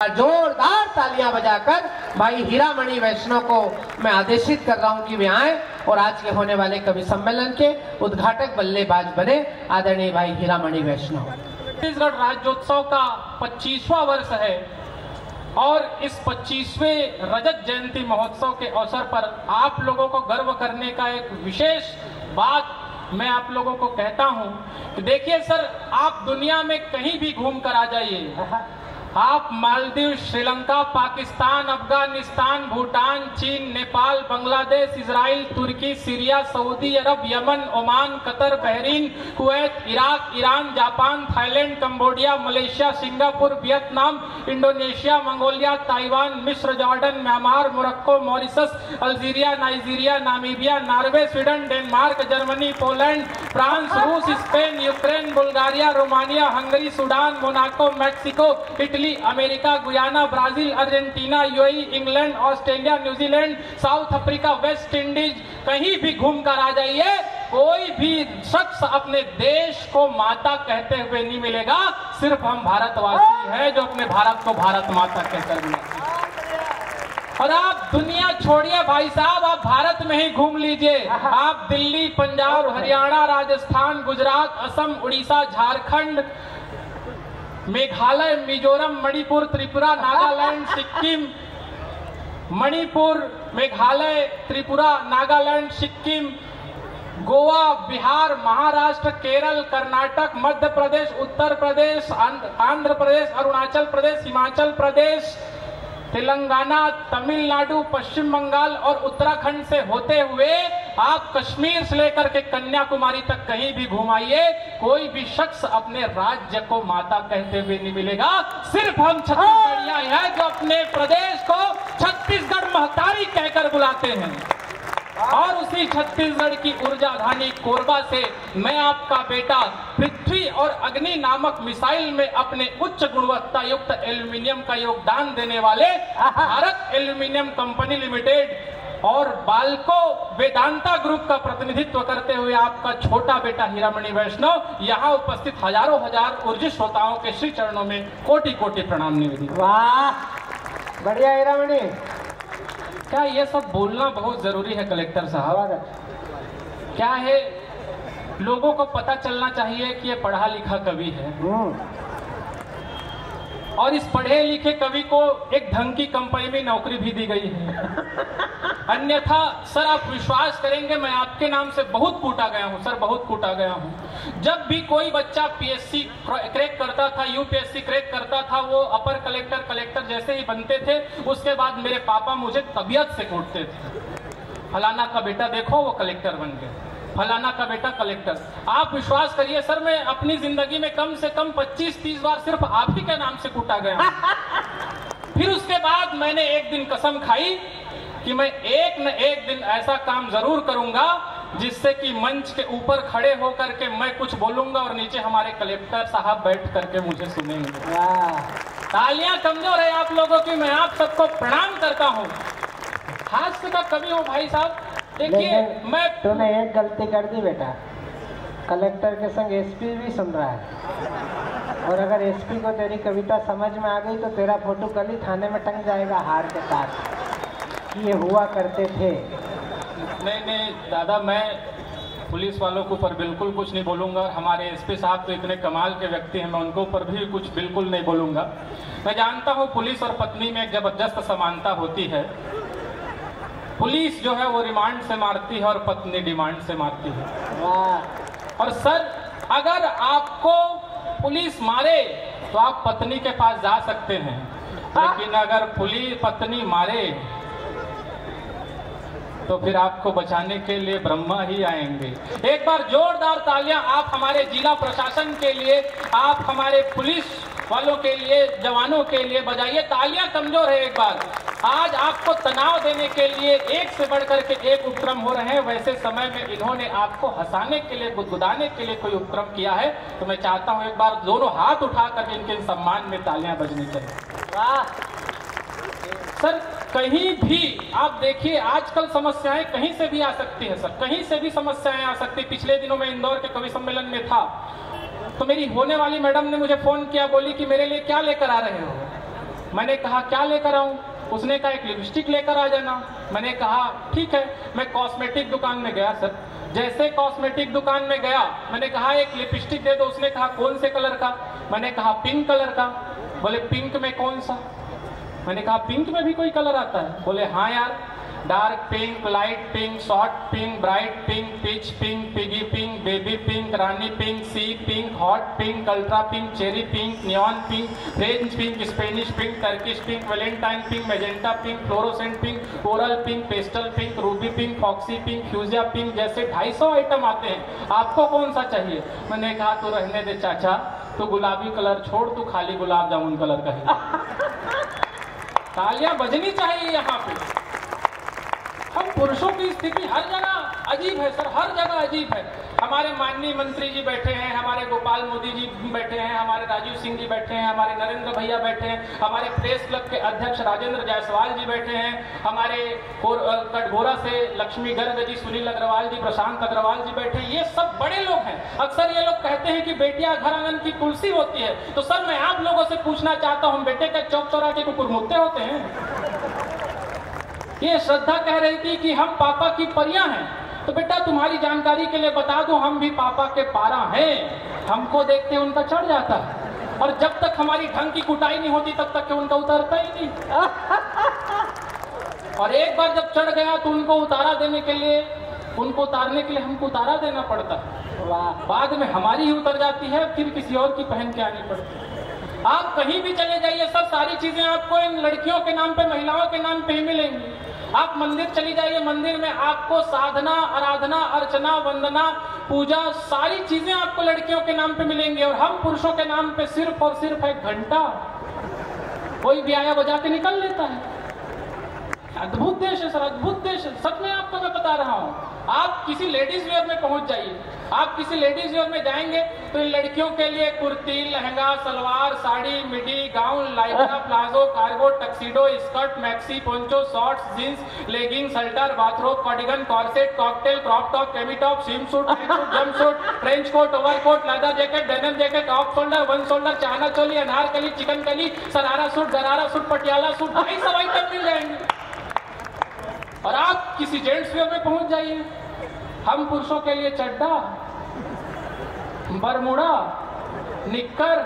जोरदार तालियां बजाकर भाई हीरामणि वैष्णव को मैं आदेशित कर रहा हूं कि वे आए और आज के होने वाले कवि सम्मेलन के उद्घाटक बल्लेबाज बने आदरणीय भाई हीरामणि वैष्णव। छत्तीसगढ़ राज्योत्सव का 25वां वर्ष है और इस 25वें रजत जयंती महोत्सव के अवसर पर आप लोगों को गर्व करने का एक विशेष बात मैं आप लोगों को कहता हूं कि देखिए सर, आप दुनिया में कहीं भी घूम कर आ जाइए, आप मालदीव, श्रीलंका, पाकिस्तान, अफगानिस्तान, भूटान, चीन, नेपाल, बांग्लादेश, इजराइल, तुर्की, सीरिया, सऊदी अरब, Yemen, Oman, Qatar, Bahrain, Kuwait, Iraq, Iran, Japan, Thailand, Cambodia, Malaysia, Singapore, Vietnam, Indonesia, Mongolia, Taiwan, मिस्र, Jordan, Myanmar, Morocco, Mauritius, Algeria, Nigeria, Namibia, Norway, Sweden, Denmark, Germany, Poland, France, रूस, Spain, Ukraine, Bulgaria, Romania, Hungary, Sudan, Monaco, Mexico, Italy, America, Guyana, Brazil, Argentina, UAE, England, Australia, New Zealand, South Africa, West Indies, कहीं भी घूम कर आ जाइए, कोई भी शख्स अपने देश को माता कहते हुए नहीं मिलेगा। सिर्फ हम भारतवासी हैं जो अपने भारत को भारत माता कहकर बुलाते हैं। और आप दुनिया छोड़िए भाई साहब, आप भारत में ही घूम लीजिए। आप दिल्ली, पंजाब, हरियाणा, राजस्थान, गुजरात, असम, उड़ीसा, झारखंड, मेघालय, मिजोरम, मणिपुर, त्रिपुरा, नागालैंड, सिक्किम, मणिपुर, मेघालय, त्रिपुरा, नागालैंड, सिक्किम, गोवा, बिहार, महाराष्ट्र, केरल, कर्नाटक, मध्य प्रदेश, उत्तर प्रदेश, आंध्र प्रदेश, अरुणाचल प्रदेश, हिमाचल प्रदेश, तेलंगाना, तमिलनाडु, पश्चिम बंगाल और उत्तराखंड से होते हुए आप कश्मीर से लेकर के कन्याकुमारी तक कहीं भी घुमाइए, कोई भी शख्स अपने राज्य को माता कहते हुए नहीं मिलेगा। सिर्फ हम छत्तीसगढ़िया हैं जो अपने प्रदेश को छत्तीसगढ़ महतारी कहकर बुलाते हैं। और उसी छत्तीसगढ़ की ऊर्जाधानी कोरबा से मैं आपका बेटा पृथ्वी और अग्नि नामक मिसाइल में अपने उच्च गुणवत्ता युक्त एल्यूमिनियम का योगदान देने वाले भारत एल्यूमिनियम कंपनी लिमिटेड और बाल्को वेदांता ग्रुप का प्रतिनिधित्व करते हुए आपका छोटा बेटा हीरामणि वैष्णव यहाँ उपस्थित हजारों हजार ऊर्जित श्रोताओं के श्री चरणों में कोटि कोटि प्रणाम निवेदित। वाह, बढ़िया हीरामणि। क्या ये सब बोलना बहुत जरूरी है कलेक्टर साहब? क्या है, लोगों को पता चलना चाहिए कि ये पढ़ा लिखा कवि है और इस पढ़े लिखे कवि को एक ढंग की कंपनी में नौकरी भी दी गई है। अन्यथा सर, आप विश्वास करेंगे, मैं आपके नाम से बहुत कूटा गया हूं सर, बहुत कूटा गया हूं। जब भी कोई बच्चा पीएससी क्रैक करता था, यूपीएससी क्रैक करता था, वो अपर कलेक्टर, कलेक्टर जैसे ही बनते थे, उसके बाद मेरे पापा मुझे तबीयत से कूटते थे। फलाना का बेटा देखो वो कलेक्टर बन गया, फलाना का बेटा कलेक्टर। आप विश्वास करिए सर, मैं अपनी जिंदगी में कम से कम 25-30 बार सिर्फ आप ही के नाम से कूटा गया। फिर उसके बाद मैंने एक दिन कसम खाई कि मैं एक न एक दिन ऐसा काम जरूर करूंगा जिससे कि मंच के ऊपर खड़े होकर के मैं कुछ बोलूंगा और नीचे हमारे कलेक्टर साहब बैठ करके मुझे सुनेंगे। तालियां कमजोर है आप लोगों की, मैं आप सबको प्रणाम करता हूँ। हास्य का कवि हूँ भाई साहब। देखिए, मैं तूने एक गलती कर दी बेटा, कलेक्टर के संग एसपी भी सुन रहा है और अगर एसपी को तेरी कविता समझ में आ गई तो तेरा फोटो कल ही थाने में टंग जाएगा हार के साथ। ये हुआ करते थे। नहीं दादा, मैं पुलिस वालों के ऊपर बिल्कुल कुछ नहीं बोलूंगा। हमारे एसपी साहब तो इतने कमाल के व्यक्ति हैं, मैं उनके ऊपर भी कुछ बिल्कुल नहीं बोलूंगा। मैं जानता हूँ पुलिस और पत्नी में एक जबरदस्त समानता होती है। पुलिस जो है वो रिमांड से मारती है और पत्नी डिमांड से मारती है। और सर, अगर आपको पुलिस मारे तो आप पत्नी के पास जा सकते हैं, लेकिन अगर पुलिस पत्नी मारे तो फिर आपको बचाने के लिए ब्रह्मा ही आएंगे। एक बार जोरदार तालियां आप हमारे जिला प्रशासन के लिए, आप हमारे पुलिस वालों के लिए, जवानों के लिए बजाइए। तालियां कमजोर है। एक बार आज आपको तनाव देने के लिए एक से बढ़कर के एक उपक्रम हो रहे हैं, वैसे समय में इन्होंने आपको हंसाने के लिए, गुदगुदाने के लिए कोई उपक्रम किया है, तो मैं चाहता हूं एक बार दोनों हाथ उठा करके इनके सम्मान में तालियां बजनी चाहिए। वाह सर, कहीं भी आप देखिए, आजकल समस्याएं कहीं से भी आ सकती है सर, कहीं से भी समस्याएं आ सकती। पिछले दिनों में इंदौर के कवि सम्मेलन में था, तो मेरी होने वाली मैडम ने मुझे फोन किया, बोली कि मेरे लिए क्या लेकर आ रहे हो? मैंने कहा क्या लेकर आऊं? उसने कहा एक लिपस्टिक लेकर आ जाना। मैंने कहा ठीक है। मैं कॉस्मेटिक दुकान में गया सर। जैसे कॉस्मेटिक दुकान में गया, मैंने कहा एक लिपस्टिक दे दो। उसने कहा कौन से कलर का? मैंने कहा पिंक कलर का। बोले पिंक में कौन सा? मैंने कहा पिंक में भी कोई कलर आता है? बोले हाँ यार, dark pink, light pink, short pink, bright pink, peach pink, piggy pink, baby pink, rani pink, sea pink, hot pink, ultra pink, cherry pink, neon pink, French pink, Spanish pink, Turkish pink, Valentine pink, magenta pink, fluorescent pink, coral pink, pastel pink, ruby pink, foxy pink, fuchsia pink, जैसे 250 item आते हैं। आपको कौन सा चाहिए? मैंने कहा तू रहने दे चाचा, तू गुलाबी कलर छोड़, तू खाली गुलाब जामुन कलर का ही। तालियां बजनी चाहिए यहाँ पे। हम पुरुषों की स्थिति हर जगह अजीब है सर, हर जगह अजीब है। हमारे माननीय मंत्री जी बैठे हैं, हमारे गोपाल मोदी जी बैठे हैं, हमारे राजीव सिंह जी बैठे हैं, हमारे नरेंद्र भैया बैठे हैं, हमारे प्रेस क्लब के अध्यक्ष राजेंद्र जायसवाल जी बैठे हैं, हमारे कटघोरा से लक्ष्मी गर्ग जी, सुनील अग्रवाल जी, प्रशांत अग्रवाल जी बैठे हैं। ये सब बड़े लोग हैं। अक्सर ये लोग कहते हैं कि बेटियां घर आंगन की तुलसी होती है। तो सर मैं आप लोगों से पूछना चाहता हूँ, बेटे के चौक चौराहे के कुकुर मुत्ते होते हैं? ये श्रद्धा कह रही थी कि हम पापा की परियां हैं। तो बेटा तुम्हारी जानकारी के लिए बता दूं, हम भी पापा के पारा हैं। हमको देखते उनका चढ़ जाता है, और जब तक हमारी ढंग की कुटाई नहीं होती तब तक के उनका उतरता ही नहीं। और एक बार जब चढ़ गया तो उनको उतारा देने के लिए, उनको उतारने के लिए हमको उतारा देना पड़ता है। बाद में हमारी ही उतर जाती है, फिर किसी और की पहन के आनी पड़ती है। आप कहीं भी चले जाइए, सब सारी चीजें आपको इन लड़कियों के नाम पे, महिलाओं के नाम पे ही मिलेंगी। आप मंदिर चली जाइए, मंदिर में आपको साधना, आराधना, अर्चना, वंदना, पूजा, सारी चीजें आपको लड़कियों के नाम पे मिलेंगी। और हम पुरुषों के नाम पे सिर्फ और सिर्फ 1 घंटा कोई भी आया बजा के निकल लेता है। अद्भुत देश है सर, अद्भुत देश है। सच में आपको मैं बता रहा हूँ। आप किसी लेडीज वेयर में पहुंच जाइए, आप किसी लेडीज वेयर में जाएंगे तो इन लड़कियों के लिए kurti, lehenga, salwar, sari, midi, gown, lycra, palazzo, cargo, tuxedo, skirt, maxi, poncho, shorts, jeans, legging, सल्टर, bathrobe, cardigan, corset, cocktail, crop top, cami top, swimsuit, jumpsuit, trench coat, overcoat, leather jacket, denim jacket, off shoulder, 1 shoulder, China choli, Anarkali, चिकनकली, sharara suit, gharara suit, Patiala suit, भाई सब item मिल जाएंगे। और आप किसी gents wear में पहुंच जाइए, हम पुरुषों के लिए चड्डा, बरमुड़ा, निक्कर,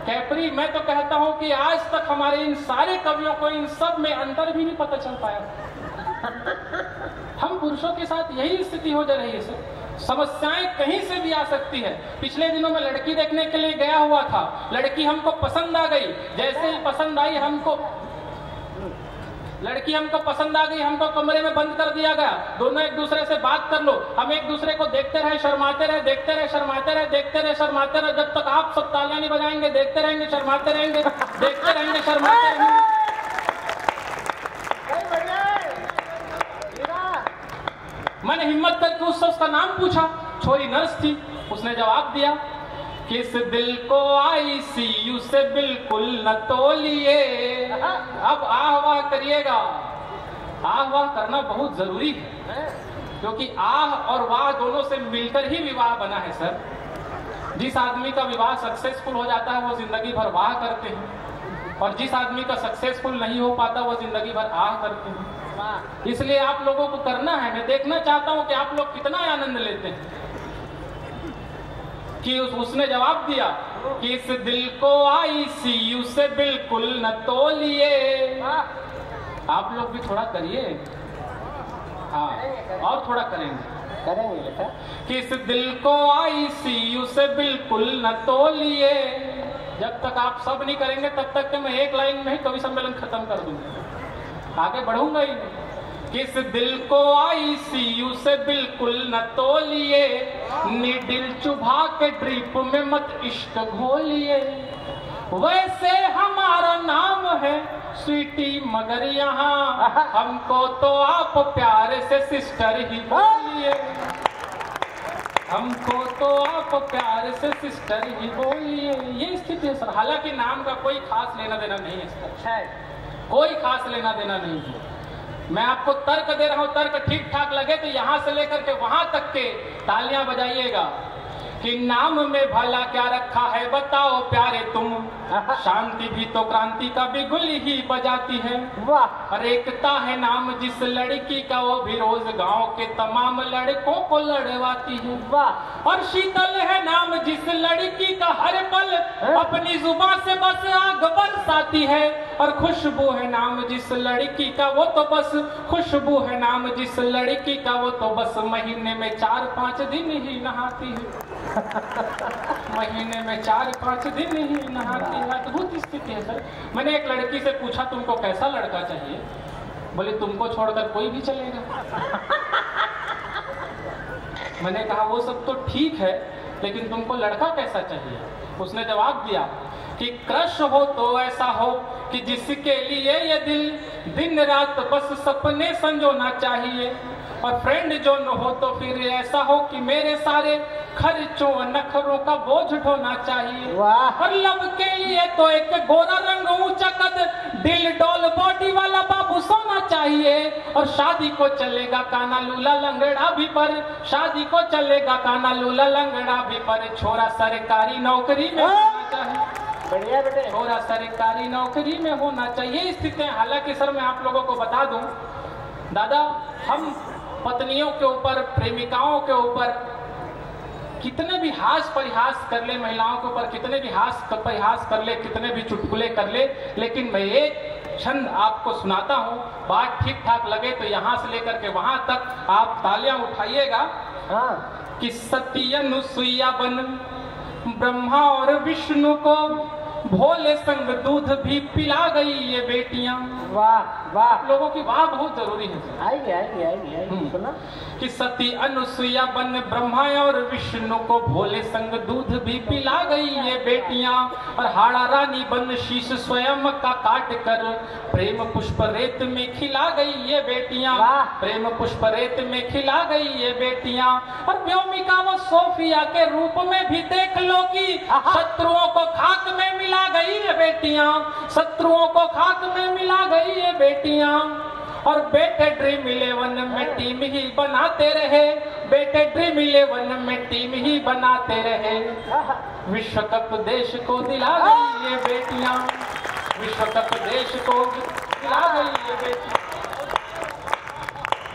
कैपरी, मैं तो कहता हूं कि आज तक हमारे इन सारे कवियों को इन सब में अंतर भी नहीं पता चल पाया। हम पुरुषों के साथ यही स्थिति हो जा रही है सर। समस्याएं कहीं से भी आ सकती है। पिछले दिनों में लड़की देखने के लिए गया हुआ था, लड़की हमको पसंद आ गई। जैसे ही पसंद आई, लड़की हमको पसंद आ गई, हमको कमरे में बंद कर दिया गया। दोनों एक दूसरे से बात कर लो। हम एक दूसरे को देखते रहे, शर्माते रहे, देखते रहे, शर्माते रहे, देखते रहे, शर्माते रहे, जब तक आप सब तालियां नहीं बजाएंगे। देखते रहेंगे, शर्माते रहेंगे, देखते रहेंगे, शर्माते रहेंगे। मैंने हिम्मत करके उससे उसका नाम पूछा। छोरी नर्स थी। उसने जवाब दिया, किस दिल को ICU से बिल्कुल न तोलिए। अब आह वाह करिएगा। आह वाह करना बहुत जरूरी है, क्योंकि आह और वाह दोनों से मिलकर ही विवाह बना है सर। जिस आदमी का विवाह सक्सेसफुल हो जाता है वो जिंदगी भर वाह करते हैं, और जिस आदमी का सक्सेसफुल नहीं हो पाता वो जिंदगी भर आह करते हैं। इसलिए आप लोगों को करना है। मैं देखना चाहता हूं कि आप लोग कितना आनंद लेते हैं। कि उसने जवाब दिया कि इस दिल को ICU से बिल्कुल न तोलिए। आप लोग भी थोड़ा करिए। हाँ, और थोड़ा करेंगे बेटा। कि इस दिल को ICU से बिल्कुल न तोलिए। जब तक आप सब नहीं करेंगे तब तक मैं एक लाइन में ही कवि सम्मेलन खत्म कर दूंगा, आगे बढ़ूंगा ही नहीं। किस दिल को ICU से बिल्कुल न तोलिए, नीडिल चुभा के ड्रिप में मत इश्क घोलिए। वैसे हमारा नाम है स्वीटी, मगर यहाँ हमको तो आप प्यारे से सिस्टर ही बोलिए। हमको तो आप प्यारे से सिस्टर ही बोलिए। ये स्थिति है सर। हालांकि नाम का कोई खास लेना देना नहीं है सर, कोई खास लेना देना नहीं है। मैं आपको तर्क दे रहा हूं, तर्क ठीक ठाक लगे तो यहां से लेकर के वहां तक के तालियां बजाइएगा। कि नाम में भला क्या रखा है बताओ प्यारे तुम, शांति भी तो क्रांति का बिगुल ही बजाती है। वाह। और एकता है नाम जिस लड़की का, वो भी रोज गांव के तमाम लड़कों को लड़वाती है। वाह। और शीतल है नाम जिस लड़की का, हर पल अपनी जुबान से बस आग बरसाती है। और खुशबू है नाम जिस लड़की का, वो तो बस खुशबू है नाम जिस लड़की का, वो तो बस महीने में 4-5 दिन ही नहाती है। महीने में 4-5 दिन ही नहाती है। अद्भुत स्थिति है सर। मैंने एक लड़की से पूछा तुमको कैसा लड़का चाहिए, बोले तुमको छोड़कर कोई भी चलेगा। मैंने कहा वो सब तो ठीक है, लेकिन तुमको लड़का कैसा चाहिए? उसने जवाब दिया कि क्रश हो तो ऐसा हो कि जिसके लिए ये दिल दिन रात बस सपने संजोना चाहिए। और फ्रेंड जो न हो तो फिर ऐसा हो कि मेरे सारे खर्चों नखरों का बोझ ढोना चाहिए। वाह। और लव के लिए तो एक गोरा रंग ऊंचा कद दिल डॉल बॉडी वाला बाबू सोना चाहिए। और शादी को चलेगा काना लूला लंगड़ा भी, पर शादी को चलेगा काना लूला लंगड़ा भी, पर छोरा सरकारी नौकरी में होना चाहिए। बढ़िया बेटे। छोरा सरकारी नौकरी में होना चाहिए। स्थितियां हालांकि सर मैं आप लोगों को बता दूं दादा, हम पत्नियों के ऊपर, प्रेमिकाओं के ऊपर कितने भी हास परिहास कर ले, महिलाओं के ऊपर कितने भी हास परिहास कर ले, कितने भी चुटकुले कर ले, लेकिन मैं एक छंद आपको सुनाता हूँ। बात ठीक ठाक लगे तो यहाँ से लेकर के वहां तक आप तालियां उठाइएगा। हाँ। कि सती अनुसुईया बन ब्रह्मा और विष्णु को, भोले संग दूध भी पिला गई ये बेटियां। वाह वाह। लोगों की वाह बहुत जरूरी है। आएगी आएगी आएगी आएगी। सुना कि सती अनुसुईया बन ब्रह्मा और विष्णु को, भोले संग दूध भी पिला गई ये बेटियां। और हाड़ा रानी बन शीश स्वयं का काट कर, प्रेम पुष्प रेत में खिला गई ये बेटियां। प्रेम पुष्प रेत में खिला गई ये बेटियां। और व्योमिका वो सोफिया के रूप में भी देख लो कि शत्रुओं को खाक में मिला गई ये बेटियां। शत्रुओं को खाक में मिला गई ये बेटियां। और बेटे ड्रीम 11 में टीम ही बनाते रहे, बेटे ड्रीम 11 में टीम ही बनाते रहे। विश्व कप देश को दिला गई ये बेटियां, विश्व कप देश को दिला गई ये बेटियां,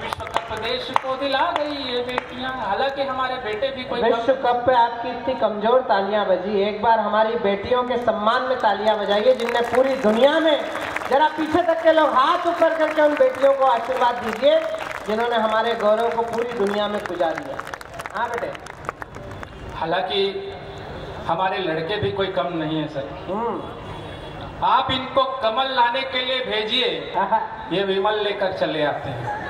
विश्व कप देश को दिला गई ये बेटियां। हालांकि हमारे बेटे भी कोई विश्व कप पे आपकी इतनी कमजोर तालियां बजी, एक बार हमारी बेटियों के सम्मान में तालियां बजाइए, जिनने पूरी दुनिया में, जरा पीछे तक के लोग हाथ ऊपर करके उन बेटियों को आशीर्वाद दीजिए जिन्होंने हमारे गौरव को पूरी दुनिया में पुजा दिया। हाँ बेटे। हालांकि हमारे लड़के भी कोई कम नहीं है सर। आप इनको कमल लाने के लिए भेजिए, ये विमल लेकर चले आते हैं।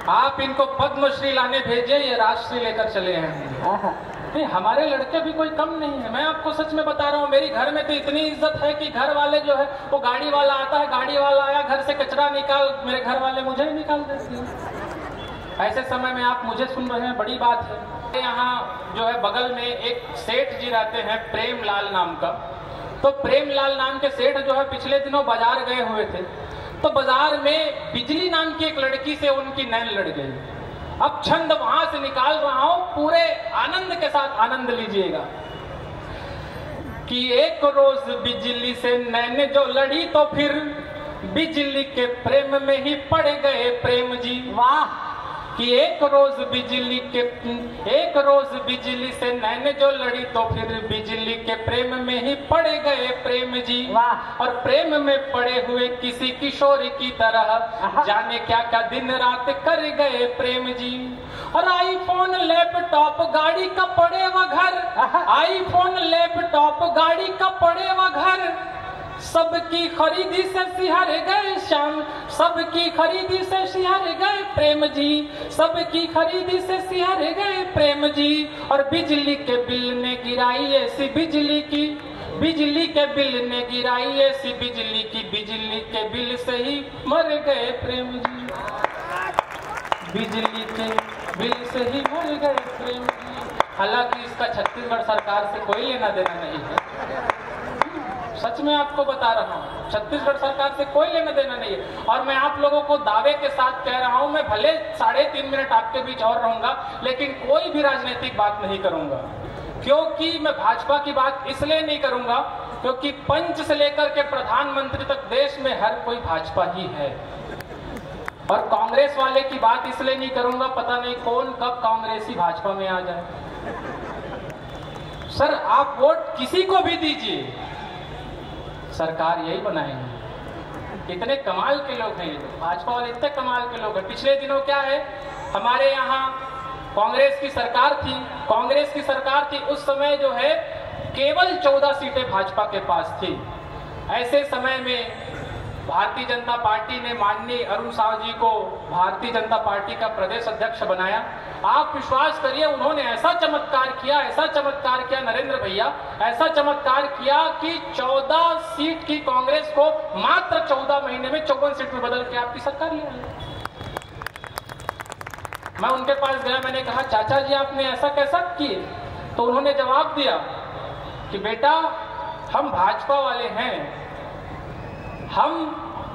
आप इनको पद्मश्री लाने भेजिए, ये राजश्री लेकर चले आए। नहीं, हमारे लड़के भी कोई कम नहीं है। मैं आपको सच में बता रहा हूँ, मेरी घर में तो इतनी इज्जत है कि घर वाले जो है वो गाड़ी वाला आता है, गाड़ी वाला आया घर से कचरा निकाल, मेरे घर वाले मुझे ही निकाल देते हैं। ऐसे समय में आप मुझे सुन रहे हैं, बड़ी बात है। यहाँ जो है बगल में एक सेठ जी रहते हैं प्रेमलाल नाम का। तो प्रेमलाल नाम के सेठ जो है पिछले दिनों बाजार गए हुए थे, तो बाजार में बिजली नाम की एक लड़की से उनकी नैन लड़ गई। अब छंद वहां से निकाल रहा हूं, पूरे आनंद के साथ आनंद लीजिएगा। कि एक रोज बिजली से नैन जो लड़ी, तो फिर बिजली के प्रेम में ही पड़ गए प्रेम जी। वाह। कि एक रोज बिजली से नैन जो लड़ी, तो फिर बिजली के प्रेम में ही पड़ गए प्रेम जी। वाह। और प्रेम में पड़े हुए किसी किशोर की तरह जाने क्या क्या दिन रात कर गए प्रेम जी। और आईफोन लैपटॉप गाड़ी का पड़े व घर, आईफोन लैपटॉप गाड़ी का पड़े व घर, सबकी खरीदी से सिहर गए श्याम, सबकी खरीदी से सिहर गए प्रेम जी, सबकी खरीदी से सिहर गए प्रेम जी। और बिजली के बिल ने गिराई ऐसी बिजली की, बिजली के बिल ने गिराई ऐसी बिजली की, बिजली के बिल से ही मर गए प्रेम जी, बिजली के बिल से ही मर गए प्रेम जी। हालांकि इसका छत्तीसगढ़ सरकार से कोई लेना देना नहीं है। सच में आपको बता रहा हूँ, छत्तीसगढ़ सरकार से कोई लेना देना नहीं है। और मैं आप लोगों को दावे के साथ कह रहा हूँ, मैं भले 3.5 मिनट आपके बीच और रहूंगा, लेकिन कोई भी राजनीतिक बात नहीं करूंगा। क्योंकि मैं भाजपा की बात इसलिए नहीं करूंगा क्योंकि पंच से लेकर के प्रधानमंत्री तक देश में हर कोई भाजपा ही है। और कांग्रेस वाले की बात इसलिए नहीं करूंगा, पता नहीं कौन कब कांग्रेसी भाजपा में आ जाए। सर आप वोट किसी को भी दीजिए, सरकार यही बनाएंगे। इतने कमाल के लोग हैं ये लोग, भाजपा वाले इतने कमाल के लोग हैं। पिछले दिनों क्या है, हमारे यहाँ कांग्रेस की सरकार थी, उस समय जो है केवल 14 सीटें भाजपा के पास थी। ऐसे समय में भारतीय जनता पार्टी ने माननीय अरुण साव जी को भारतीय जनता पार्टी का प्रदेश अध्यक्ष बनाया। आप विश्वास करिए, उन्होंने ऐसा चमत्कार किया नरेंद्र भैया, ऐसा चमत्कार किया कि 14 सीट की कांग्रेस को मात्र 14 महीने में 54 सीट में बदल के आपकी सरकार ले आई। मैं उनके पास गया, मैंने कहा चाचा जी आपने ऐसा कैसा किए? तो उन्होंने जवाब दिया कि बेटा हम भाजपा वाले हैं, हम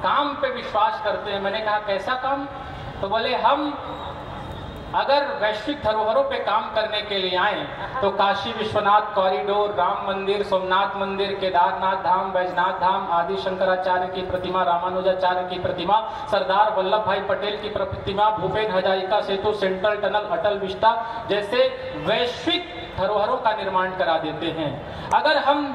काम पे विश्वास करते हैं। मैंने कहा कैसा काम? तो बोले हम अगर वैश्विक धरोहरों पे काम करने के लिए आए तो काशी विश्वनाथ कॉरिडोर, राम मंदिर, सोमनाथ मंदिर, केदारनाथ धाम, बैजनाथ धाम, आदि शंकराचार्य की प्रतिमा, रामानुजाचार्य की प्रतिमा, सरदार वल्लभ भाई पटेल की प्रतिमा, भूपेन हजारिका सेतु, सेंट्रल टनल, अटल विस्टा जैसे वैश्विक धरोहरों का निर्माण करा देते हैं। अगर हम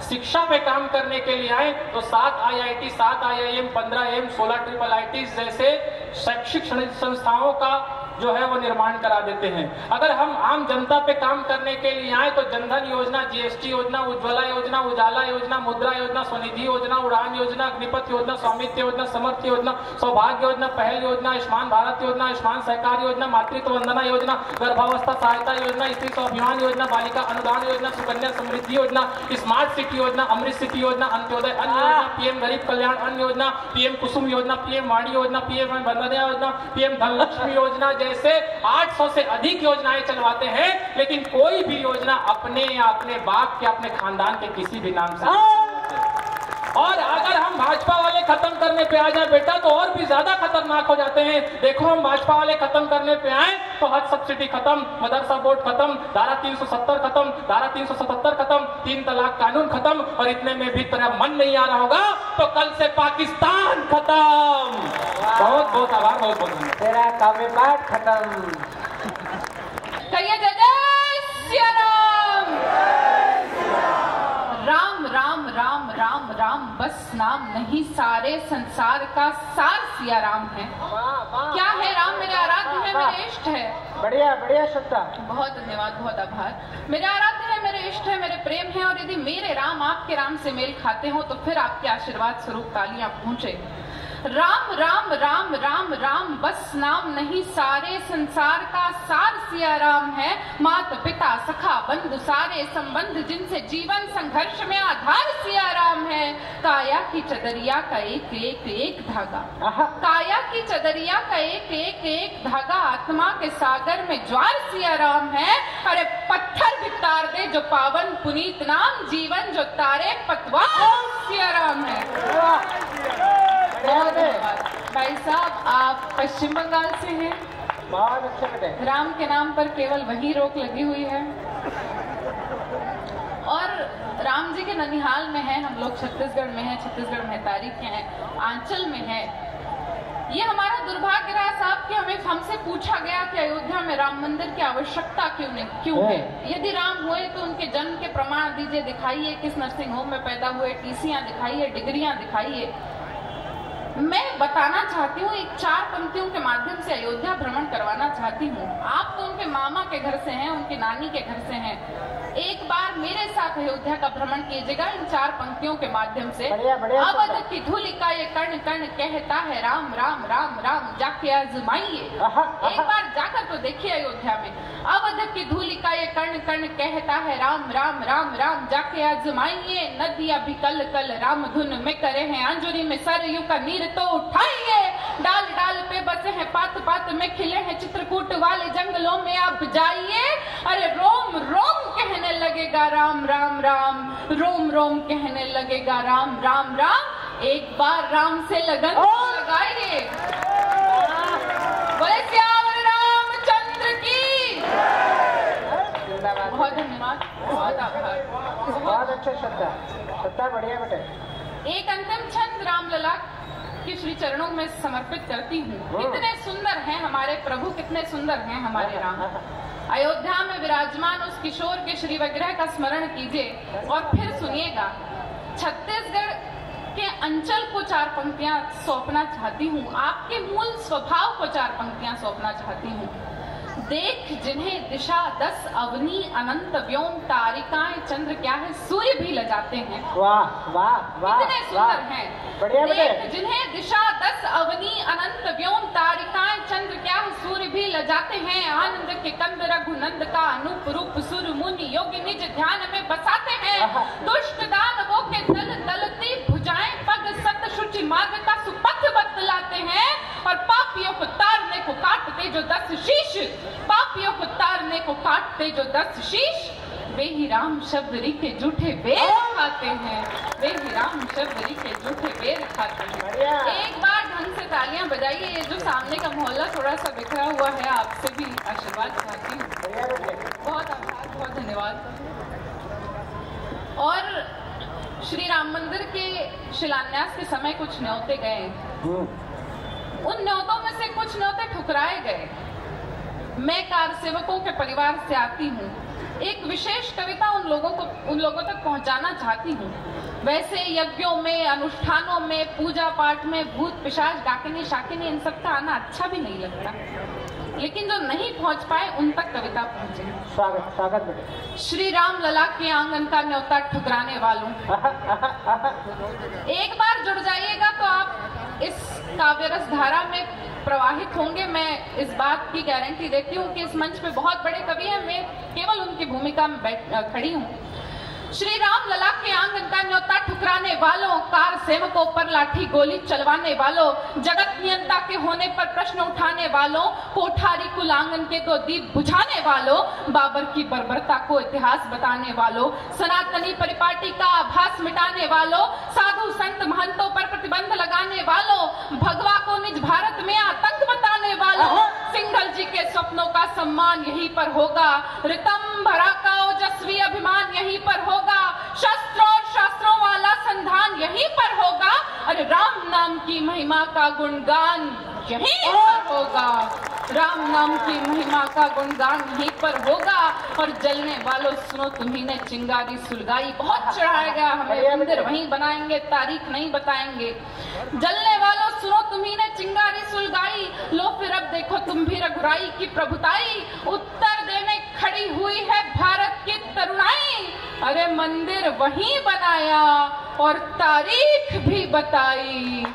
शिक्षा पे काम करने के लिए आए तो 7 IIT, 7 IIM, 15 एम्स, 16 IIIT जैसे शैक्षिक संस्थाओं का जो है वो निर्माण करा देते हैं। अगर हम आम जनता पे काम करने के लिए आए तो जनधन योजना, GST योजना, उज्ज्वला योजना, उजाला योजना, मुद्रा योजना, स्वनिधि योजना, उड़ान योजना, अग्निपथ योजना, स्वामित्व योजना, समर्थ योजना, सौभाग्य योजना, पहल योजना, आयुष्मान भारत योजना, आयुष्मान सहकार योजना, मातृत्व वंदना योजना, गर्भावस्था सहायता योजना, स्त्री स्वाभिमान योजना, बालिका अनुदान योजना, सुकन्या समृद्धि योजना, स्मार्ट सिटी योजना, अमृत सिटी योजना, अंत्योदय अन्न योजना, PM गरीब कल्याण अन्न योजना, PM कुसुम योजना, PM वाणी योजना, PM वंदना योजना, PM धनलक्ष्मी योजना जैसे 800 से अधिक योजनाएं चलवाते हैं, लेकिन कोई भी योजना अपने या अपने बाप के, अपने खानदान के किसी भी नाम से और अगर हम भाजपा वाले खत्म करने पे आ जाए बेटा तो और भी ज्यादा खतरनाक हो जाते हैं। देखो हम भाजपा वाले खत्म करने पे आए तो हज सब्सिडी खत्म, मदरसा बोर्ड खत्म, धारा 370 खत्म, धारा 377 खत्म, 3 तलाक कानून खत्म, और इतने में भी तेरा मन नहीं आ रहा होगा तो कल से पाकिस्तान खत्म। बहुत बहुत आभार, बहुत बहुत धन्यवाद। तेरा काव्य पाठ खत्म। कहिए जय जय सिया राम। राम राम राम राम राम बस नाम नहीं, सारे संसार का सार सिया राम है। क्या है राम? मेरे आराध्य है, मेरे इष्ट है। बढ़िया बढ़िया श्रद्धा, बहुत धन्यवाद, बहुत आभार। मेरे आराध्य है, मेरे इष्ट है, मेरे प्रेम है, और यदि मेरे राम आपके राम से मेल खाते हो तो फिर आपके आशीर्वाद स्वरूप तालियां पहुंचे। राम राम राम राम राम बस नाम नहीं, सारे संसार का सार सिया राम है। माता पिता सखा बंधु सारे संबंध जिनसे जीवन संघर्ष में आधार सिया राम है। काया की चदरिया का एक एक एक धागा, काया की चदरिया का एक एक एक धागा, आत्मा के सागर में ज्वार सिया राम है। अरे पत्थर भी तार दे जो पावन पुनीत नाम, जीवन जो तारे पतवार सिया राम है। भाई साहब आप पश्चिम बंगाल से हैं, बहुत अच्छे बेटे। राम के नाम पर केवल वही रोक लगी हुई है। और राम जी के ननिहाल में है, हम लोग छत्तीसगढ़ में हैं, छत्तीसगढ़ में तारीख के हैं, आंचल में है। ये हमारा दुर्भाग्य रहा साहब कि हमें हमसे पूछा गया कि अयोध्या में राम मंदिर की आवश्यकता क्यों है। यदि राम हुए तो उनके जन्म के प्रमाण दीजिए, दिखाइए किस नर्सिंग होम में पैदा हुए, टीसियां दिखाइए, डिग्रियां दिखाइए। मैं बताना चाहती हूँ, एक 4 पंक्तियों के माध्यम से अयोध्या भ्रमण करवाना चाहती हूँ। आप तो उनके मामा के घर से हैं, उनकी नानी के घर से हैं, एक बार मेरे साथ अयोध्या का भ्रमण कीजिएगा इन 4 पंक्तियों के माध्यम से। अवध की धूलि का ये कण कण कहता है राम राम राम राम, जाके आजमाइए। एक बार जाकर तो देखिए अयोध्या में। अवध की धूलि का ये कण कण कहता है राम राम राम राम, जाके आजमाइए। नदियां भी कल कल राम धुन में करे हैं, अंजुरी में सरयू का नीर तो उठाइए। डाल डाल पे बसे हैं पात पात में खिले हैं चित्रकूट वाले जंगलों में आप जाइए। अरे रोम रोम कहने लगेगा राम राम राम, रोम रोम कहने लगेगा राम राम राम। एक बार राम से लगन लगाइए। बोले श्याम रामचंद्र की। बहुत धन्यवाद, बहुत आभार। बहुत अच्छा श्रद्धा, श्रद्धा बढ़िया बेटे। एक अंतिम छंद रामलला के श्री चरणों में समर्पित करती हूँ। कितने सुंदर हैं हमारे प्रभु, कितने सुंदर हैं हमारे राम। अयोध्या में विराजमान उस किशोर के श्री विग्रह का स्मरण कीजिए और फिर सुनिएगा। छत्तीसगढ़ के अंचल को 4 पंक्तियां सौंपना चाहती हूँ, आपके मूल स्वभाव को 4 पंक्तियां सौंपना चाहती हूँ। देख जिन्हें दिशा 10 अवनी अनंत व्योम तारिकाएं चंद्र क्या है सूर्य भी लजाते हैं। वाह वाह वाह, कितने सुंदर हैं। बढ़िया देख जिन्हें दिशा 10 अवनी अनंत व्योम तारिकाएं चंद्र क्या है सूर्य भी लजाते हैं। आनंद के कंद रघुनंद का अनूप रूप सुर मुनि योगी निज ध्यान में बसाते हैं। दुष्ट दानवों के दल दलती भुजाएं पग सत शुचि मार्ग का सुपथ बतलाते हैं। और पापियों को तारने को काटते जो 10 शीश, पापियों को तारने को काटते जो 10 शीश, वे ही राम शब्द के झूठे बेर खाते हैं। वे ही राम शब्द के झूठे बेर खाते हैं। एक बार ढंग से तालियां बजाइए। ये जो सामने का मोहल्ला थोड़ा सा बिखरा हुआ है, आपसे भी आशीर्वाद चाहती हूँ। बहुत आभार, बहुत धन्यवाद। और श्री राम मंदिर के शिलान्यास के समय कुछ न्योते गए। उन न्योतों में से कुछ न्योते ठुकराए गए। मैं कार सेवकों के परिवार से आती हूँ। एक विशेष कविता उन लोगों तक पहुँचाना चाहती हूँ। वैसे यज्ञों में, अनुष्ठानों में, पूजा पाठ में भूत पिशाच डाकिनी शाकिनी इन सब का आना अच्छा भी नहीं लगता, लेकिन जो नहीं पहुँच पाए उन तक कविता पहुँचे। स्वागत स्वागत बेटे। श्री राम लला के आंगन का न्योता ठुकराने वालों, एक बार जुड़ जाइएगा तो आप इस काव्य रस धारा में प्रवाहित होंगे। मैं इस बात की गारंटी देती हूँ कि इस मंच पे बहुत बड़े कवि हैं, मैं केवल उनकी भूमिका में खड़ी हूँ। श्री राम लला के आंगन का न्योता ठुकराने वालों, कार सेवकों पर लाठी गोली चलवाने वालों, जगत नियंता के होने पर प्रश्न उठाने वालों, कोठारी कुल आंगन के 2 दीप बुझाने वालों, बाबर की बर्बरता को इतिहास बताने वालों, सनातनी परिपाटी का आभास मिटाने वालों, साधु संत महंतों पर प्रतिबंध लगाने वालों, भगवा को निज भारत में आतंक बताने वालों, सिंघल जी के स्वप्नों का सम्मान यहीं पर होगा, ऋतंभरा का ओजस्वी अभिमान यहीं पर होगा, शस्त्रों और शास्त्रों वाला संधान यहीं पर होगा। अरे राम नाम की महिमा का गुणगान यहीं पर होगा, राम नाम की महिमा का गुणगान यहीं पर होगा। और जलने वालों सुनो तुम्ही ने चिंगारी सुलगाई, बहुत चढ़ाया गया हमें मंदिर वहीं बनाएंगे, तारीख नहीं बताएंगे। जलने वालों सुनो तुम्ही ने चिंगारी सुलगाई, लो फिर अब देखो तुम भी रघुराई की प्रभुताई, उत्तर देने खड़ी हुई है भारत की तरुणाई। अरे मंदिर वहीं बनाया और तारीख भी बताई,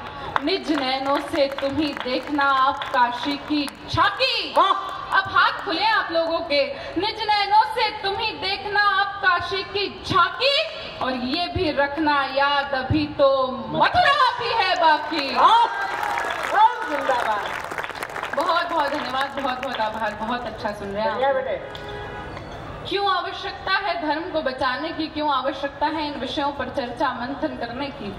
निज नैनों से तुम्ही देखना आप काशी की झांकी। अब हाथ खुले आप लोगों के, निज नैनों से तुम्ही देखना आप काशी की झांकी, और ये भी रखना याद अभी तो मथुरा भी है बाकी। बहुत बहुत धन्यवाद, बहुत बहुत आभार, बहुत अच्छा सुन रहे हैं आप। क्यों आवश्यकता है धर्म को बचाने की, क्यों आवश्यकता है इन विषयों पर चर्चा मंथन करने की।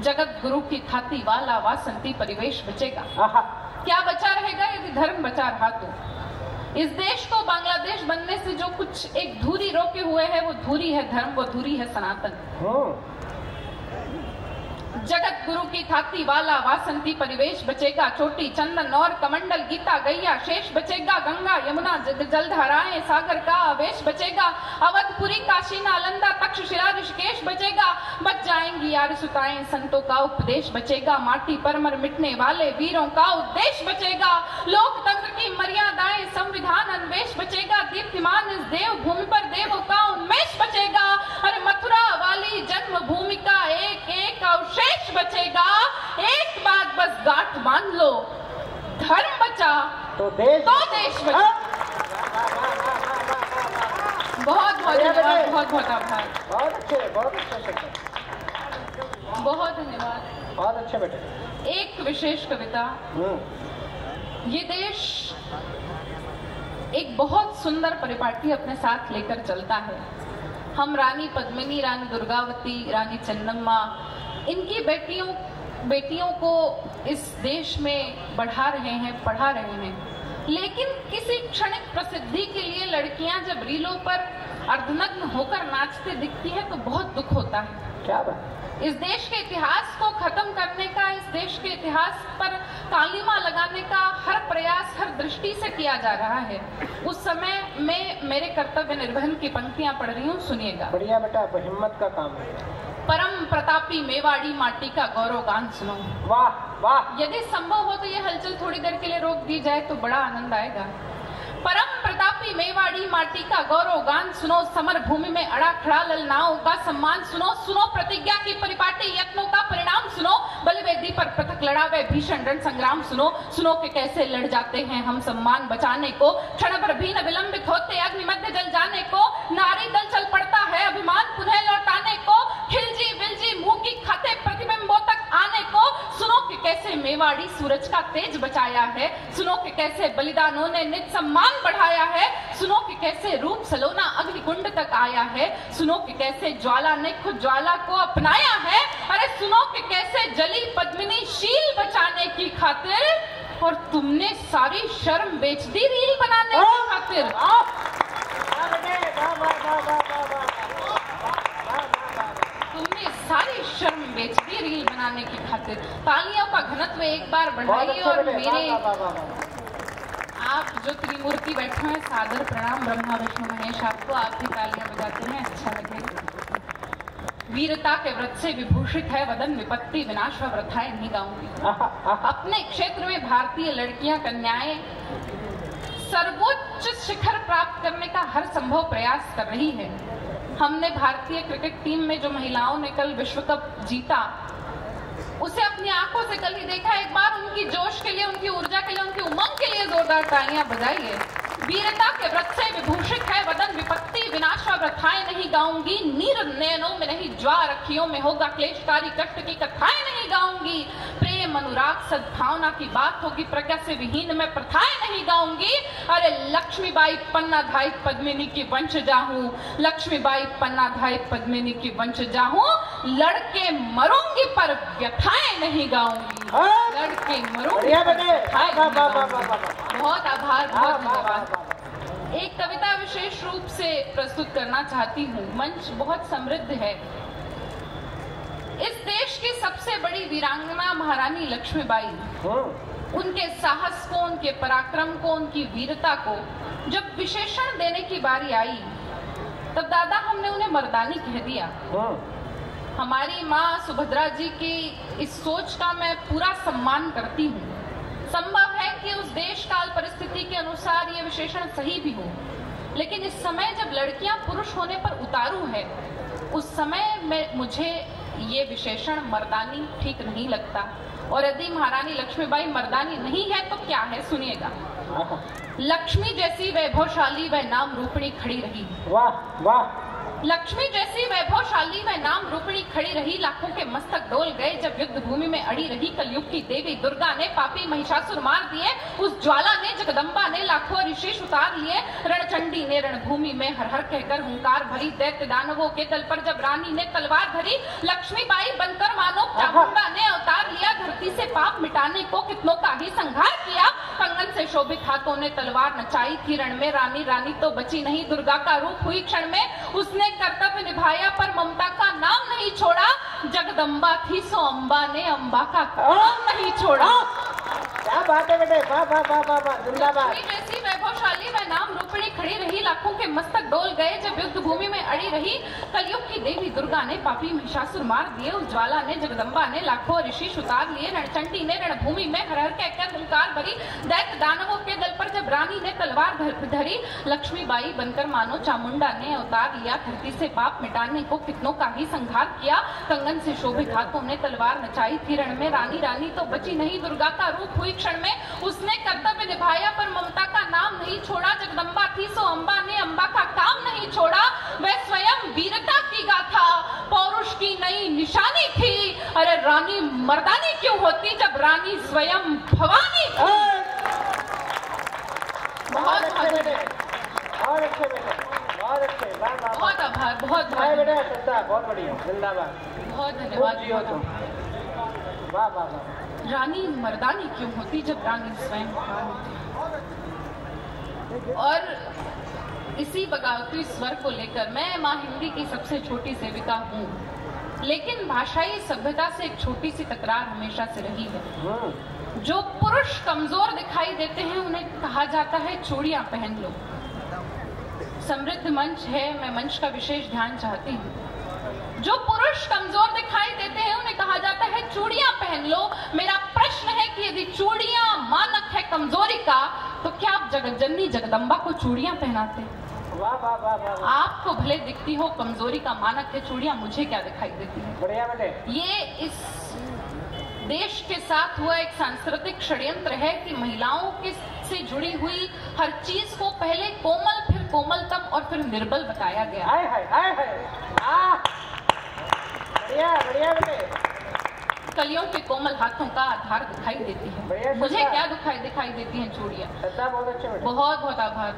जगत गुरु की खाती वाला वासंती परिवेश बचेगा। क्या बचा रहेगा यदि धर्म बचा रहा तो। इस देश को बांग्लादेश बनने से जो कुछ एक धुरी रोके हुए है वो धुरी है धर्म, वो धुरी है सनातन। जगत गुरु की खाती वाला वासंती परिवेश बचेगा, चोटी चंदन और कमंडल गीता गैया शेष बचेगा, गंगा यमुना जलधाराएं सागर का आवेश बचेगा, अवधपुरी काशी नालंदा तक्षशिला ऋषिकेश बचेगा, बच जाएंगी यार सुताएं संतों का उपदेश बचेगा, माटी पर मर मिटने वाले वीरों का उद्देश्य बचेगा, लोकतंत्र की मर्यादाएं संविधान अन्वेष बचेगा, दीप्तिमान इस देव भूमि पर देवों का उन्मेष बचेगा। अरे मथुरा वाली जन्मभूमि का एक एक अवशेष बचेगा। एक बात बस गांठ बांध लो, धर्म बचा तो देश बचा। बहुत बहुत धन्यवाद, बहुत बहुत आभार। बहुत अच्छे बहुत धन्यवाद। बहुत अच्छे बेटे। एक विशेष कविता। ये देश एक बहुत सुंदर परिपाटी अपने साथ लेकर चलता है। हम रानी पद्मिनी, रानी दुर्गावती, रानी चन्नम्मा, इनकी बेटियों को इस देश में बढ़ा रहे हैं, पढ़ा रहे हैं। लेकिन किसी क्षणिक प्रसिद्धि के लिए लड़कियां जब रीलों पर अर्धनग्न होकर नाचते दिखती है तो बहुत दुख होता है। क्या बात। इस देश के इतिहास को खत्म करने का, इस देश के इतिहास पर कालिमा लगाने का हर प्रयास हर दृष्टि से किया जा रहा है। उस समय मैं मेरे कर्तव्य निर्वहन की पंक्तियां पढ़ रही हूँ, सुनिएगा। बढ़िया बेटा, हिम्मत का काम है। परम प्रतापी मेवाड़ी माटी का गौरव गान सुनो। वाह वाह। यदि संभव हो तो ये हलचल थोड़ी देर के लिए रोक दी जाए तो बड़ा आनंद आएगा। परम प्रतापी मेवाड़ी माटी का गौरव गान सुनो, समर भूमि में अड़ा खड़ा ललनाओं का सम्मान सुनो। सुनो प्रतिज्ञा की परिपाटी यत्नों का परिणाम सुनो। बलिवेदी पर पृथक लड़ा वे भीषण रण संग्राम सुनो। सुनो कि कैसे लड़ जाते हैं हम सम्मान बचाने को, क्षण भर भी न विलंबित होते अग्नि मध्य जल जाने को। नारी दल चल पड़ता है अभिमान पुनः लौटाने को, खिलजी विलजी मुंह की खाते प्रतिबिंबों तक आने को। सुनो कि कैसे मेवाड़ी सूरज का तेज बचाया है। सुनो कि कैसे बलिदानों ने निज सम्मान बढ़ाया है। सुनो कि कैसे रूप सलोना अग्निकुंड तक आया है। सुनो कि कैसे ज्वाला ने खुद ज्वाला को अपनाया है। अरे सुनो कि कैसे जली पद्मिनी शील बचाने की खातिर, और तुमने सारी शर्म बेच दी रील बनाने की खातिर। तुमने सारी शर्म बेच दी रील बनाने की खातिर। तालियों का घनत्व एक बार बढ़ाइए। और मेरे आप जो त्रिमूर्ति बैठे हैं, सादर प्रणाम ब्रह्मा विष्णु महेश आपको। आप भी तालियां बजाते हैं, अच्छा लगे। वीरता के व्रत से विभूषित है वदन, विपत्ति विनाश व व्रथाएं नहीं गाऊंगी। अपने क्षेत्र में भारतीय लड़कियां, कन्याएं सर्वोच्च शिखर प्राप्त करने का हर संभव प्रयास कर रही है। हमने भारतीय क्रिकेट टीम में जो महिलाओं ने कल विश्व कप जीता, उसे अपनी आंखों से कल ही देखा। एक बार उनकी जोश के लिए, उनकी ऊर्जा के लिए, उनकी उमंग के लिए जोरदार तालियां बजाइए। वीरता के व्रत से विभूषित है वदन, विपत्ति विनाश व व्रथाएं नहीं गाऊंगी। नीर नयनों में नहीं, ज्वार अखियों में होगा क्लेशकारी कष्ट की कथाएं नहीं गाऊंगी। प्रेम अनुराग सद्भावना की बात होगी, प्रज्ञा से विहीन मैं प्रथाएं नहीं गाऊंगी। अरे लक्ष्मीबाई पन्नाधाई पद्मिनी की वंशजा हूँ, लक्ष्मीबाई पन्नाधाई पद्मिनी की वंशजा हूँ। लड़के मरूंगी पर व्यथाएं नहीं गाऊंगी, लड़के मरूंगी पर व्यथाएं नहीं गाऊंगी। बहुत आभार, बहुत धन्यवाद। एक कविता विशेष रूप से प्रस्तुत करना चाहती हूँ। मंच बहुत समृद्ध है। इस देश की सबसे बड़ी वीरांगना महारानी लक्ष्मीबाई, उनके साहस को, उनके पराक्रम को, उनकी वीरता को जब विशेषण देने की बारी आई, तब दादा हमने उन्हें मर्दानी कह दिया। हमारी माँ सुभद्रा जी की इस सोच का मैं पूरा सम्मान करती हूँ। संभव है कि उस देश काल परिस्थिति के अनुसार ये विशेषण सही भी हो, लेकिन इस समय जब लड़कियां पुरुष होने पर उतारू है, उस समय में मुझे ये विशेषण मर्दानी ठीक नहीं लगता। और यदि महारानी लक्ष्मीबाई मर्दानी नहीं है तो क्या है, सुनिएगा। लक्ष्मी जैसी वैभवशाली वह नाम रूपिणी खड़ी रही। वाह वाह। लक्ष्मी जैसी वैभवशाली वह नाम रूपिणी खड़ी रही। लाखों के मस्तक डोल गए जब युद्ध भूमि में अड़ी रही। कलयुग की देवी दुर्गा ने पापी महिषासुर मार दिए। उस ज्वाला ने, जगदम्बा ने लाखों ऋषि उतार लिए। रणचंडी ने रणभूमि में हर हर कहकर हुंकार भरी। दैत्य दानवों के दल पर जब रानी ने तलवार धरी, लक्ष्मीबाई बनकर मानो चामुंडा ने अवतार लिया। धरती से पाप मिटाने को कितनों का ही संहार किया। कंगन से शोभित हाथों ने तलवार नचाई थी रण में। रानी रानी तो बची नहीं, दुर्गा का रूप हुई क्षण में। उसने कर्तव्य निभाया पर ममता का नाम नहीं छोड़ा। जगदम्बा थी सो अम्बा ने अम्बा का नाम नहीं छोड़ा। क्या बात है बेटे, वाह वाह वाह वाह वाह, जिंदाबाद। जैसी वैभवशाली वह नाम रूपिणी खड़ी रही। लाखों के मस्तक डोल गए जब युद्ध भूमि में अड़ी रही। कलयुग की देवी दुर्गा ने पापी महिषासुर मार दिए। उस ज्वाला ने, जगदम्बा ने लाखों ऋषि उतार लिए। रणचंडी ने रणभूमि में हर हर कहकर हुंकार भरी। दैत्य दानवों के दल पर जब रानी ने तलवार धरी। लक्ष्मीबाई बनकर मानो चामुंडा ने अवतार लिया। धरती से पाप मिटाने को कितनों का ही संहार किया। कंगन से शोभित हाथों ने तलवार नचाई थी रण में। रानी रानी तो बची नहीं, दुर्गा का रूप हुई क्षण में। उसने कर्तव्य निभाया पर ममता का नाम नहीं छोड़ा। छोड़ा, जगदम्बा थी सो अम्बा ने अम्बा का काम नहीं छोड़ा। वह स्वयं वीरता की गाथा, पौरुष की नई निशानी थी। अरे रानी मर्दानी क्यों होती जब रानी स्वयं भवानी थी। बहुत अच्छे, बहुत अच्छे बेटे, बहुत अच्छे, बहुत आभार, बहुत बेटा, श्रद्धा, बहुत बढ़िया, जिंदाबाद, बहुत धन्यवाद। जियो तुम, वाह वाह वाह। रानी मर्दानी क्यों होती जब रानी स्वयं भवानी थी। और इसी बगावती स्वर को लेकर मैं माँ हिंदी की सबसे छोटी सेविका हूँ, लेकिन भाषाई सभ्यता से एक छोटी सी तकरार हमेशा से रही है। जो पुरुष कमजोर दिखाई देते हैं उन्हें कहा जाता है चूड़ियां पहन लो। समृद्ध मंच है, मैं मंच का विशेष ध्यान चाहती हूँ। जो पुरुष कमजोर दिखाई देते हैं उन्हें कहा जाता है चूड़ियां पहन लो। मेरा प्रश्न है कि यदि चूड़ियां मानक है कमजोरी का, तो क्या आप जगज्जननी जगदम्बा को चूड़ियां पहनाते हैं? वाह वाह वाह वाह। आपको भले दिखती हो कमजोरी का मानक है चूड़ियां, मुझे क्या दिखाई देती है? बढ़िया बेटे। ये इस देश के साथ हुआ एक सांस्कृतिक षड्यंत्र है कि महिलाओं के से जुड़ी हुई हर चीज को पहले कोमल, फिर कोमलतम और फिर निर्बल बताया गया। हाय हाय हाय हाय, बढ़िया बढ़िया बेटे। कलियों के कोमल हाथों का आधार दिखाई देती है। मुझे क्या दिखाई देती हैं चूड़ियां? बहुत अच्छे बेटे। बहुत बहुत आभार।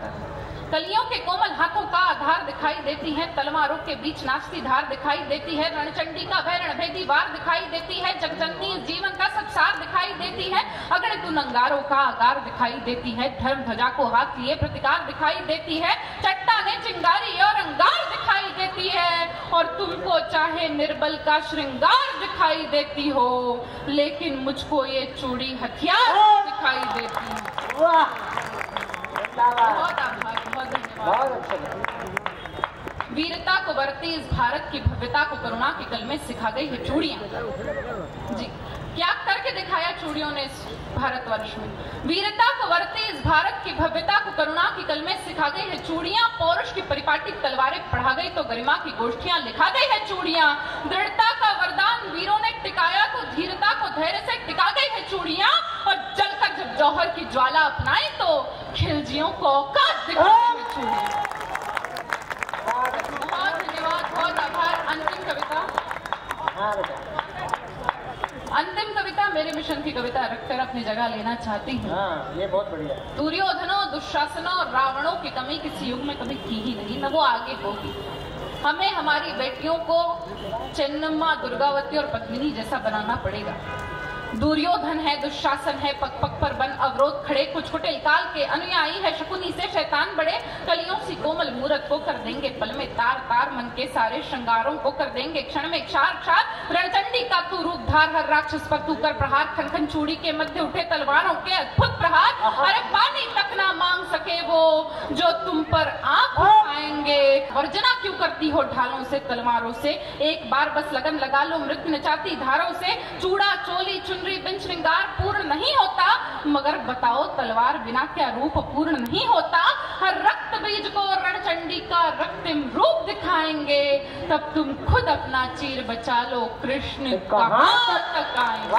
कलियों के कोमल हाथों का आधार दिखाई देती है, तलवारों के बीच नाचती धार दिखाई देती है, रणचंडी का वह रणभेदी वार दिखाई देती है, जगजननी जीवन का सब सार दिखाई देती है, अगणित नंगारों का आकार दिखाई देती है, धर्म ध्वजा को हाथ लिए प्रतिकार दिखाई देती है, चट्टाने चिंगारी और अंगार दिखाई देती है, और तुमको चाहे निर्बल का श्रृंगार दिखाई देती हो, लेकिन मुझको ये चूड़ी हथियार दिखाई देती है। वाह, बहुत आभार, बहुत धन्यवाद। बहुत अच्छा। वीरता को बढ़ती इस भारत की भव्यता को करुणा के कल में सिखा गई है चूड़ियां। जी, क्या करके दिखाया चूड़ियों ने इस भारतवर्ष में? वीरता को बढ़ती इस भारत की भव्यता को करुणा की कल में सिखा गई है चूड़ियां। पौरुष की परिपाटी तलवारें पढ़ा गई तो गरिमा की गोष्ठियां लिखा गई है चूड़ियां। दृढ़ता का वरदान वीरों ने टिकाया तो धीरता को धैर्य से टिका गई है चूड़ियां। और जलकर जब जौहर की ज्वाला अपनाई तो खिलजियों को औकात दिखा गई है चूड़ियां। बहुत धन्यवाद, बहुत आभार। अंतिम कविता। हाँ बेटा। अंतिम कविता मेरे मिशन की कविता रखकर अपनी जगह लेना चाहती हूँ। हाँ, ये बहुत बढ़िया। दुर्योधनों, दुशासनों और रावणों की कमी किसी युग में कभी थी ही नहीं, न वो आगे होगी। हमें हमारी बेटियों को चेन्नम्मा, दुर्गावती और पद्मिनी जैसा बनाना पड़ेगा। दुर्योधन है, दुशासन है, पग पग पर बन अवरोध खड़े, कुछ कुटिल काल के अनुयायी है, शकुनी से शैतान बड़े, कलियों सी कोमल मूरत को कर देंगे पल में तार तार, मन के सारे श्रृंगारों को कर देंगे क्षण में क्षार क्षार। रणचंडी का तू रूप धार, हर राक्षस पर तू कर प्रहार, खन खन चूड़ी के मध्य उठे तलवारों के अद्भुत प्रहार। अरे पानी तक ना मांग सके वो जो तुम पर आंख उठाएंगे, वर्जना क्यों करती हो ढालों से तलवारों से, एक बार बस लगन लगा लो मृत्यु नचाती धारों से। चूड़ा चोली चुनरी बिन श्रृंगार पूर्ण नहीं होता, मगर बताओ तलवार बिना क्या रूप पूर्ण नहीं होता। हर रक्त बीज को रणचंडी का रक्तिम रूप दिखाएंगे, तब तुम खुद अपना चीर बचा लो, कृष्ण कहाँ तक आएंगे।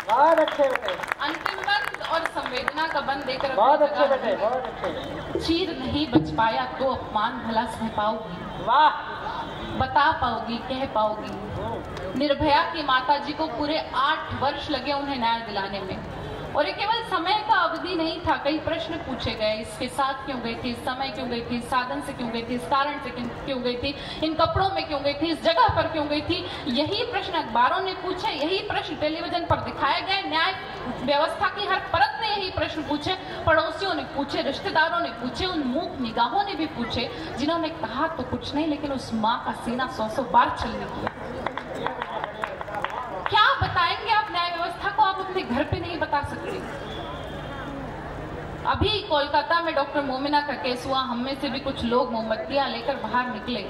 बहुत अच्छे बेटे। अंतिम बंद और संवेदना का बंद देकर बहुत अच्छे बेटे, बहुत अच्छे। चीर नहीं बच पाया तो अपमान भला सह पाओगी, वाह, बता पाओगी, कह पाओगी। निर्भया की माताजी को पूरे 8 वर्ष लगे उन्हें न्याय दिलाने में, और ये केवल समय का अवधि नहीं था। कई प्रश्न पूछे गए, इसके साथ क्यों गई थी, इस समय क्यों गई थी, इस साधन से क्यों गई थी, इस कारण से क्यों गई थी, इन कपड़ों में क्यों गई थी, इस जगह पर क्यों गई थी। यही प्रश्न अखबारों ने पूछे, यही प्रश्न टेलीविजन पर दिखाए गए, न्याय व्यवस्था की हर परत ने यही प्रश्न पूछे, पड़ोसियों ने पूछे, रिश्तेदारों ने पूछे, उन मूक निगाहों ने भी पूछे जिन्होंने कहा तो कुछ नहीं, लेकिन उस माँ का सीना 100 बार छलनी किया। क्या बताएंगे आप न्याय व्यवस्था को? आप अपने घर पे नहीं बता सकते। अभी कोलकाता में डॉक्टर मोमिना का केस हुआ, हम में से भी कुछ लोग मोमबत्तियां लेकर बाहर निकले,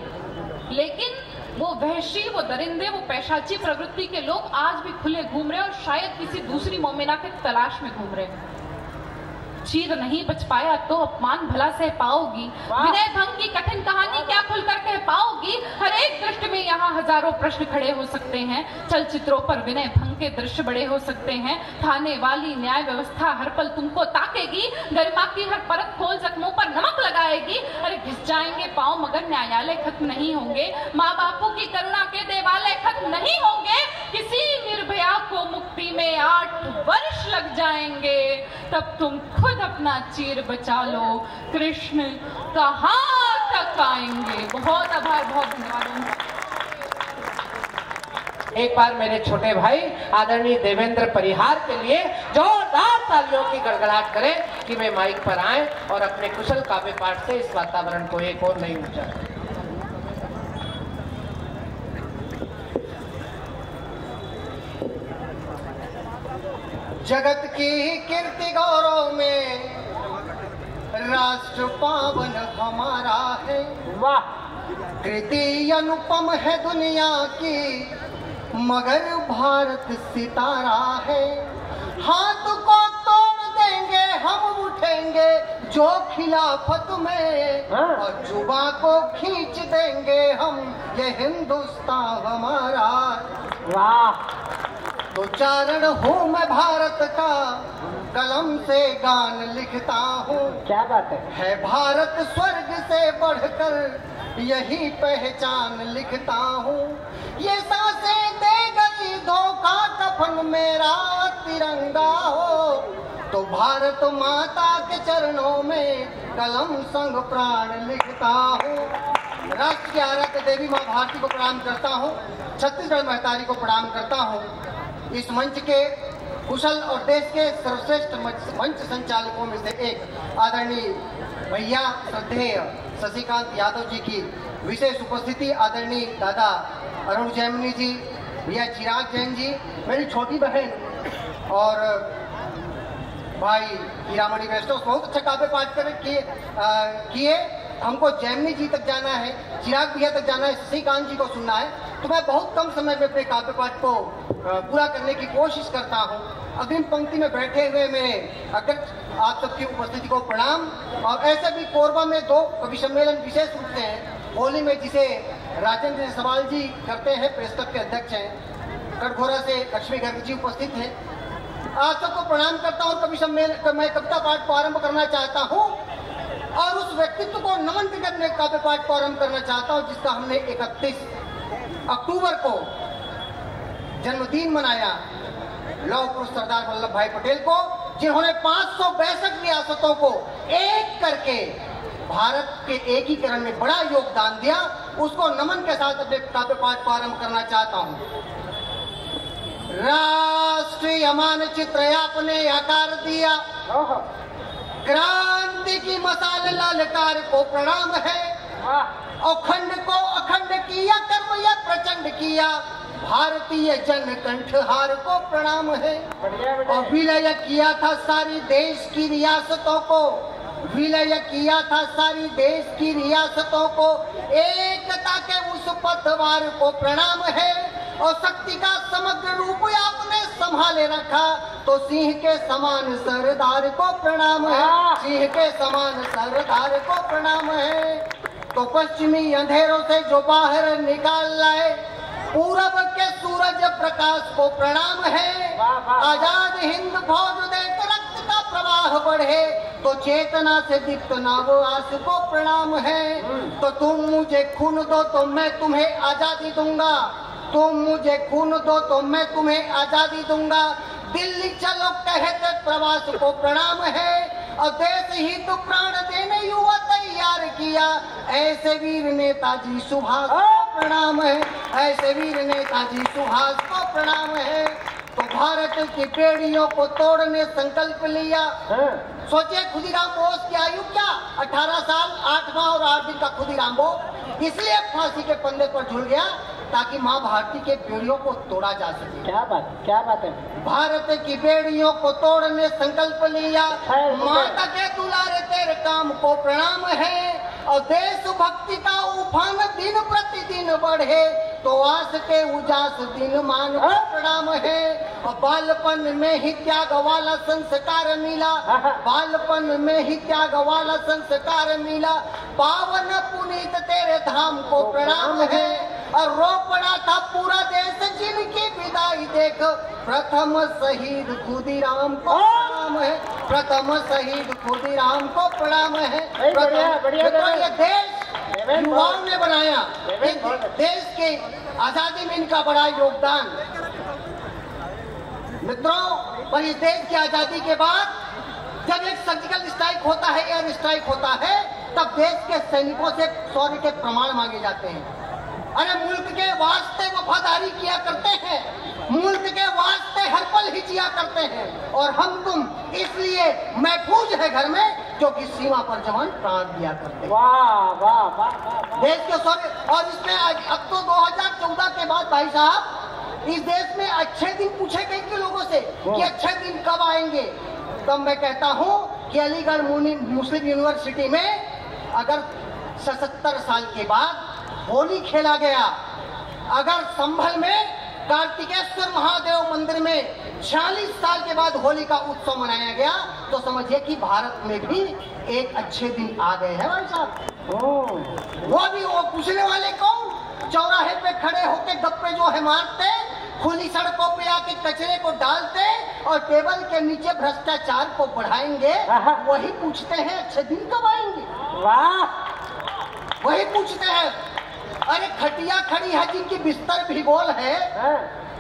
लेकिन वो वहशी, वो दरिंदे, वो पैशाची प्रवृत्ति के लोग आज भी खुले घूम रहे हैं और शायद किसी दूसरी मोमिना के तलाश में घूम रहे हैं। चीर नहीं बच पाया तो अपमान भला सह पाओगी। विनय भंग की कठिन कहानी क्या खुलकर कह पाओगी। हर एक दृष्टि में यहाँ हजारों प्रश्न खड़े हो सकते हैं। चलचित्रों पर विनय भंग के दृश्य बड़े हो सकते हैं। थाने वाली न्याय व्यवस्था हर पल तुमको ताकेगी। गरिमा की हर परत खोल जख्मों पर नमक लगाएगी। अरे घिस जाएंगे पाँव मगर न्यायालय खत्म नहीं होंगे। माँ बापू की करुणा के देवालय खत्म नहीं होंगे। किसी निर्भया को मुक्ति में 8 वर्ष लग जाएंगे। तब तुम खुद अपना चीर बचा लो। कृष्ण कहाँ तक आएंगे। बहुत आभार, बहुत धन्यवाद। एक बार मेरे छोटे भाई आदरणीय देवेंद्र परिहार के लिए जोरदार तालियों की गड़गड़ाहट करें कि वे माइक पर आए और अपने कुशल काव्य पाठ से इस वातावरण को एक और नई ऊंचाई। जगत की कीर्ति गौरव में राष्ट्र पावन हमारा है। वाह, कृति अनुपम है दुनिया की मगर भारत सितारा है। हाथ को तोड़ देंगे हम उठेंगे जो खिलाफत में और जुबा को खींच देंगे हम ये हिंदुस्तान हमारा। वाह, तो चारण हूँ मैं भारत का कलम से गान लिखता हूँ। क्या बात है भारत स्वर्ग से बढ़कर यही पहचान लिखता हूँ। ये सांसें दे गई धोखा कफन मेरा तिरंगा हो। तो भारत माता के चरणों में कलम संग प्राण लिखता हूँ। राष्ट्र की आराध्य देवी माँ भारती को प्रणाम करता हूँ। छत्तीसगढ़ महतारी को प्रणाम करता हूँ। इस मंच के कुशल और देश के सर्वश्रेष्ठ मंच संचालकों में से एक आदरणीय भैया श्रद्धेय शशिकांत यादव जी की विशेष उपस्थिति, आदरणीय दादा अरुण जैमिनी जी, भैया चिराग जैन जी, मेरी छोटी बहन और भाई हीरामणि वैष्णव बहुत अच्छा काव्य पाठ किए। हमको जैमिनी जी तक जाना है, चिराग भैया तक जाना है, शशिकांत जी को सुनना है। तो मैं बहुत कम समय में अपने काव्य पाठ को पूरा करने की कोशिश करता हूँ। अग्रिम पंक्ति में बैठे हुए मेरे अध्यक्ष आप सबकी उपस्थिति को प्रणाम। और ऐसे भी कोरबा में 2 कवि सम्मेलन विशेष रूप से हैं। होली में जिसे राजेंद्र सवाल जी करते हैं, प्रेस क्लब के अध्यक्ष हैं। कटघोरा से लक्ष्मी गर्ग जी उपस्थित हैं। आप सबको प्रणाम करता हूँ। कवि सम्मेलन मैं कविता पाठ को आरम्भ करना चाहता हूँ और उस व्यक्तित्व को नमन करके अपने काव्य पाठ को आरम्भ करना चाहता हूँ जिसका हमने 31 अक्टूबर को जन्मदिन मनाया। लौह पुरुष सरदार वल्लभ भाई पटेल को, जिन्होंने 562 रियासतों को एक करके भारत के एकीकरण में बड़ा योगदान दिया। उसको नमन के साथ अपने काव्य पाठ को आरम्भ करना चाहता हूँ। राष्ट्रीय मानचित्र आपने आकार दिया, क्रांति की मसाल ललकार को प्रणाम है। अखंड को अखंड किया, कर्म या प्रचंड किया, भारतीय जन कंठहार को प्रणाम है। और विलय किया था सारी देश की रियासतों को, विलय किया था सारी देश की रियासतों को, एकता के उस पतवार को प्रणाम है। और शक्ति का समग्र रूप आपने संभाले रखा, तो सिंह के समान सरदार को प्रणाम है। सिंह के समान सरदार को प्रणाम है। तो पश्चिमी अंधेरों से जो बाहर निकाल लाए, पूरब के सूरज प्रकाश को प्रणाम है। आजाद हिंद फौज देख रक्त का प्रवाह बढ़े, तो चेतना से दीप्त नव आस को प्रणाम है। तो तुम मुझे खून दो तो मैं तुम्हें आजादी दूंगा, तुम मुझे खून दो तो मैं तुम्हें आजादी दूंगा। दिल्ली चलो कहते प्रवास को प्रणाम है। और देश ही तो प्राण देने युवा तैयार किया, ऐसे वीर नेताजी सुभाष को प्रणाम है। ऐसे वीर नेताजी सुभाष को प्रणाम है। तो भारत की बेड़ियों को तोड़ने संकल्प लिया। सोचिए खुदीराम बोस की आयु क्या, 18 साल 8 माह और 8 दिन का खुदीराम बोस इसलिए फांसी के फंदे पर झूल गया ताकि माँ भारती के बेड़ियों को तोड़ा जा सके। क्या बात है। भारत की बेड़ियों को तोड़ने संकल्प लिया। माता के दुलारे तेरे काम को प्रणाम है। और देशभक्ति का उफान दिन प्रतिदिन बढ़े, तो आस के उजास दिन मान को प्रणाम है। और बालपन में ही त्याग वाला संस्कार मिला, बालपन में ही त्याग वाला संस्कार मिला। पावन पुनीत तेरे धाम को प्रणाम है, और रो पड़ा था पूरा देश जिनकी विदाई देख। प्रथम शहीद खुदीराम को प्रणाम है, प्रथम शहीद खुदीराम को प्रणाम है। ये देश युवाओं ने बनाया, देश के आजादी में इनका बड़ा योगदान। मित्रों, पर इस देश की आजादी के बाद जब एक सर्जिकल स्ट्राइक होता है, एयर स्ट्राइक होता है, तब देश के सैनिकों से शौर्य के प्रमाण मांगे जाते हैं। अरे मुल्क के वास्ते वफादारी किया करते हैं, मुल्क के वास्ते हर पल ही जिया करते हैं, और हम तुम इसलिए महफूज है घर में, जो कि सीमा पर जवान प्राण दिया करते हैं। वाह वाह वाह देश के शौर्य। और इसमें अब तो 2014 के बाद भाई साहब, इस देश में अच्छे दिन पूछे गए के लोगों से कि अच्छे दिन कब आएंगे, तब मैं कहता हूँ कि अलीगढ़ मुस्लिम यूनिवर्सिटी में अगर 77 साल के बाद होली खेला गया, अगर संभल में कार्तिकेश्वर महादेव मंदिर में 46 साल के बाद होली का उत्सव मनाया गया, तो समझिए कि भारत में भी एक अच्छे दिन आ गए हैं भाई साहब। वो पूछने वाले कौन? चौराहे पे खड़े होके गप्पे जो है मारते, खुली सड़कों पे आके कचरे को डालते और टेबल के नीचे भ्रष्टाचार को बढ़ाएंगे, वही पूछते हैं अच्छे दिन कब आएंगे। वाह, वही पूछते हैं। अरे खटिया खड़ी है जिनकी बिस्तर भिगोल है,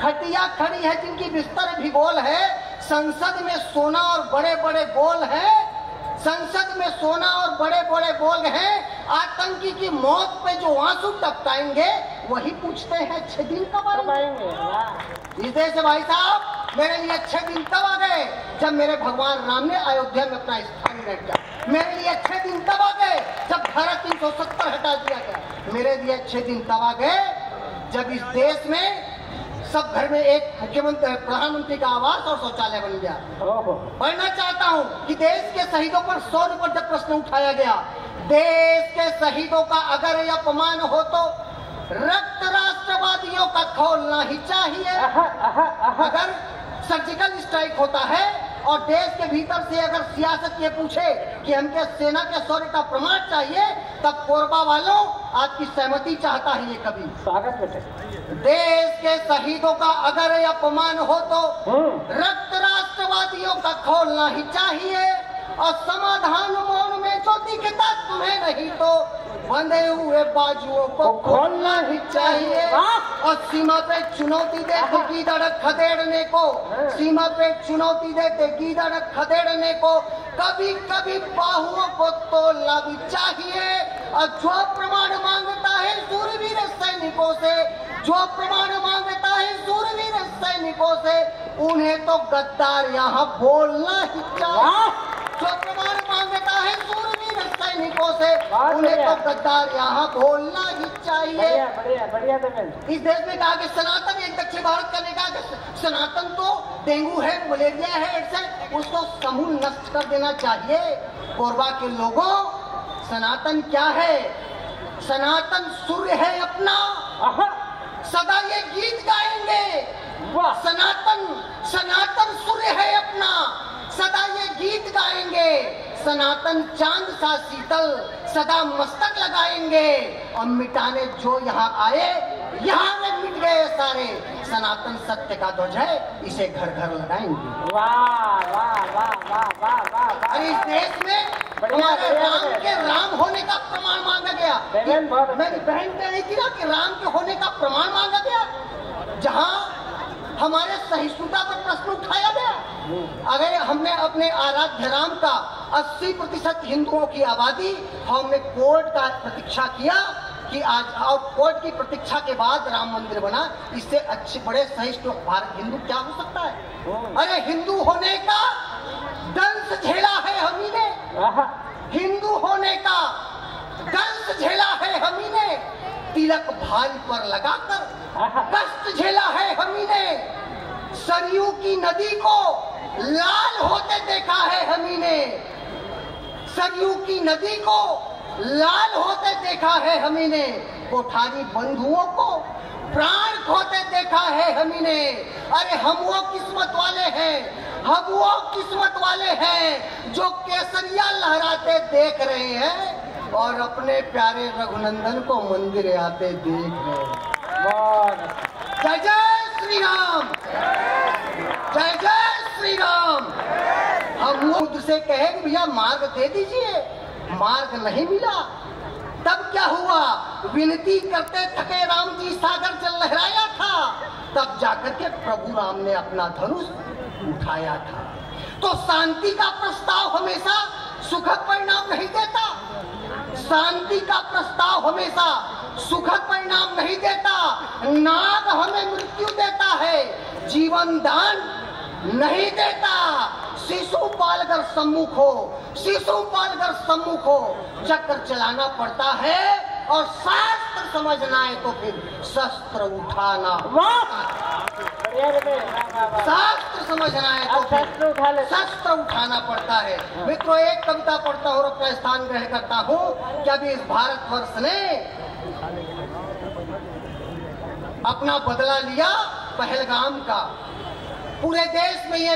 खटिया खड़ी है जिनकी बिस्तर भिगोल है, संसद में सोना और बड़े बड़े गोल है, संसद में सोना और बड़े बड़े गोल हैं, आतंकी की मौत पे जो आंसू टपकाएंगे, वही पूछते हैं अच्छे दिन कब आएंगे। इस देश से भाई साहब, मेरे लिए अच्छे दिन तब आ गए जब मेरे भगवान राम ने अयोध्या में अपना स्थान रख दिया। मेरे लिए अच्छे दिन तब आ गए जब धारा 370 हटा दिया गया। मेरे लिए अच्छे दिन तब आ गए जब इस देश में सब घर में एक मुख्यमंत्री, प्रधानमंत्री का आवास और शौचालय बन गया। पढ़ना चाहता हूँ कि देश के शहीदों पर 100 पर जब प्रश्न उठाया गया, देश के शहीदों का अगर यह अपमान हो तो रक्त राष्ट्रवादियों का खोलना ही चाहिए। अगर सर्जिकल स्ट्राइक होता है और देश के भीतर से अगर सियासत ये पूछे कि हमके सेना के शौर्य का प्रमाण चाहिए, तब कोरबा वालों आपकी सहमति चाहता है ये कभी। स्वागत बेटे। देश के शहीदों का अगर अपमान हो तो रक्त राष्ट्रवादियों का खोलना ही चाहिए, और समाधान मौन में जो दिखता तुम्हें नहीं तो बंधे हुए बाजुओं को खोलना ही चाहिए। और सीमा पे चुनौती देते गीदड़ खदेड़ने को, सीमा पे चुनौती देते गीदड़ खदेड़ने को कभी कभी बाहुओं को तोड़ना भी चाहिए। और जो प्रमाण मांगता है सूरवीर सैनिकों से, जो प्रमाण मांगता है सूरवीर सैनिकों से, उन्हें तो गद्दार यहाँ बोलना ही चाहिए। जो प्रमाण मांगता है सूरवीर सैनिकों से, उन्हें तो गद्दार यहाँ बोलना ही चाहिए। बढ़िया बढ़िया बढ़िया। इस देश में कहा कि सनातन, एक दक्षिण भारत का ने कहा कि सनातन तो डेंगू है, मलेरिया है, एड्स है, उसको समूल नष्ट कर देना चाहिए। कोरबा के लोगों, सनातन क्या है? सनातन सूर्य है अपना, सदा ये गीत गाएंगे। सनातन, सनातन सूर्य है अपना, सदा ये गीत गाएंगे। सनातन चांद सा शीतल, सदा मस्तक लगाएंगे। और मिटाने जो यहाँ आए, यहाँ में मिट गए सारे। सनातन सत्य का ध्वज है, इसे घर घर लगाएंगे। वाह वाह वाह वाह वाह वाह। अरे इस देश में हमारे राम के राम होने का प्रमाण मांगा गया। मेरी बहन कह रही थी ना कि राम के होने का प्रमाण मांगा गया, जहाँ हमारे सहिष्णुता पर प्रश्न उठाया गया। अगर हमने अपने आराध्य राम का 80% हिंदुओं की आबादी, हमने कोर्ट का प्रतीक्षा किया कि आज, और कोर्ट की प्रतीक्षा के बाद राम मंदिर बना, इससे अच्छे बड़े सहिष्णु भारत हिंदू क्या हो सकता है? अरे हिंदू होने का दंश झेला है हमी ने, हिंदू होने का दंश झेला है हमी ने, तिलक भाई पर लगाकर कष्ट झेला है हमी ने, सरयू की नदी को लाल होते देखा है हमी ने, सरयू की नदी को लाल होते देखा है हमी ने, कोठारी बंधुओं को प्राण खोते देखा है हमी ने। अरे हम वो किस्मत वाले हैं, हम वो किस्मत वाले हैं जो केसरिया लहराते देख रहे हैं और अपने प्यारे रघुनंदन को मंदिर आते देख रहे हैं। जय जय श्री राम, जय जय श्री राम। हम खुद से कहे कि भैया मार्ग दे दीजिए, मार्ग नहीं मिला। तब क्या हुआ, विनती करते थके राम जी सागर जल लहराया था, तब जाकर के प्रभु राम ने अपना धनुष उठाया था। तो शांति का प्रस्ताव हमेशा सुखद परिणाम नहीं देता, शांति का प्रस्ताव हमेशा सुखद परिणाम नहीं देता। नाग हमें मृत्यु देता है, जीवन दान नहीं देता। शिशु पालकर सम्मुख हो, शिशु पालकर सम्मुख हो, चक्र चलाना पड़ता है और शास्त्र समझना है तो फिर शस्त्र उठाना। शास्त्र समझना है तो फिर शस्त्र उठाना पड़ता है। मित्रों, एक कविता पढ़ता हूँ और अपना स्थान ग्रहण करता हूँ कि अभी इस भारतवर्ष ने अपना बदला लिया पहलगाम का। पूरे देश में ये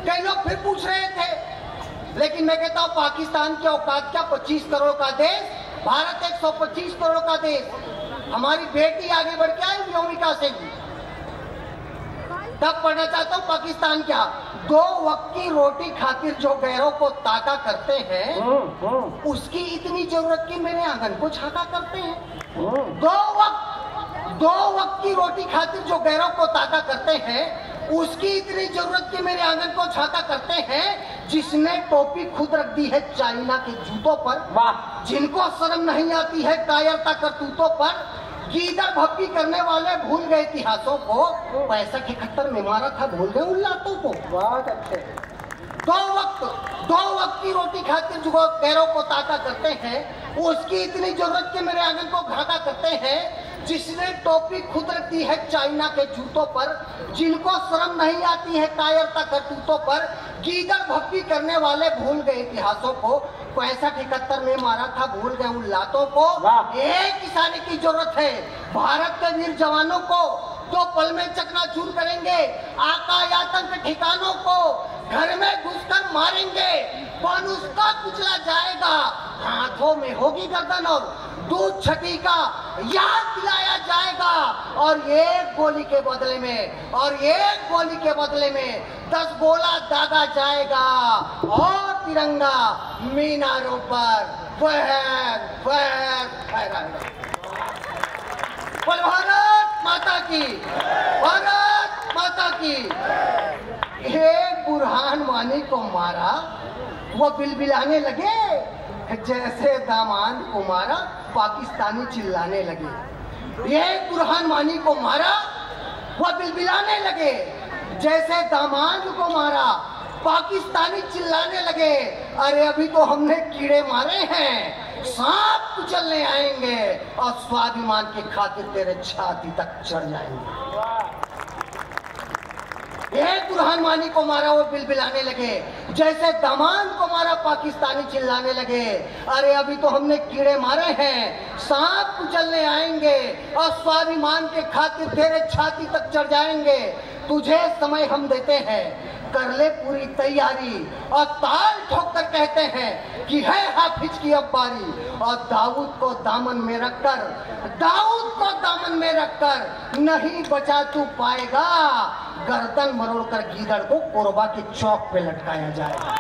कई लोग फिर पूछ रहे थे, लेकिन मैं कहता हूँ पाकिस्तान की औकात क्या, 25 करोड़ का देश, भारत 125 करोड़ का देश। हमारी बेटी आगे बढ़ के आई व्योमिका सिंह। तब पढ़ना चाहता हूँ पाकिस्तान क्या, 2 वक्त की रोटी खातिर जो गैरों को ताका करते हैं, उसकी इतनी जरूरत की मेरे आंगन को छाका करते हैं। 2 वक्त की रोटी खातिर जो गैरों को ताका करते हैं, उसकी इतनी जरूरत की मेरे आंगन को छाका करते हैं। जिसने टोपी खुद रख दी है चाइना के जूतों पर, जिनको शर्म नहीं आती है कायरता करतूतों पर, गीदड़ भक्ति करने वाले भूल गए इतिहासों को, पैसा के खट्टर में मारा था भूल गए उन लातों को। बहुत अच्छे। 2 वक्त की रोटी खातिर जो गैरों को ताका करते हैं, उसकी इतनी जरूरत के मेरे आंगन को घाटा करते हैं। जिसने टोपी खुद रख दी है चाइना के जूतों पर, जिनको शर्म नहीं आती है कायरता करतूतों पर, गीदड़ भक्ति करने वाले भूल गए इतिहासों को, पैसा के कत्तर में मारा था भूल गए उन लातों को। एक किसानी की जरूरत है भारत के वीर जवानों को, तो पल में चकनाचूर करेंगे आकायातंक ठिकानों को, घर में घुसकर मारेंगे मानुष का कुचला जाएगा, हाथों में होगी गर्दन और दूध छठी का याद दिलाया जाएगा। और एक गोली के बदले में, और एक गोली के बदले में 10 गोला दागा जाएगा और तिरंगा मीनारों पर फहराएगा। भारत माता की, भारत माता की। एक बुरहान वानी को मारा, वो बिलबिलाने लगे जैसे दामाद को मारा, पाकिस्तानी चिल्लाने लगे। एक बुरहान वानी को मारा, वो बिलबिलाने लगे जैसे दामाद को मारा, पाकिस्तानी चिल्लाने लगे। अरे अभी तो हमने कीड़े मारे हैं, सांप कुचलने आएंगे और स्वाभिमान की खातिर तेरे छाती तक चढ़ जाएंगे। एक बुरहान वानी को मारा, वो बिलबिलाने लगे जैसे दामाद को मारा, पाकिस्तानी चिल्लाने लगे। अरे अभी तो हमने कीड़े मारे हैं, सांप कुचलने आएंगे और स्वाभिमान के खातिर तेरे छाती तक चढ़ जाएंगे। तुझे समय हम देते हैं, कर ले पूरी तैयारी। और ताल ठोक कर कहते हैं कि है हाफिज की अब बारी, और दाऊद को दामन में रखकर, दाऊद को दामन में रखकर नहीं बचा तू पाएगा। गर्दन मरोड़ कर गीदड़ को कोरबा के चौक पे लटकाया जाएगा।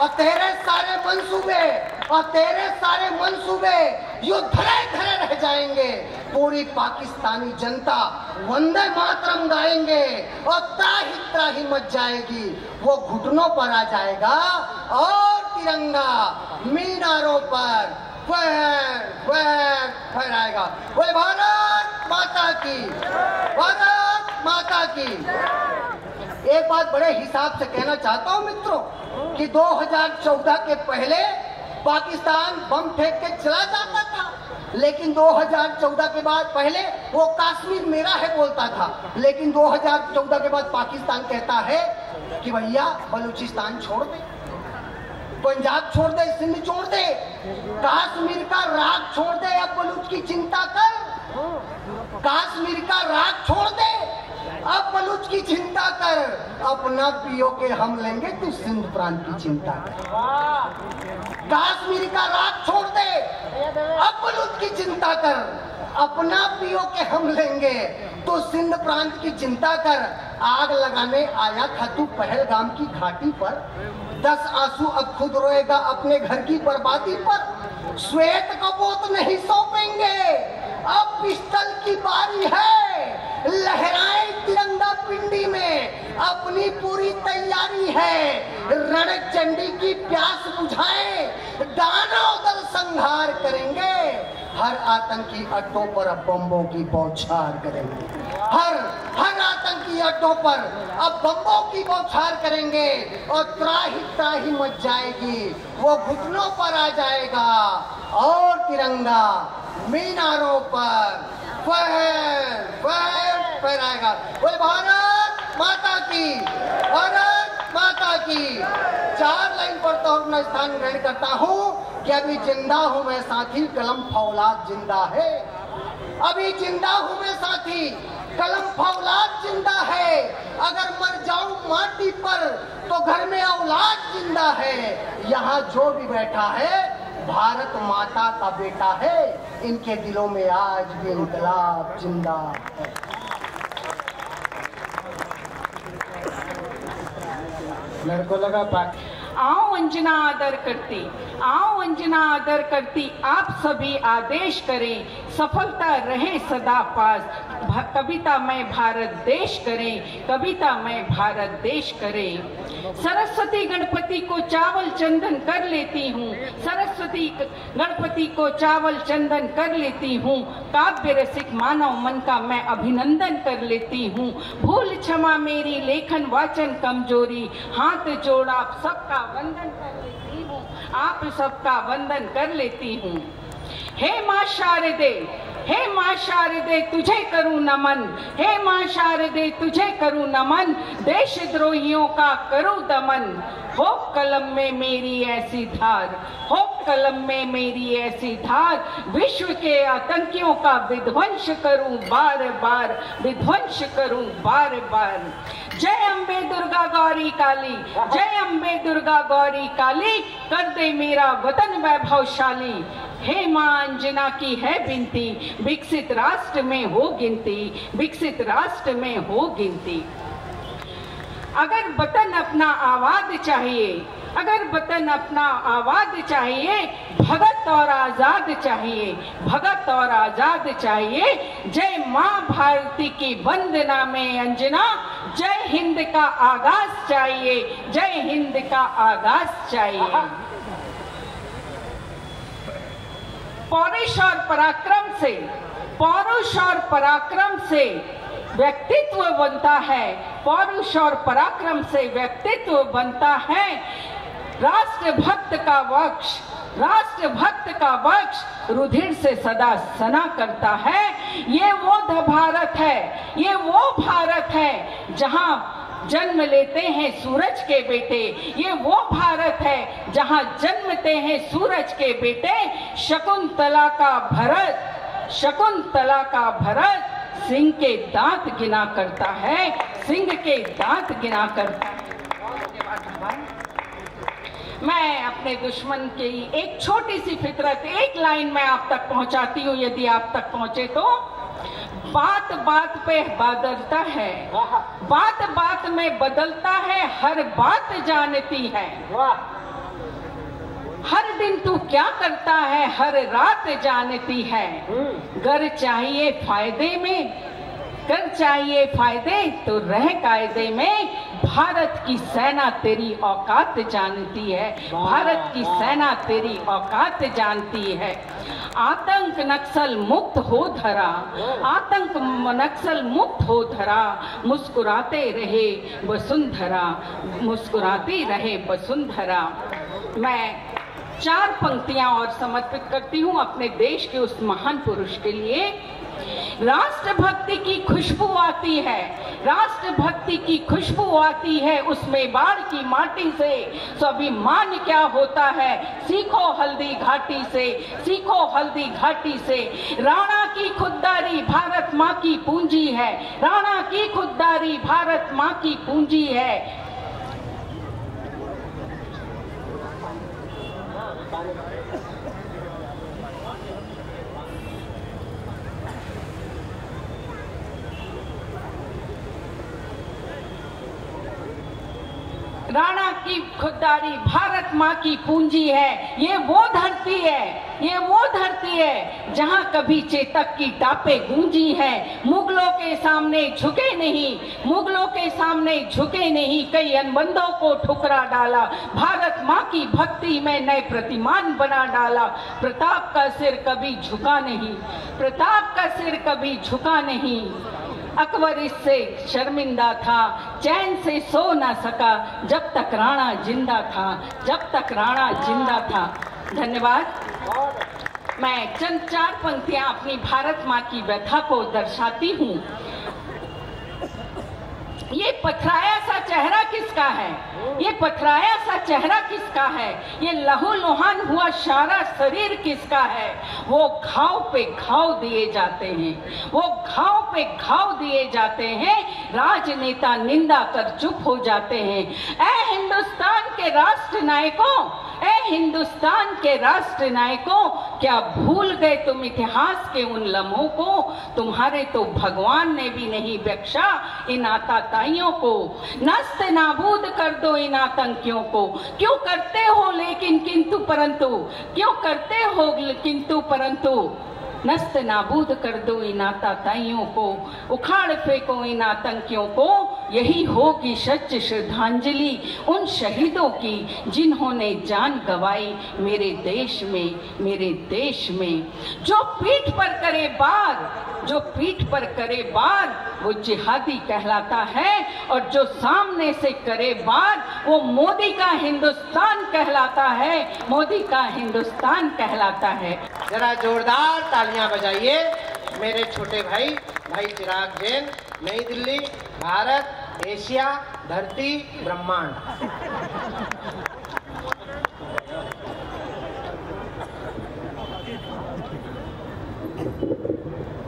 और तेरे सारे मंसूबे, और तेरे सारे मंसूबे यूं धरे धरे रह जाएंगे। पूरी पाकिस्तानी जनता वंदे मातरम गाएंगे और त्राही त्राही मच जाएगी। वो घुटनों पर आ जाएगा और तिरंगा मीनारों पर फहराएगा। बोले भारत माता की, भारत माता की। एक बात बड़े हिसाब से कहना चाहता हूँ मित्रों कि 2014 के पहले पाकिस्तान बम फेंक के चला जाता था, लेकिन 2014 के बाद पहले वो कश्मीर मेरा है बोलता था, लेकिन 2014 के बाद पाकिस्तान कहता है कि भैया बलूचिस्तान छोड़ दे, पंजाब छोड़ दे, सिंध छोड़ दे, कश्मीर का राग छोड़ दे, अब बलूच की चिंता कर। कश्मीर का राग छोड़ दे, अब बलूच की चिंता कर, अपना पीओके हम लेंगे, तू सिंध प्रांत की चिंता कर। कश्मीर का राग छोड़ दे, अब बलूच की चिंता कर, अपना पीओके हम लेंगे, तो सिंध प्रांत की चिंता कर। आग लगाने आया था तू पहलगाम की घाटी पर, 10 आंसू अब खुद रोएगा अपने घर की बर्बादी पर। श्वेत कपोत नहीं सौंपेंगे, अब पिस्टल की बारी है, लहराए तिरंगा पिंडी में, अपनी पूरी तैयारी है। रणक चंडी की प्यास बुझाएं, दानव दल संहार करेंगे, हर आतंकी अड्डों पर अब बम्बों की बौछार करेंगे, हर आतंकी अड्डों पर अब बम्बों की बौछार करेंगे, और त्राही मच जाएगी, वो घुटनों पर आ जाएगा, और तिरंगा मीनारों पर फहराएगा। बोले भारत माता की, भारत माता की। 4 लाइन पर तो अपना स्थान ग्रहण करता हूँ कि अभी जिंदा हूँ मैं साथी, कलम फौलाद जिंदा है। अभी जिंदा हूँ मैं साथी, कलम फौलाद जिंदा है। अगर मर जाऊं माटी पर तो घर में औलाद जिंदा है। यहाँ जो भी बैठा है भारत माता का बेटा है, इनके दिलों में आज भी इंकलाब जिंदा है। मेरे को लगा आओ अंजना आदर करती, आओ अंजना आदर करती, आप सभी आदेश करें, सफलता रहे सदा पास। कविता में भारत देश करें, कविता में भारत देश करें। सरस्वती गणपति को चावल चंदन कर लेती हूँ, सरस्वती गणपति को चावल चंदन कर लेती हूँ। काव्य रसिक मानव मन का मैं अभिनंदन कर लेती हूँ। भूल क्षमा मेरी लेखन वाचन कमजोरी, हाथ जोड़ आप सबका वंदन कर लेती हूँ, आप सबका वंदन कर लेती हूँ। हे माँ शारदे, हे माँ शारदे तुझे करूं नमन, हे माँ शारदे तुझे करूं नमन, देशद्रोहियों का करूं दमन। हो कलम में मेरी ऐसी धार, हो कलम में मेरी ऐसी धार, विश्व के आतंकियों का विध्वंस करूं बार बार, विध्वंस करूं बार बार। जय अम्बे दुर्गा गौरी काली, जय अम्बे दुर्गा गौरी काली, कर दे मेरा वतन वैभवशाली। हे मां अंजना की है विनती, विकसित राष्ट्र में हो गिनती, विकसित राष्ट्र में हो गिनती। अगर वतन अपना आवाज चाहिए, अगर वतन अपना आवाज चाहिए, भगत और आजाद चाहिए, भगत और आजाद चाहिए। जय मां भारती की वंदना में अंजना, जय हिंद का आगाज चाहिए, जय हिंद का आगाज चाहिए। पौरुष और पराक्रम से, पौरुष और पराक्रम से व्यक्तित्व बनता है, पौरुष और पराक्रम से व्यक्तित्व बनता है। राष्ट्रभक्त का वक्ष, राष्ट्रभक्त का वक्ष रुधिर से सदा सना करता है। ये वो भारत है, ये वो भारत है जहां जन्म लेते हैं सूरज के बेटे, ये वो भारत है जहां जन्मते हैं सूरज के बेटे। शकुंतला का भरत, शकुंतला का भरत सिंह के दांत गिना करता है, सिंह के दांत गिना करता है। मैं अपने दुश्मन की एक छोटी सी फितरत, एक लाइन में आप तक पहुंचाती हूँ, यदि आप तक पहुंचे तो। बात बात पे बदलता है, बात बात में बदलता है, हर बात जानती है। हर दिन तू क्या करता है, हर रात जानती है। गर चाहिए फायदे में, कर चाहिए फायदे तो रह कायदे में। भारत की सेना तेरी औकात जानती है, भारत की सेना तेरी औकात जानती है। आतंक नक्सल मुक्त हो धरा, आतंक नक्सल मुक्त हो धरा, मुस्कुराते रहे वसुंधरा, मुस्कुराती रहे वसुंधरा। मैं 4 पंक्तियां और समर्पित करती हूं अपने देश के उस महान पुरुष के लिए। राष्ट्रभक्ति की खुशबू आती है, राष्ट्रभक्ति की खुशबू आती है उसमें बाढ़ की माटी से। स्वाभिमान क्या होता है सीखो हल्दी घाटी से, सीखो हल्दी घाटी से। राणा की खुददारी भारत माँ की पूंजी है, राणा की खुददारी भारत माँ की पूंजी है। राणा की खुददारी भारत माँ की पूंजी है। ये वो धरती है, ये वो धरती है जहाँ कभी चेतक की टापे गूंजी है। मुगलों के सामने झुके नहीं, मुगलों के सामने झुके नहीं, कई अनबंदों को ठुकरा डाला, भारत माँ की भक्ति में नए प्रतिमान बना डाला। प्रताप का सिर कभी झुका नहीं, प्रताप का सिर कभी झुका नहीं। अकबर इससे शर्मिंदा था, चैन से सो ना सका जब तक राणा जिंदा था, जब तक राणा जिंदा था। धन्यवाद। मैं चंद चार पंक्तियां अपनी भारत माँ की व्यथा को दर्शाती हूँ। ये पथराया सा चेहरा किसका है, ये पथराया सा चेहरा किसका है, ये लहू लुहान हुआ सारा शरीर किसका है। वो घाव पे घाव दिए जाते हैं, वो घाव पे घाव दिए जाते हैं, राजनेता निंदा कर चुप हो जाते हैं। ऐ हिंदुस्तान के राष्ट्र नायकों, ऐ हिंदुस्तान के राष्ट्र नायकों, क्या भूल गए तुम इतिहास के उन लम्हों को। तुम्हारे तो भगवान ने भी नहीं बख्शा इन आताताइयों को। नस्त नाबूद कर दो इन आतंकियों को। क्यों करते हो लेकिन किंतु परंतु, क्यों करते हो किंतु परंतु। नस्त नाबूद कर दो इन आताताइयों को, उखाड़ फेंको इन आतंकियों को। यही होगी सच्ची श्रद्धांजलि उन शहीदों की जिन्होंने जान गंवाई मेरे देश में, मेरे देश में। जो पीठ पर करे बार, जो पीठ पर करे बार, वो जिहादी कहलाता है, और जो सामने से करे बार, वो मोदी का हिंदुस्तान कहलाता है, मोदी का हिंदुस्तान कहलाता है। जरा जोरदार तालियां बजाइए मेरे छोटे भाई, भाई चिराग जैन। नई दिल्ली, भारत, एशिया, धरती, ब्रह्मांड।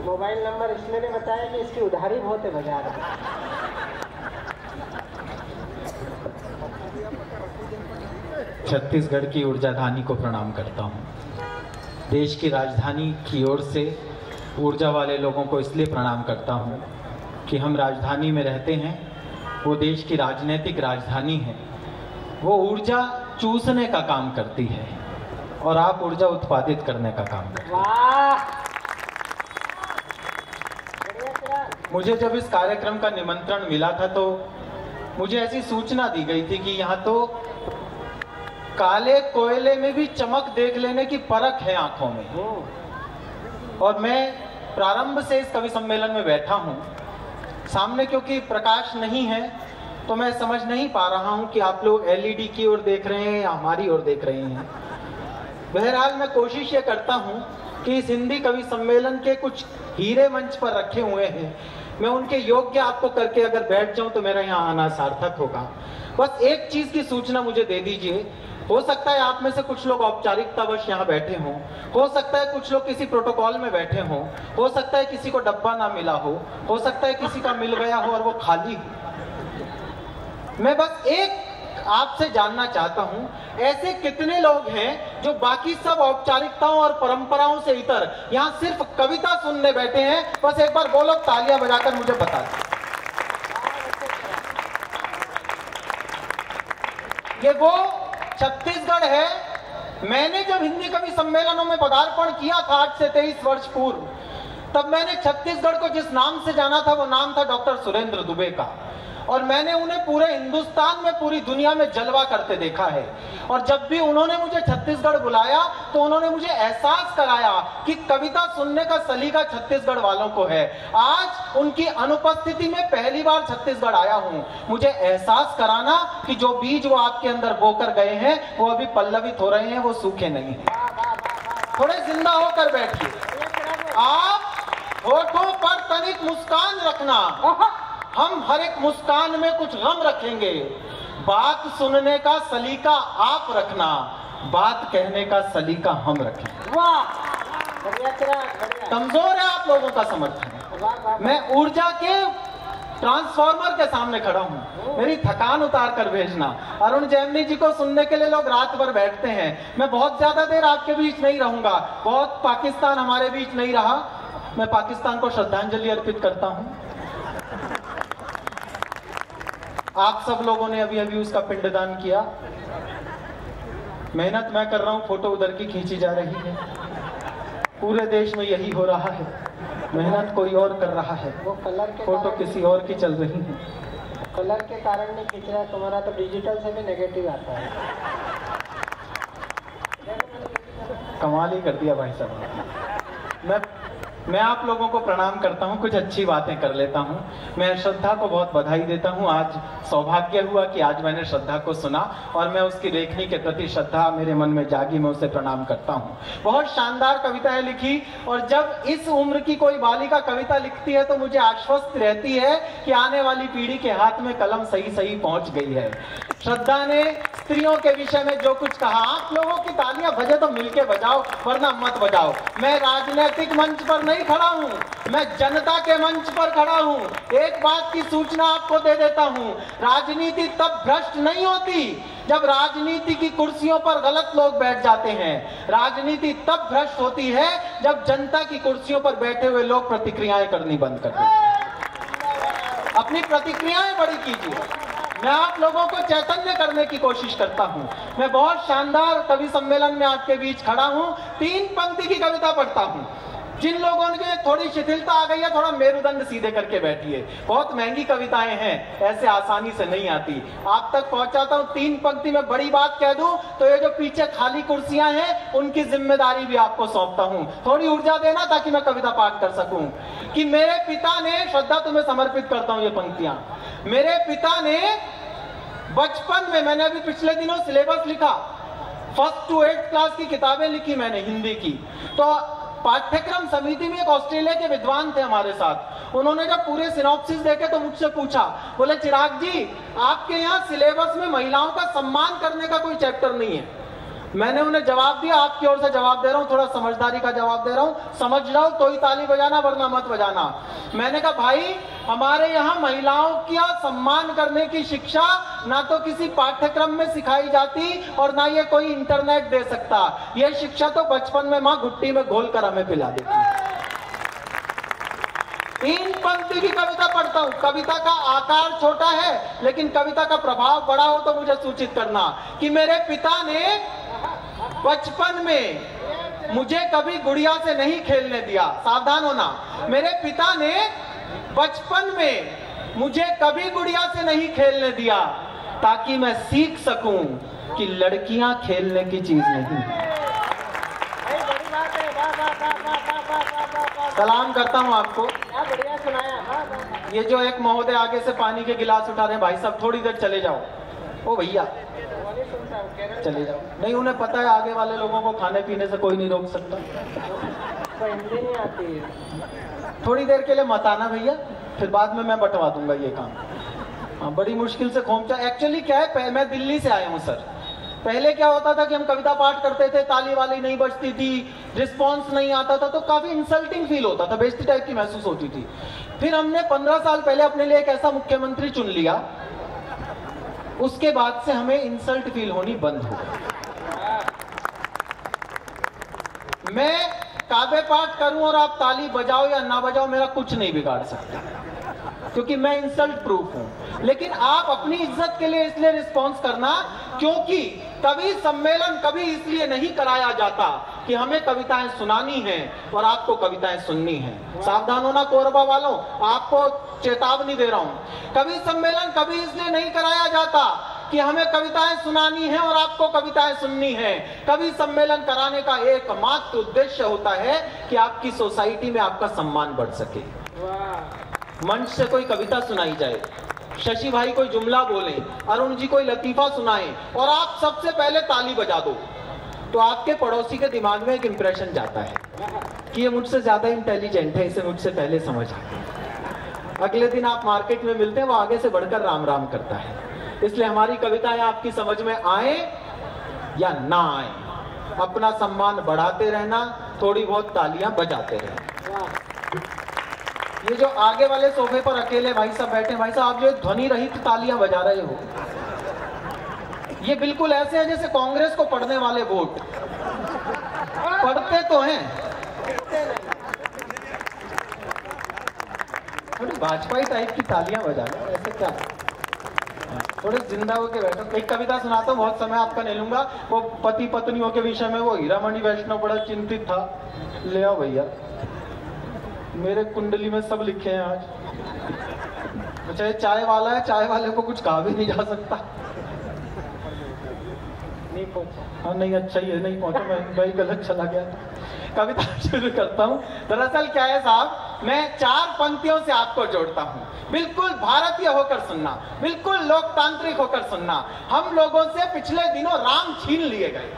मोबाइल नंबर इसलिए ने बताया कि इसकी उधारी बहुत है बाजार में। छत्तीसगढ़ की ऊर्जाधानी को प्रणाम करता हूँ। देश की राजधानी की ओर से ऊर्जा वाले लोगों को इसलिए प्रणाम करता हूँ कि हम राजधानी में रहते हैं, वो देश की राजनीतिक राजधानी है। वो ऊर्जा चूसने का काम करती है और आप ऊर्जा उत्पादित करने का काम करते हैं। वाह! मुझे जब इस कार्यक्रम का निमंत्रण मिला था तो मुझे ऐसी सूचना दी गई थी कि यहाँ तो काले कोयले में भी चमक देख लेने की परख है आंखों में। और मैं प्रारंभ से इस कवि सम्मेलन में बैठा हूँ, सामने क्योंकि प्रकाश नहीं है तो मैं समझ नहीं पा रहा हूँ कि आप लोग एलईडी की ओर देख रहे हैं या हमारी ओर देख रहे हैं। बहरहाल मैं कोशिश ये करता हूँ कि इस हिंदी कवि सम्मेलन के कुछ हीरे मंच पर रखे हुए हैं, मैं उनके योग्य आपको करके अगर बैठ जाऊं तो मेरा यहाँ आना सार्थक होगा। बस एक चीज की सूचना मुझे दे दीजिए। हो सकता है आप में से कुछ लोग औपचारिकतावश यहाँ बैठे हों, हो सकता है कुछ लोग किसी प्रोटोकॉल में बैठे हों, हो सकता है किसी को डब्बा ना मिला हो सकता है किसी का मिल गया हो और वो खाली हो। मैं बस एक आपसे जानना चाहता हूं, ऐसे कितने लोग हैं जो बाकी सब औपचारिकताओं और परंपराओं से इतर यहां सिर्फ कविता सुनने बैठे हैं? बस एक बार बोलो, तालियां बजाकर मुझे बता दें। ये वो छत्तीसगढ़ है। मैंने जब हिंदी कवि सम्मेलनों में पदार्पण किया था आज से 23 वर्ष पूर्व, तब मैंने छत्तीसगढ़ को जिस नाम से जाना था वो नाम था डॉक्टर सुरेंद्र दुबे का। और मैंने उन्हें पूरे हिंदुस्तान में, पूरी दुनिया में जलवा करते देखा है। और जब भी उन्होंने मुझे छत्तीसगढ़ बुलाया तो उन्होंने मुझे एहसास कराया कि कविता सुनने का सलीका छत्तीसगढ़ वालों को है। आज उनकी अनुपस्थिति में पहली बार छत्तीसगढ़ आया हूं। मुझे एहसास कराना कि जो बीज वो आपके अंदर बोकर गए हैं वो अभी पल्लवित हो रहे हैं, वो सूखे नहीं है। थोड़े जिंदा होकर बैठिए। आप होठों पर तनिक मुस्कान रखना, हम हर एक मुस्कान में कुछ गम रखेंगे। बात सुनने का सलीका आप रखना, बात कहने का सलीका हम रखें। वाह! कमजोर है आप लोगों का समर्थन। मैं ऊर्जा के ट्रांसफार्मर के सामने खड़ा हूँ, मेरी थकान उतार कर भेजना। अरुण जैमिनी जी को सुनने के लिए लोग रात भर बैठते हैं। मैं बहुत ज्यादा देर आपके बीच नहीं रहूंगा, बहुत पाकिस्तान हमारे बीच नहीं रहा। मैं पाकिस्तान को श्रद्धांजलि अर्पित करता हूँ। आप सब लोगों ने अभी अभी उसका पिंडदान किया। मेहनत मैं कर रहा हूँ, फोटो उधर की खींची जा रही है। पूरे देश में यही हो रहा है, मेहनत कोई और कर रहा है, वो कलर के फोटो किसी और की चल रही है। कलर के कारण नहीं खींच रहा है तुम्हारा, तो डिजिटल से भी नेगेटिव आता है। कमाल ही कर दिया भाई साहब। मैं आप लोगों को प्रणाम करता हूं, कुछ अच्छी बातें कर लेता हूं। मैं श्रद्धा को बहुत बधाई देता हूं। आज सौभाग्य हुआ कि आज मैंने श्रद्धा को सुना और मैं उसकी लेखनी के प्रति श्रद्धा मेरे मन में जागी, मैं उसे प्रणाम करता हूं। बहुत शानदार कविताएं लिखी, और जब इस उम्र की कोई बालिका कविता लिखती है तो मुझे आश्वस्त रहती है कि आने वाली पीढ़ी के हाथ में कलम सही सही पहुंच गई है। श्रद्धा ने स्त्रियों के विषय में जो कुछ कहा, आप लोगों की तालियां बजे तो मिलके बजाओ, वरना मत बजाओ। मैं राजनीतिक मंच पर नहीं खड़ा हूं, मैं जनता के मंच पर खड़ा हूं। एक बात की सूचना आपको दे देता हूं, राजनीति तब भ्रष्ट नहीं होती जब राजनीति की कुर्सियों पर गलत लोग बैठ जाते हैं। राजनीति तब भ्रष्ट होती है जब जनता की कुर्सियों पर बैठे हुए लोग प्रतिक्रियाएं करनी बंद कर देते हैं। अपनी प्रतिक्रियाएं बड़ी कीजिए। मैं आप लोगों को चैतन्य करने की कोशिश करता हूं। मैं बहुत शानदार कवि सम्मेलन में आपके बीच खड़ा हूं, 3 पंक्ति की कविता पढ़ता हूं। जिन लोगों के थोड़ी शिथिलता आ गई है, थोड़ा मेरुदंड सीधे करके बैठिए। बहुत महंगी कविताएं हैं, ऐसे आसानी से नहीं आती। आप तक पहुंचाता हूं 3 पंक्ति में। बड़ी बात कह दूं तो ये जो पीछे खाली कुर्सियां हैं, उनकी जिम्मेदारी भी आपको सौंपता हूं। थोड़ी ऊर्जा देना ताकि मैं कविता पाठ कर सकूं। कि मेरे पिता ने, श्रद्धा तुम्हें समर्पित करता हूं ये पंक्तियां। मेरे पिता ने बचपन में, मैंने अभी पिछले दिनों सिलेबस लिखा, 1st to 8th क्लास की किताबें लिखी मैंने हिंदी की। तो पाठ्यक्रम समिति में एक ऑस्ट्रेलिया के विद्वान थे हमारे साथ। उन्होंने जब पूरे सिनॉप्सिस देखे तो मुझसे पूछा, बोले चिराग जी आपके यहाँ सिलेबस में महिलाओं का सम्मान करने का कोई चैप्टर नहीं है। मैंने उन्हें जवाब दिया, आपकी ओर से जवाब दे रहा हूं, थोड़ा समझदारी का जवाब दे रहा हूं, समझ जाओ तो ही ताली बजाना, वरना मत बजाना। मैंने कहा भाई हमारे यहाँ महिलाओं का सम्मान करने की शिक्षा ना तो किसी पाठ्यक्रम में सिखाई जाती और ना ये कोई इंटरनेट दे सकता। ये शिक्षा तो बचपन में माँ घुट्टी में घोल कर हमें पिला देती। 3 पंक्ति की कविता पढ़ता हूं। कविता का आकार छोटा है लेकिन कविता का प्रभाव बड़ा हो तो मुझे सूचित करना। कि मेरे पिता ने बचपन में मुझे कभी गुड़िया से नहीं खेलने दिया। सावधान होना, मेरे पिता ने बचपन में मुझे कभी गुड़िया से नहीं खेलने दिया ताकि मैं सीख सकूं कि लड़कियां खेलने की चीज नहीं। सलाम करता हूं आपको। बढ़िया सुनाया। ये जो एक महोदय आगे से पानी के गिलास उठा रहे हैं, भाई साहब थोड़ी देर चले जाओ। ओ भैया चले जाओ। नहीं, उन्हें पता है आगे वाले लोगों को खाने पीने से कोई नहीं रोक सकता। तो हिंदी नहीं आती है। थोड़ी देर के लिए मत आना भैया, फिर बाद में मैं बंटवा दूंगा ये काम। हाँ, बड़ी मुश्किल से खोमचा। एक्चुअली क्या है, मैं दिल्ली से आया हूँ सर। पहले क्या होता था कि हम कविता पाठ करते थे, ताली वाली नहीं बजती थी, रिस्पॉन्स नहीं आता था, तो काफी इंसल्टिंग फील होता था, बेइज्जती टाइप की महसूस होती थी। फिर हमने 15 साल पहले अपने लिए एक ऐसा मुख्यमंत्री चुन लिया, उसके बाद से हमें इंसल्ट फील होनी बंद हो गई। मैं काव्य पाठ करूं और आप ताली बजाओ या ना बजाओ, मेरा कुछ नहीं बिगाड़ सकता, क्योंकि मैं इंसल्ट प्रूफ हूं। लेकिन आप अपनी इज्जत के लिए इसलिए रिस्पॉन्स करना, क्योंकि कवि सम्मेलन कभी इसलिए नहीं कराया जाता कि हमें कविताएं सुनानी हैं और आपको कविताएं सुननी हैं। सावधान होना कोरबा वालों, आपको चेतावनी दे रहा हूं। कवि सम्मेलन कभी इसलिए नहीं कराया जाता कि हमें कविताएं सुनानी है और आपको कविताएं सुननी है। कवि सम्मेलन कराने का एकमात्र उद्देश्य होता है कि आपकी सोसाइटी में आपका सम्मान बढ़ सके। मंच से कोई कविता सुनाई जाए, शशि भाई कोई जुमला बोले, अरुण जी कोई लतीफा सुनाए और आप सबसे पहले ताली बजा दो, तो आपके पड़ोसी के दिमाग में एक इंप्रेशन जाता है कि ये मुझसे ज्यादा इंटेलिजेंट है, इसे मुझसे पहले समझ आ गया। अगले दिन आप मार्केट में मिलते हैं, वो आगे से बढ़कर राम राम करता है। इसलिए हमारी कविताएं आपकी समझ में आए या ना आए, अपना सम्मान बढ़ाते रहना, थोड़ी बहुत तालियां बजाते रहे। ये जो आगे वाले सोफे पर अकेले भाई साहब बैठे, भाई साहब आप जो ध्वनि रहित तालियां बजा रहे हो, ये बिल्कुल ऐसे हैं जैसे कांग्रेस को पढ़ने वाले वोट पढ़ते तो हैं, थोड़ी भाजपाई टाइप की तालियां बजा रहे, ऐसे क्या, थोड़े जिंदा होके बैठो। एक कविता सुनाता हूँ, बहुत समय आपका नहीं लूंगा। वो पति पत्नियों के विषय में, वो हीरामणि वैष्णव बड़ा चिंतित था। ले आओ भैया, मेरे कुंडली में सब लिखे हैं आज। अच्छा, चाय वाला है, चाय वाले को कुछ कहा भी नहीं जा सकता। नहीं पहुंचा, हाँ नहीं, अच्छा ही है नहीं पहुंचा, मैं भाई गलत चला गया। कविता शुरू करता हूँ। दरअसल क्या है साहब, मैं 4 पंक्तियों से आपको जोड़ता हूँ। बिल्कुल भारतीय होकर सुनना, बिल्कुल लोकतांत्रिक होकर सुनना। हम लोगों से पिछले दिनों राम छीन लिए गए।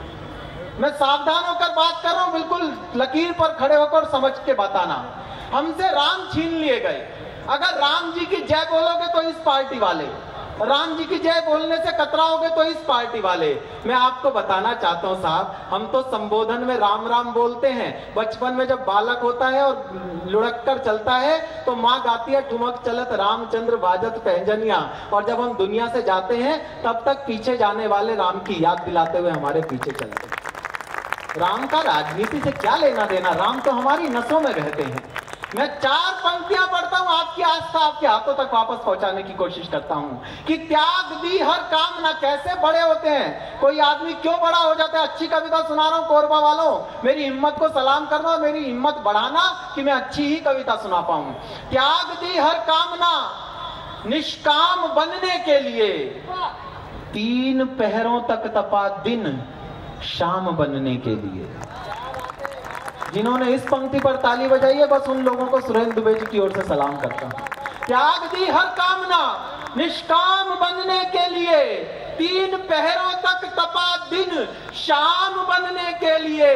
मैं सावधान होकर बात कर रहा हूँ, बिल्कुल लकीर पर खड़े होकर समझ के बताना। हमसे राम छीन लिए गए। अगर राम जी की जय बोलोगे तो इस पार्टी वाले, राम जी की जय बोलने से कतराओगे तो इस पार्टी वाले। मैं आपको बताना चाहता हूं साहब, हम तो संबोधन में राम राम बोलते हैं। बचपन में जब बालक होता है और लुढ़क कर चलता है तो माँ गाती है ठुमक चलत रामचंद्र बाजत पैंजनिया, और जब हम दुनिया से जाते हैं तब तक पीछे जाने वाले राम की याद दिलाते हुए हमारे पीछे चलते हैं। राम का राजनीति से क्या लेना देना, राम तो हमारी नसों में रहते हैं। मैं 4 पंक्तियां पढ़ता हूं, आपकी आस्था आपके हाथों तक वापस पहुंचाने की कोशिश करता हूं कि त्याग दी हर कामना कैसे बड़े होते हैं। कोई आदमी क्यों बड़ा हो जाता है। अच्छी कविता सुना रहा हूं कोरबा वालों, मेरी हिम्मत को सलाम करना, मेरी हिम्मत बढ़ाना कि मैं अच्छी ही कविता सुना पाऊं। त्याग दी हर कामना निष्काम बनने के लिए, 3 पहरों तक तपा दिन शाम बनने के लिए। जिन्होंने इस पंक्ति पर ताली बजाई है, बस उन लोगों को सुरेंद्र दुबे जी की ओर से सलाम करता हूं। त्याग दी हर कामना निष्काम बनने के लिए, 3 पहरों तक तपा दिन शाम बनने के लिए।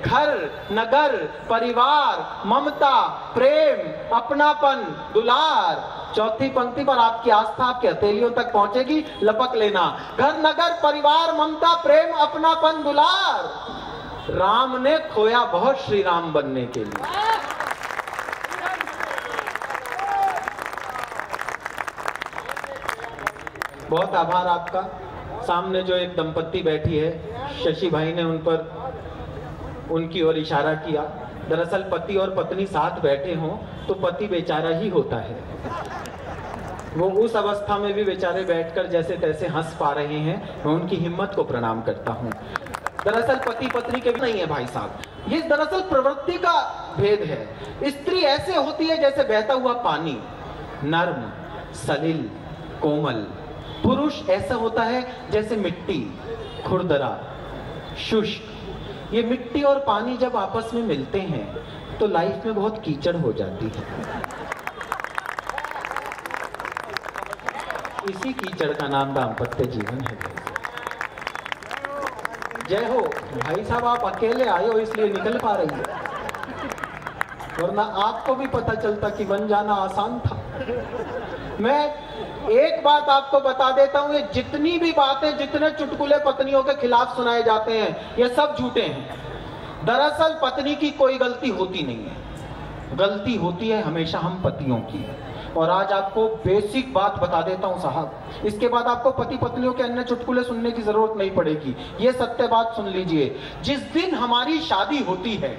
घर नगर परिवार ममता प्रेम अपनापन दुलार। 4थी पंक्ति पर आपकी आस्था आपके हथेलियों तक पहुंचेगी, लपक लेना। घर नगर परिवार ममता प्रेम अपनापन दुलार। राम ने खोया बहुत श्री राम बनने के लिए। बहुत आभार आपका। सामने जो एक दंपत्ति बैठी है, शशि भाई ने उन पर उनकी ओर इशारा किया। दरअसल पति और पत्नी साथ बैठे हों तो पति बेचारा ही होता है। वो उस अवस्था में भी बेचारे बैठकर जैसे तैसे हंस पा रहे हैं, मैं उनकी हिम्मत को प्रणाम करता हूं। दरअसल पति पत्नी के भी नहीं है भाई साहब, ये दरअसल प्रवृत्ति का भेद है। स्त्री ऐसे होती है जैसे बहता हुआ पानी, नर्म सलिल कोमल। पुरुष ऐसा होता है जैसे मिट्टी खुरदरा शुष्क। ये मिट्टी और पानी जब आपस में मिलते हैं तो लाइफ में बहुत कीचड़ हो जाती है। इसी कीचड़ का नाम दाम्पत्य जीवन है। जय हो भाई साहब, आप अकेले आए हो इसलिए निकल पा रही है, वरना आपको भी पता चलता कि बन जाना आसान था। मैं एक बात आपको बता देता हूं, ये जितनी भी बातें, जितने चुटकुले पत्नियों के खिलाफ सुनाए जाते हैं, ये सब झूठे हैं। दरअसल पत्नी की कोई गलती होती नहीं है, गलती होती है हमेशा हम पतियों की। और आज आपको बेसिक बात बता देता हूं साहब, इसके बाद आपको पति पत्नियों के अन्य चुटकुले सुनने की जरूरत नहीं पड़ेगी। ये सत्य बात सुन लीजिए। जिस दिन हमारी शादी होती है,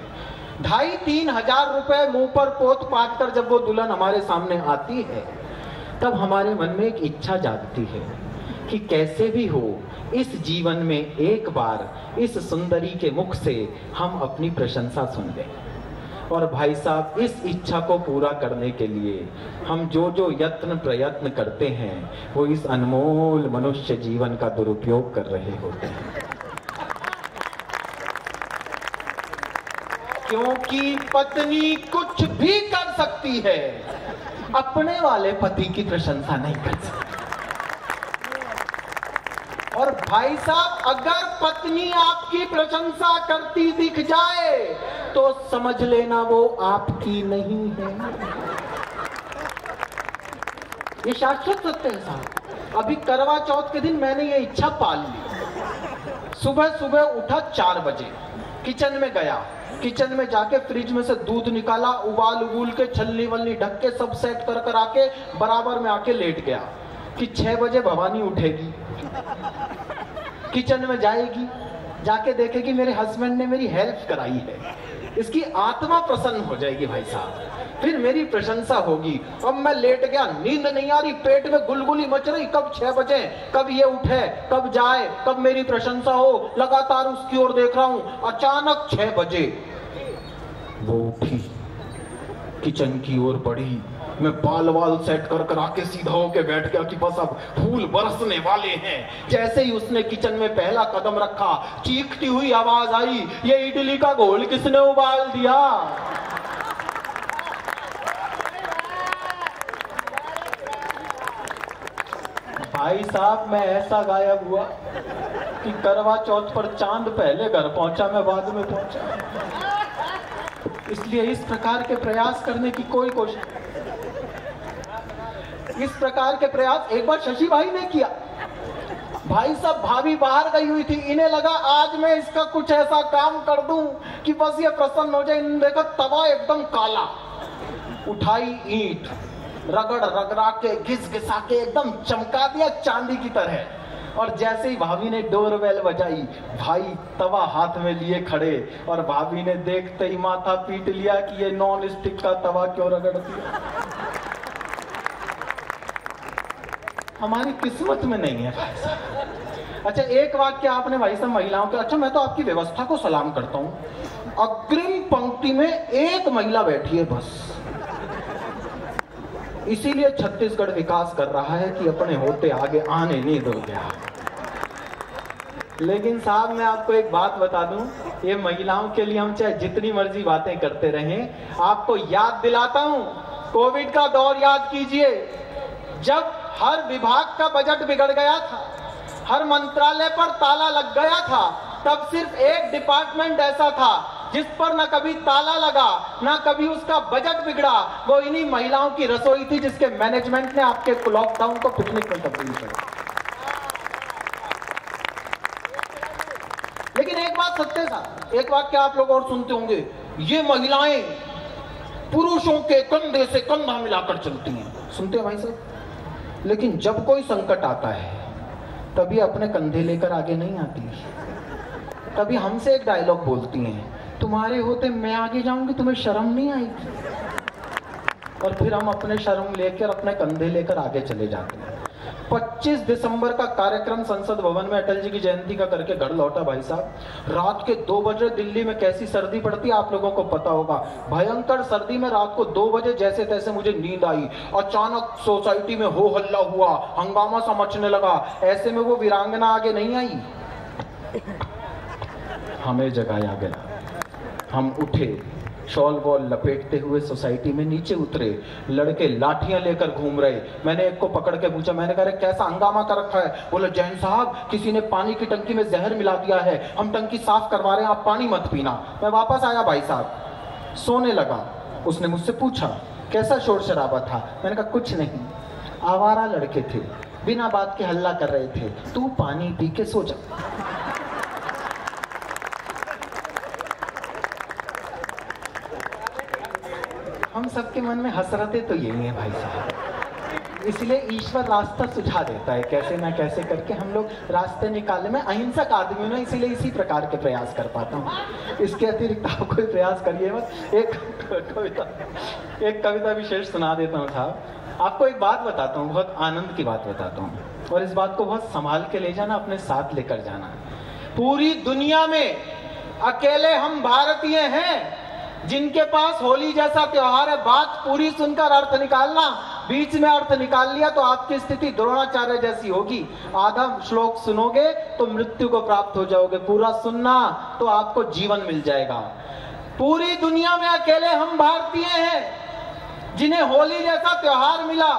2,500-3 हजार रुपए मुंह पर पोत पाट कर जब वो दुल्हन हमारे सामने आती है, तब हमारे मन में एक इच्छा जागती है कि कैसे भी हो इस जीवन में एक बार इस सुंदरी के मुख से हम अपनी प्रशंसा सुन लें। और भाई साहब, इस इच्छा को पूरा करने के लिए हम जो जो यत्न प्रयत्न करते हैं वो इस अनमोल मनुष्य जीवन का दुरुपयोग कर रहे होते हैं। क्योंकि पत्नी कुछ भी कर सकती है, अपने वाले पति की प्रशंसा नहीं कर सकती। और भाई साहब, अगर पत्नी आपकी प्रशंसा करती दिख जाए तो समझ लेना वो आपकी नहीं है। ये शाश्वत सत्य है साहब। अभी करवा चौथ के दिन मैंने ये इच्छा पाल ली। सुबह सुबह उठा 4 बजे, किचन में गया, किचन में जाके फ्रिज में से दूध निकाला, उबाल उबूल के छलनी वलनी ढक के सब सेट कर आके बराबर में आके लेट गया कि 6 बजे भवानी उठेगी, किचन में जाएगी, जाके देखेगी मेरे हस्बैंड ने मेरी हेल्प कराई है, इसकी आत्मा प्रसन्न हो जाएगी भाई साहब, फिर मेरी प्रशंसा होगी। अब मैं लेट गया, नींद नहीं आ रही, पेट में गुलगुली मच रही, कब 6 बजे, कब ये उठे, कब जाए, कब मेरी प्रशंसा हो, लगातार उसकी ओर देख रहा हूं। अचानक 6 बजे वो उठी, किचन की ओर बढ़ी, मैं बाल वाल सेट कर आके सीधा होके बैठ गया कि बस अब फूल बरसने वाले हैं। जैसे ही उसने किचन में पहला कदम रखा, चीखती हुई आवाज आई, ये इडली का घोल किसने उबाल दिया? भाई साहब मैं ऐसा गायब हुआ कि करवा चौथ पर चांद पहले घर पहुंचा, मैं बाद में पहुंचा। इसलिए इस प्रकार के प्रयास करने की कोई कोशिश, इस प्रकार के प्रयास एक बार शशि भाई ने किया। भाई साहब भाभी बाहर गई हुई थी, इन्हें लगा आज मैं इसका कुछ ऐसा काम कर दूं कि बस ये प्रसन्न हो जाए। इन्होंने देखा तवा एकदम काला, उठाई ईंट, रगड़ रगड़ा के घिस घिसा के एकदम चमका दिया चांदी की तरह। और जैसे ही भाभी ने डोरबेल बजाई, भाई तवा हाथ में लिए खड़े, और भाभी ने देखते ही माथा पीट लिया कि ये नॉन स्टिक का तवा क्यों रगड़ दिया। हमारी किस्मत में नहीं है भाई साहब। अच्छा एक वाक्य आपने भाई साहब महिलाओं के, अच्छा मैं तो आपकी व्यवस्था को सलाम करता हूं, अग्रिम पंक्ति में एक महिला बैठी है बस, इसीलिए छत्तीसगढ़ विकास कर रहा है कि अपने होते आगे आने नहीं दोगे। लेकिन साहब मैं आपको एक बात बता दूं, ये महिलाओं के लिए हम चाहे जितनी मर्जी बातें करते रहें, आपको याद दिलाता हूं, कोविड का दौर याद कीजिए, जब हर विभाग का बजट बिगड़ गया था, हर मंत्रालय पर ताला लग गया था, तब सिर्फ एक डिपार्टमेंट ऐसा था जिस पर न कभी ताला लगा, न कभी उसका बजट बिगड़ा, वो इन्हीं महिलाओं की रसोई थी, जिसके मैनेजमेंट ने आपके लॉकडाउन को पिकनिक में तब्दील किया। लेकिन एक बात सत्य था, एक वाक्य आप लोग और सुनते होंगे, ये महिलाएं पुरुषों के कंधे से कंधा मिलाकर चलती हैं, सुनते हैं भाई साहब। लेकिन जब कोई संकट आता है तभी अपने कंधे लेकर आगे नहीं आती, तभी हमसे एक डायलॉग बोलती हैं, तुम्हारे होते मैं आगे जाऊंगी, तुम्हें शर्म नहीं आएगी, और फिर हम अपने शर्म लेकर अपने कंधे लेकर आगे चले जाते हैं। 25 दिसंबर का कार्यक्रम संसद भवन में अटल जी की जयंती का करके घर लौटा भाई साहब। रात के 2 बजे दिल्ली में कैसी सर्दी पड़ती है आप लोगों को पता होगा, भयंकर सर्दी में रात को 2 बजे जैसे तैसे मुझे नींद आई, अचानक सोसाइटी में हो हल्ला हुआ, हंगामा सा मचने लगा। ऐसे में वो वीरांगना आगे नहीं आई, हमें जगाया गया, हम उठे, शॉल वॉल लपेटते हुए सोसाइटी में नीचे उतरे, लड़के लाठियां लेकर घूम रहे। मैंने एक को पकड़ के पूछा, मैंने कहा कैसा हंगामा कर रखा है? बोले जैन साहब किसी ने पानी की टंकी में जहर मिला दिया है, हम टंकी साफ करवा रहे हैं, आप पानी मत पीना। मैं वापस आया भाई साहब, सोने लगा। उसने मुझसे पूछा कैसा शोर शराबा था? मैंने कहा कुछ नहीं, आवारा लड़के थे, बिना बात के हल्ला कर रहे थे, तू पानी पी के सो जा। हम सबके मन में हसरतें तो यही है भाई साहब, इसलिए ईश्वर रास्ता सुझा देता है, कैसे ना कैसे करके हम लोग रास्ते निकालने में अहिंसक आदमी हूं ना, इसीलिए इसी प्रकार के प्रयास कर पाता हूँ। इसके अतिरिक्त आप कोई प्रयास करिए मत। एक कविता विशेष सुना देता हूँ साहब। आपको एक बात बताता हूँ, बहुत आनंद की बात बताता हूँ, और इस बात को बहुत संभाल के ले जाना, अपने साथ लेकर जाना। पूरी दुनिया में अकेले हम भारतीय हैं जिनके पास होली जैसा त्योहार है। बात पूरी सुनकर अर्थ निकालना, बीच में अर्थ निकाल लिया तो आपकी स्थिति द्रोणाचार्य जैसी होगी। आधा श्लोक सुनोगे तो मृत्यु को प्राप्त हो जाओगे, पूरा सुनना तो आपको जीवन मिल जाएगा। पूरी दुनिया में अकेले हम भारतीय हैं जिन्हें होली जैसा त्योहार मिला,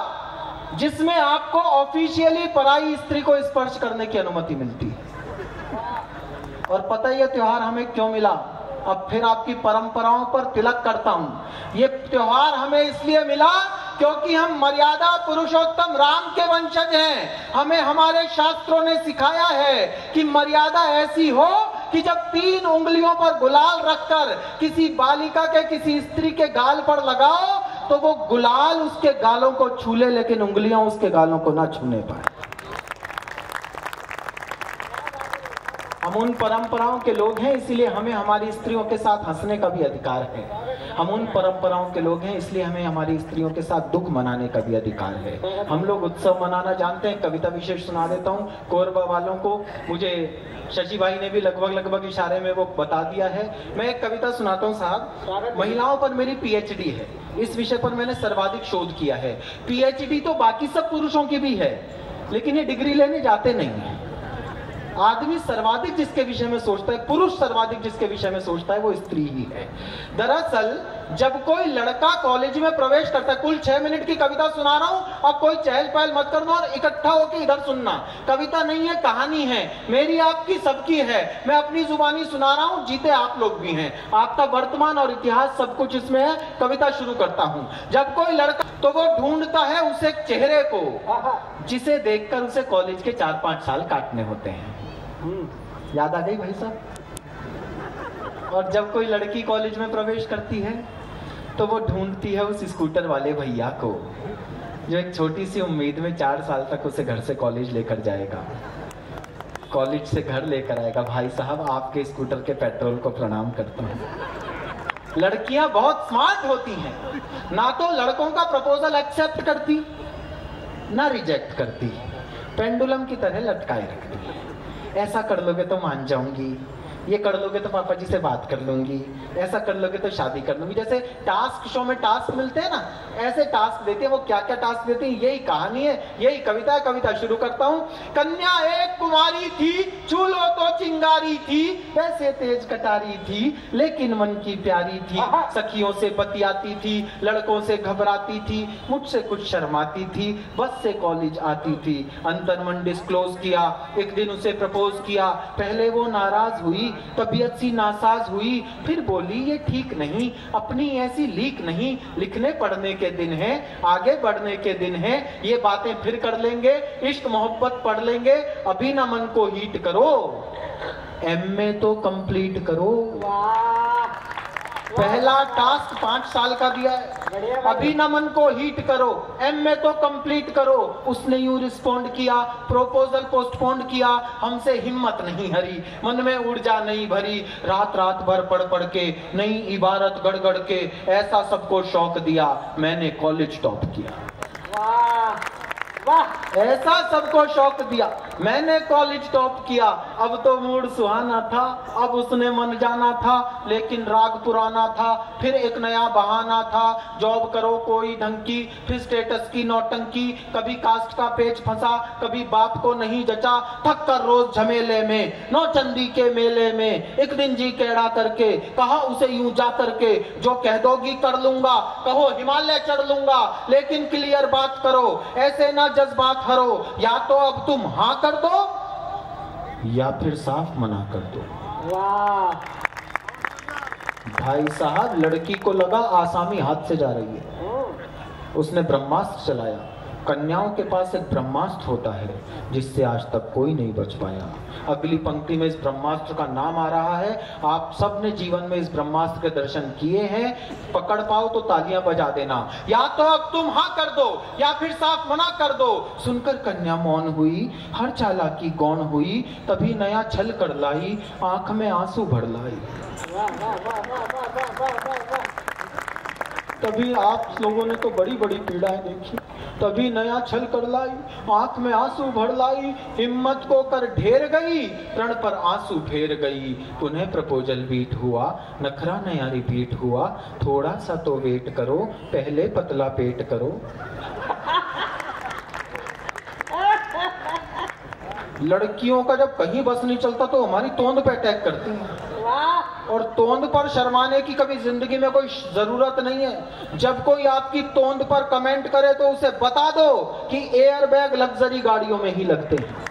जिसमें आपको ऑफिशियली पराई स्त्री को स्पर्श करने की अनुमति मिलती है। और पता ही है त्योहार हमें क्यों मिला? अब फिर आपकी परंपराओं पर तिलक करता हूं। ये त्योहार हमें इसलिए मिला क्योंकि हम मर्यादा पुरुषोत्तम राम के वंशज हैं। हमें हमारे शास्त्रों ने सिखाया है कि मर्यादा ऐसी हो कि जब 3 उंगलियों पर गुलाल रखकर किसी बालिका के, किसी स्त्री के गाल पर लगाओ तो वो गुलाल उसके गालों को छू ले, लेकिन उंगलियां उसके गालों को ना छूने पाए। हम उन परंपराओं के लोग हैं, इसलिए हमें हमारी स्त्रियों के साथ हंसने का भी अधिकार है। हम उन परंपराओं के लोग हैं, इसलिए हमें हमारी स्त्रियों के साथ दुख मनाने का भी अधिकार है। हम लोग उत्सव मनाना जानते हैं। कविता विशेष सुना देता हूँ कोरबा वालों को। मुझे शशि भाई ने भी लगभग इशारे में वो बता दिया है। मैं एक कविता सुनाता हूँ साहब। महिलाओं पर मेरी पीएचडी है, इस विषय पर मैंने सर्वाधिक शोध किया है। पीएचडी तो बाकी सब पुरुषों की भी है, लेकिन ये डिग्री लेने जाते नहीं है। आदमी सर्वाधिक जिसके विषय में सोचता है, पुरुष सर्वाधिक जिसके विषय में सोचता है, वो स्त्री ही है। दरअसल जब कोई लड़का कॉलेज में प्रवेश करता है, कुल 6 मिनट की कविता सुना रहा हूं, अब कोई चहल पहल मत करना और इकट्ठा होकर इधर सुनना। कविता नहीं है, कहानी है, मेरी आपकी सबकी है। मैं अपनी जुबानी सुना रहा हूं, जीते आप लोग भी हैं। आपका वर्तमान और इतिहास सब कुछ इसमें है। कविता शुरू करता हूं। जब कोई लड़का तो वो ढूंढता है उस एक चेहरे को जिसे देखकर उसे कॉलेज के 4-5 साल काटने होते हैं। याद आ गई भाई साहब। और जब कोई लड़की कॉलेज में प्रवेश करती है तो वो ढूंढती है उस स्कूटर वाले भैया को जो एक छोटी सी उम्मीद में 4 साल तक उसे घर से कॉलेज लेकर जाएगा, कॉलेज से घर लेकर आएगा। भाई साहब, आपके स्कूटर के पेट्रोल को प्रणाम करता हूं। लड़कियां बहुत स्मार्ट होती हैं, ना तो लड़कों का प्रपोजल एक्सेप्ट करती ना रिजेक्ट करती, पेंडुलम की तरह लटकाए रखती है। ऐसा कर लोगे तो मान जाऊंगी, ये कर लोगे तो पापा जी से बात कर लूंगी, ऐसा कर लोगे तो शादी कर लूंगी। जैसे टास्क शो में टास्क मिलते हैं ना, ऐसे टास्क देते हैं। वो क्या क्या टास्क देते हैं, यही कहानी है, यही कविता है। कविता शुरू करता हूँ। कन्या एक कुमारी थी, चूल्हो तो चिंगारी थी, वैसे तेज कटारी थी लेकिन मन की प्यारी थी। सखियों से बतियाती थी, लड़कों से घबराती थी, मुझसे कुछ शर्माती थी, बस से कॉलेज आती थी। अंतर्मन डिस्क्लोज किया, एक दिन उसे प्रपोज किया। पहले वो नाराज हुई, तबीयत सी नासाज हुई, फिर बोली ये ठीक नहीं, अपनी ऐसी लीक नहीं, लिखने पढ़ने के दिन है, आगे बढ़ने के दिन है, ये बातें फिर कर लेंगे, इश्क मोहब्बत पढ़ लेंगे, अभी ना मन को हीट करो, एमए तो कंप्लीट करो। पहला टास्क 5 साल का दिया है, अभी ना मन को हीट करो, एमए तो कंप्लीट करो। उसने यूं रिस्पॉन्ड किया, प्रोपोजल पोस्टपोन किया, हमसे हिम्मत नहीं हरी, मन में ऊर्जा नहीं भरी, रात रात भर पढ़ के, नई इबारत गढ़ गढ़ के, ऐसा सबको शौक दिया, मैंने कॉलेज टॉप किया। ऐसा सबको शौक दिया, मैंने कॉलेज टॉप किया। अब तो मूड सुहाना था, अब उसने मन जाना था, लेकिन राग पुराना था, फिर एक नया बहाना था। जॉब करो कोई ढंग की, फिर स्टेटस की नौटंकी, कभी कास्ट का पेच फंसा, कभी बाप को नहीं जचा, थक कर रोज झमेले में, नौचंदी के मेले में। एक दिन जी केड़ा करके कहा उसे यूं जा करके, जो कह दोगी कर लूंगा, कहो हिमालय चढ़ लूंगा, लेकिन क्लियर बात करो, ऐसे ना जज्बात हरो, या तो अब तुम हाँ कर दो या फिर साफ मना कर दो। वाह भाई साहब, लड़की को लगा आसामी हाथ से जा रही है, उसने ब्रह्मास्त्र चलाया। कन्याओं के पास एक ब्रह्मास्त्र होता है जिससे आज तक कोई नहीं बच पाया। अगली पंक्ति में इस ब्रह्मास्त्र का नाम आ रहा है। आप सब ने जीवन में इस ब्रह्मास्त्र के दर्शन किए हैं, पकड़ पाओ तो तालियां बजा देना। या तो अब तुम हाँ कर दो या फिर साफ मना कर दो। सुनकर कन्या मौन हुई, हर चालाकी गौण हुई, तभी नया छल कर लाई, आंख में आंसू भर लाई। तभी आप लोगों ने तो बड़ी बड़ी पीड़ाएं देखी, तभी नया छल कर लाई, आंख में आंसू भर लाई, हिम्मत को कर ढेर गई, प्रण पर आंसू फेर गई। उन्हें प्रपोजल बीट हुआ, नखरा नया रिपीट हुआ, थोड़ा सा तो वेट करो, पहले पतला पेट करो। लड़कियों का जब कहीं बस नहीं चलता तो हमारी तोंद पे अटैक करती हैं, और तोंद पर शर्माने की कभी जिंदगी में कोई जरूरत नहीं है। जब कोई आपकी तोंद पर कमेंट करे तो उसे बता दो कि एयर बैग लग्जरी गाड़ियों में ही लगते हैं।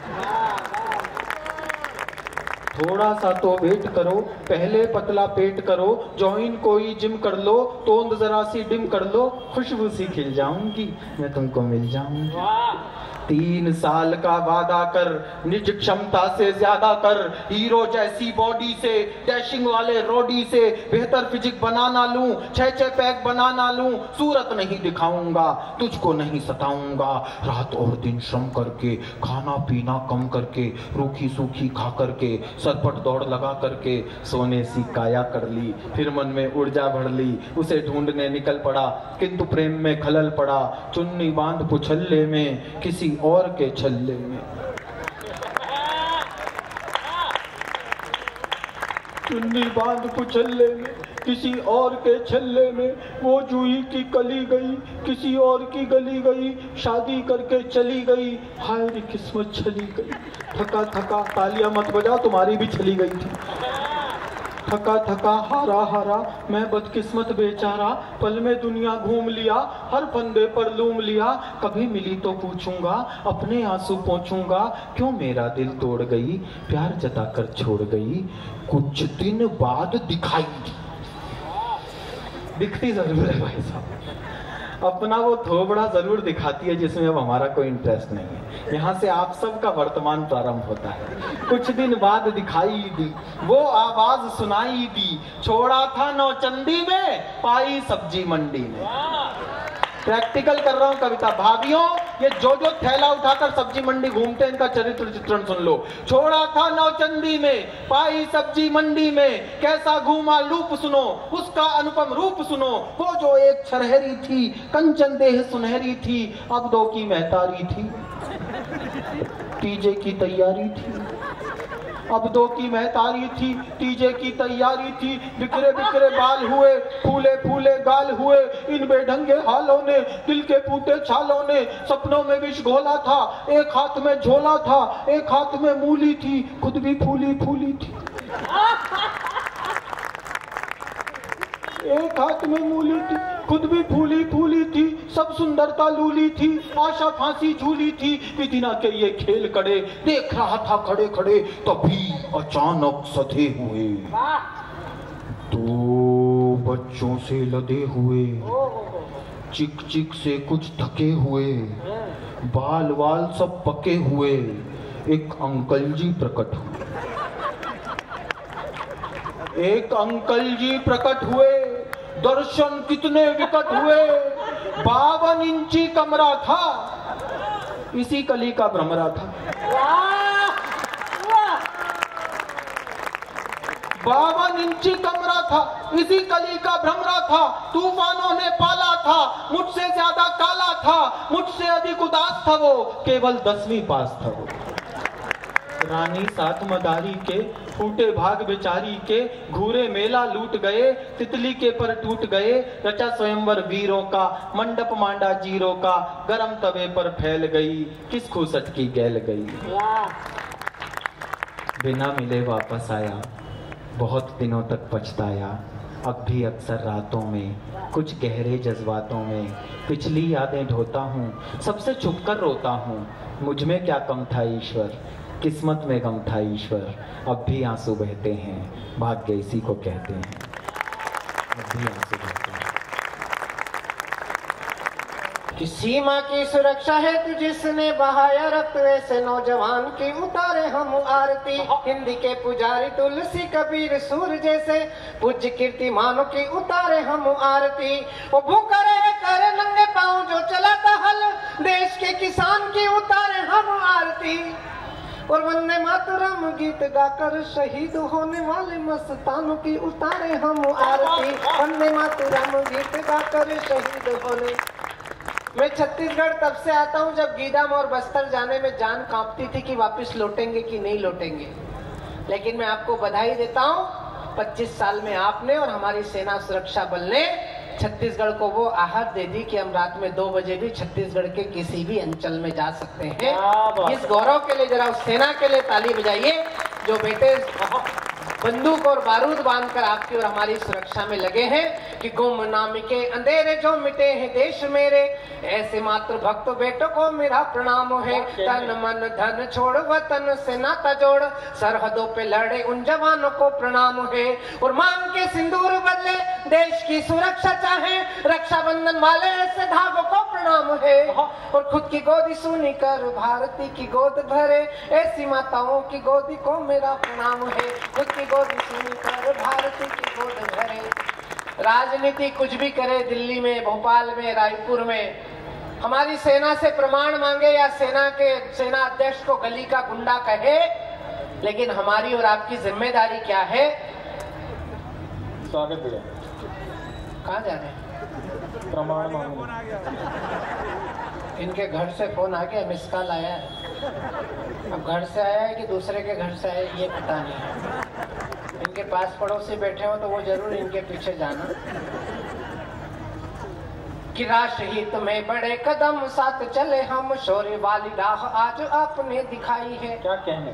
थोड़ा सा तो वेट करो, पहले पतला पेट करो, जॉइन कोई जिम कर लो, तोंद जरा सी डिम कर लो, खुशबू सी खिल जाऊंगी, मैं तुमको मिल जाऊंगी। 3 साल का वादा कर, निज क्षमता से ज्यादा कर, हीरो जैसी बॉडी से, डैशिंग वाले रोडी से बेहतर फिजिक बनाना लूं, 6 पैक बनाना लूं, सूरत नहीं दिखाऊंगा, तुझको नहीं सताऊंगा, रात और दिन श्रम करके, खाना पीना कम करके, रूखी सूखी खा करके, सरपट दौड़ लगा करके सोने सी काया कर ली, फिर मन में ऊर्जा भर ली, उसे ढूंढने निकल पड़ा, किंतु प्रेम में खलल पड़ा, चुन्नी बांध पुछल्ले में, किसी और के छल्ले में, चुन्नी बांध पुछल्ले में, किसी और के छल्ले में, वो जूही की कली गई, किसी और की गली गई, शादी करके चली गई, हाय रे किस्मत चली गई, थका थका, तालियां मत बजाओ, तुम्हारी भी चली गई थी, थका थका हारा हारा, मैं बदकिस्मत बेचारा, पल में दुनिया घूम लिया, हर फंदे पर लूम लिया, कभी मिली तो पूछूंगा, अपने आंसू पोंछूंगा, क्यों मेरा दिल तोड़ गई, प्यार जताकर छोड़ गई, कुछ दिन बाद दिखाई, दिखती जरूर है भाई साहब, अपना वो थोबड़ा जरूर दिखाती है जिसमें अब हमारा कोई इंटरेस्ट नहीं है। यहाँ से आप सबका वर्तमान प्रारंभ होता है। कुछ दिन बाद दिखाई दी, वो आवाज सुनाई दी, छोड़ा था नौचंदी में, पाई सब्जी मंडी में। प्रैक्टिकल कर रहा हूँ कविता। भाभीियों, ये जो थैला उठाकर सब्जी मंडी घूमते हैं, इनका चरित्र चित्रण सुन लो। छोड़ा था नौचंदी में, पाई सब्जी मंडी में, कैसा घूमा लूप सुनो, उसका अनुपम रूप सुनो, वो जो एक छरहरी थी, कंचन देह सुनहरी थी, अब 2 की महतारी थी, तीजे की तैयारी थी, अब 2 की महतारी थी, तीजे की तैयारी थी, बिखरे बिखरे बाल हुए, फूले फूले गाल हुए, इन बेढंगे हालों ने, दिल के फूटे छालों ने, सपनों में विष घोला था, एक हाथ में झोला था, एक हाथ में मूली थी, खुद भी फूली फूली थी, एक हाथ में मूली थी, खुद भी फूली फूली थी, सब सुंदरता लूली थी, आशा फांसी झूली थी, विधिना के ये खेल कड़े, देख रहा था खड़े खड़े, तभी अचानक सधे हुए 2 बच्चों से लदे हुए, चिक चिक से कुछ थके हुए, बाल वाल सब पके हुए, एक अंकल जी प्रकट हुए, एक अंकल जी प्रकट हुए, दर्शन कितने विकट हुए, 52 इंची कमरा था, इसी कली का भ्रमरा था, 52 इंची कमरा था, इसी कली का भ्रमरा था, तूफानों ने पाला था, मुझसे ज्यादा काला था, मुझसे अधिक उदास था वो, केवल 10वीं पास था वो। रानी सात मदारी के, फूटे भाग बेचारी के, घूरे मेला लूट गए, तितली के पर टूट गए, रचा स्वयंवर वीरों का, मंडप मांडा जीरो का, गरम तवे पर फैल गई, किस खूसट की गैल गई, बिना मिले वापस आया, बहुत दिनों तक पछताया, अब भी अक्सर रातों में, कुछ गहरे जज्बातों में, पिछली यादें ढोता हूँ, सबसे छुपकर रोता हूँ, मुझ में क्या कम था ईश्वर, किस्मत में गम था ईश्वर, अब भी आंसू बहते हैं, भाग्य इसी को कहते हैं, अब भी आंसू बहते हैं। कि सीमा की सुरक्षा है तू जिसने बहाया रक्त, वैसे नौजवान की उतारे हम आरती, हिंदी के पुजारी तुलसी कबीर सूर जैसे, पूज्य कीर्तिमानों की उतारे हम आरती, वो भूखा रहे करे नंगे पाँव जो चलाता हल, देश के किसान की उतारे हम आरती, और वंदे मातरम गीत गाकर शहीद होने वाले मस्तानों की उतारे हम आरती, वंदे मातरम गीत गाकर शहीद होने। मैं छत्तीसगढ़ तब से आता हूँ जब गीदम और बस्तर जाने में जान कांपती थी कि वापस लौटेंगे कि नहीं लौटेंगे, लेकिन मैं आपको बधाई देता हूँ, 25 साल में आपने और हमारी सेना सुरक्षा बल ने छत्तीसगढ़ को वो आहत दे दी कि हम रात में 2 बजे भी छत्तीसगढ़ के किसी भी अंचल में जा सकते हैं। इस गौरव के लिए जरा उस सेना के लिए ताली बजाइए जो बेटे बंदूक और बारूद बांधकर आपकी और हमारी सुरक्षा में लगे हैं कि गुमनाम के अंधेरे जो मिटे हैं देश मेरे, ऐसे मातृ भक्त बेटों को मेरा प्रणाम है। तन मन धन छोड़ वतन से नाता जोड़, सरहदों पे लड़े उन जवानों को प्रणाम है। और मांग के सिंदूर बदले देश की सुरक्षा चाहे, रक्षाबंधन वाले ऐसे धागों को प्रणाम नाम है। और खुद की गोदी सुनी कर भारती की गोद भरे, ऐसी माताओं की गोदी को मेरा प्रणाम है। खुद की गोदी सुनी कर भारती की गोद भरे। राजनीति कुछ भी करे, दिल्ली में, भोपाल में, रायपुर में, हमारी सेना से प्रमाण मांगे या सेना अध्यक्ष को गली का गुंडा कहे, लेकिन हमारी और आपकी जिम्मेदारी क्या है? स्वागत भैया। कहाँ जा रहे हैं? प्रमाण मांगने। इनके घर से फोन आ गया, मिस कॉल आया है। अब घर से आया है कि दूसरे के घर से आया है ये पता नहीं है। इनके पास पड़ोसी बैठे हो तो वो जरूर इनके पीछे जाना। कि राष्ट्र हित में बड़े कदम साथ चले हम, शौर्य वाली राह आज आपने दिखाई है। क्या कहने?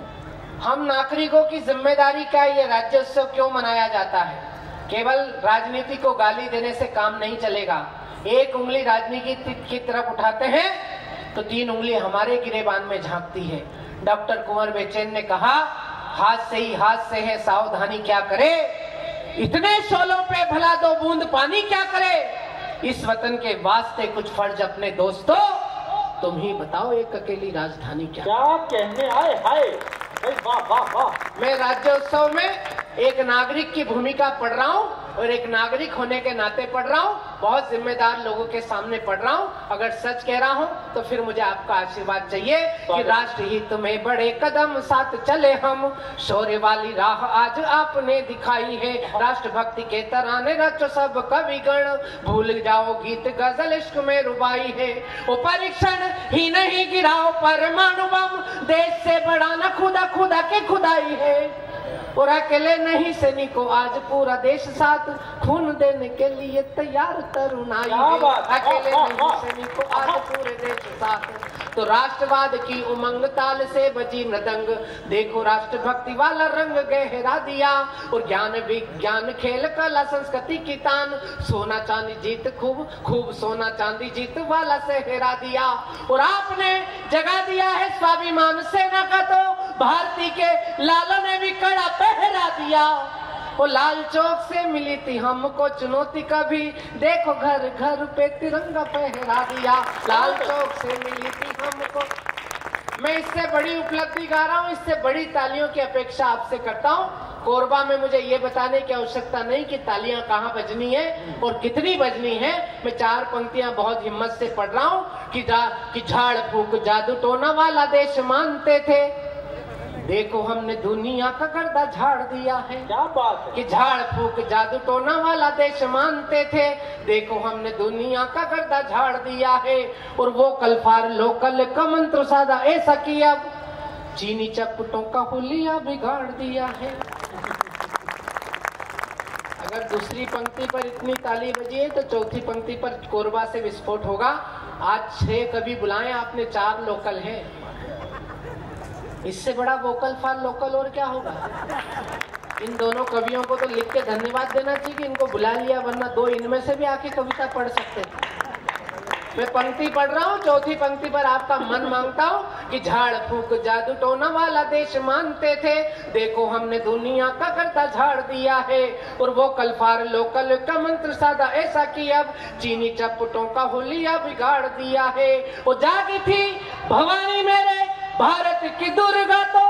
हम नागरिकों की जिम्मेदारी क्या है? ये राज्योत्सव क्यों मनाया जाता है? केवल राजनीति को गाली देने से काम नहीं चलेगा। एक उंगली राजनीति की तरफ उठाते हैं तो 3 उंगली हमारे गिरेबान में झांकती है। डॉक्टर कुंवर बेचैन ने कहा, हाथ से ही हाथ से है सावधानी क्या करे, इतने शोलों पे भला 2 बूंद पानी क्या करे। इस वतन के वास्ते कुछ फर्ज अपने दोस्तों, तुम ही बताओ एक अकेली राजधानी क्या कहने आए? हाय वाह वाह वाह। मैं राज्योत्सव में एक नागरिक की भूमिका पढ़ रहा हूँ और एक नागरिक होने के नाते पढ़ रहा हूँ। बहुत जिम्मेदार लोगों के सामने पढ़ रहा हूँ। अगर सच कह रहा हूँ तो फिर मुझे आपका आशीर्वाद चाहिए कि राष्ट्र हित में बड़े कदम साथ चले हम, शौर्य वाली राह आज आपने दिखाई है। राष्ट्रभक्ति के तराने रचो सब कविगण, भूल जाओ गीत गजल इश्क में रुबाई है। वो परीक्षण ही नहीं गिराओ परमाणु बम, देश से बड़ा न खुदा खुदा के खुदाई है। और अकेले नहीं सैनिकों आज पूरा देश साथ, खून देने के लिए तैयार तरुणाई है। अकेले नहीं सैनिकों आज पूरे देश साथ। तो राष्ट्रवाद की उमंग ताल से बजी मृदंग, देखो राष्ट्रभक्ति वाला रंग गहरा दिया। और ज्ञान विज्ञान खेल कला संस्कृति की तान, सोना चांदी जीत खूब खूब सोना चांदी जीत वाला सेहरा दिया। और आपने जगा दिया है स्वाभिमान सेना का, तो भारती के लालों ने भी कड़ा पहरा दिया। वो लाल चौक से मिली थी हमको चुनौती कभी, देखो घर घर पे तिरंगा फहरा दिया। लाल चौक से मिली थी हमको। मैं इससे बड़ी उपलब्धि गा रहा हूँ, इससे बड़ी तालियों की अपेक्षा आपसे करता हूँ। कोरबा में मुझे ये बताने की आवश्यकता नहीं कि तालियां कहाँ बजनी है और कितनी बजनी है। मैं 4 पंक्तियां बहुत हिम्मत से पढ़ रहा हूँ कि झाड़ फूक जादू टोना वाला देश मानते थे, देखो हमने दुनिया का गर्दा झाड़ दिया है। क्या बात है? कि झाड़ फूक जादू टोना वाला देश मानते थे, देखो हमने दुनिया का गर्दा झाड़ दिया है। और वो कल फार लोकल का मंत्र साधा ऐसा किया, चीनी चपटों का हुलिया बिगाड़ दिया है। अगर दूसरी पंक्ति पर इतनी ताली बजी है तो चौथी पंक्ति पर कोरबा से विस्फोट होगा। आज 6 कवि बुलाएं आपने, 4 लोकल हैं। इससे बड़ा वोकल फॉर लोकल और क्या होगा। इन दोनों कवियों को तो लिख के धन्यवाद देना चाहिए कि इनको बुला लिया, वरना 2 इनमें से भी आके कविता पढ़ सकते थे। मैं पंक्ति पढ़ रहा हूँ, चौथी पंक्ति पर आपका मन मांगता हूँ कि झाड़ फूक जादू टोना वाला देश मानते थे, देखो हमने दुनिया का गर्दा झाड़ दिया है। और वो कल फार लोकल का मंत्र साधा ऐसा कि अब चीनी चपटों का हुलिया बिगाड़ दिया है। वो जागी थी भवानी मेरे भारत की दुर्गा, तो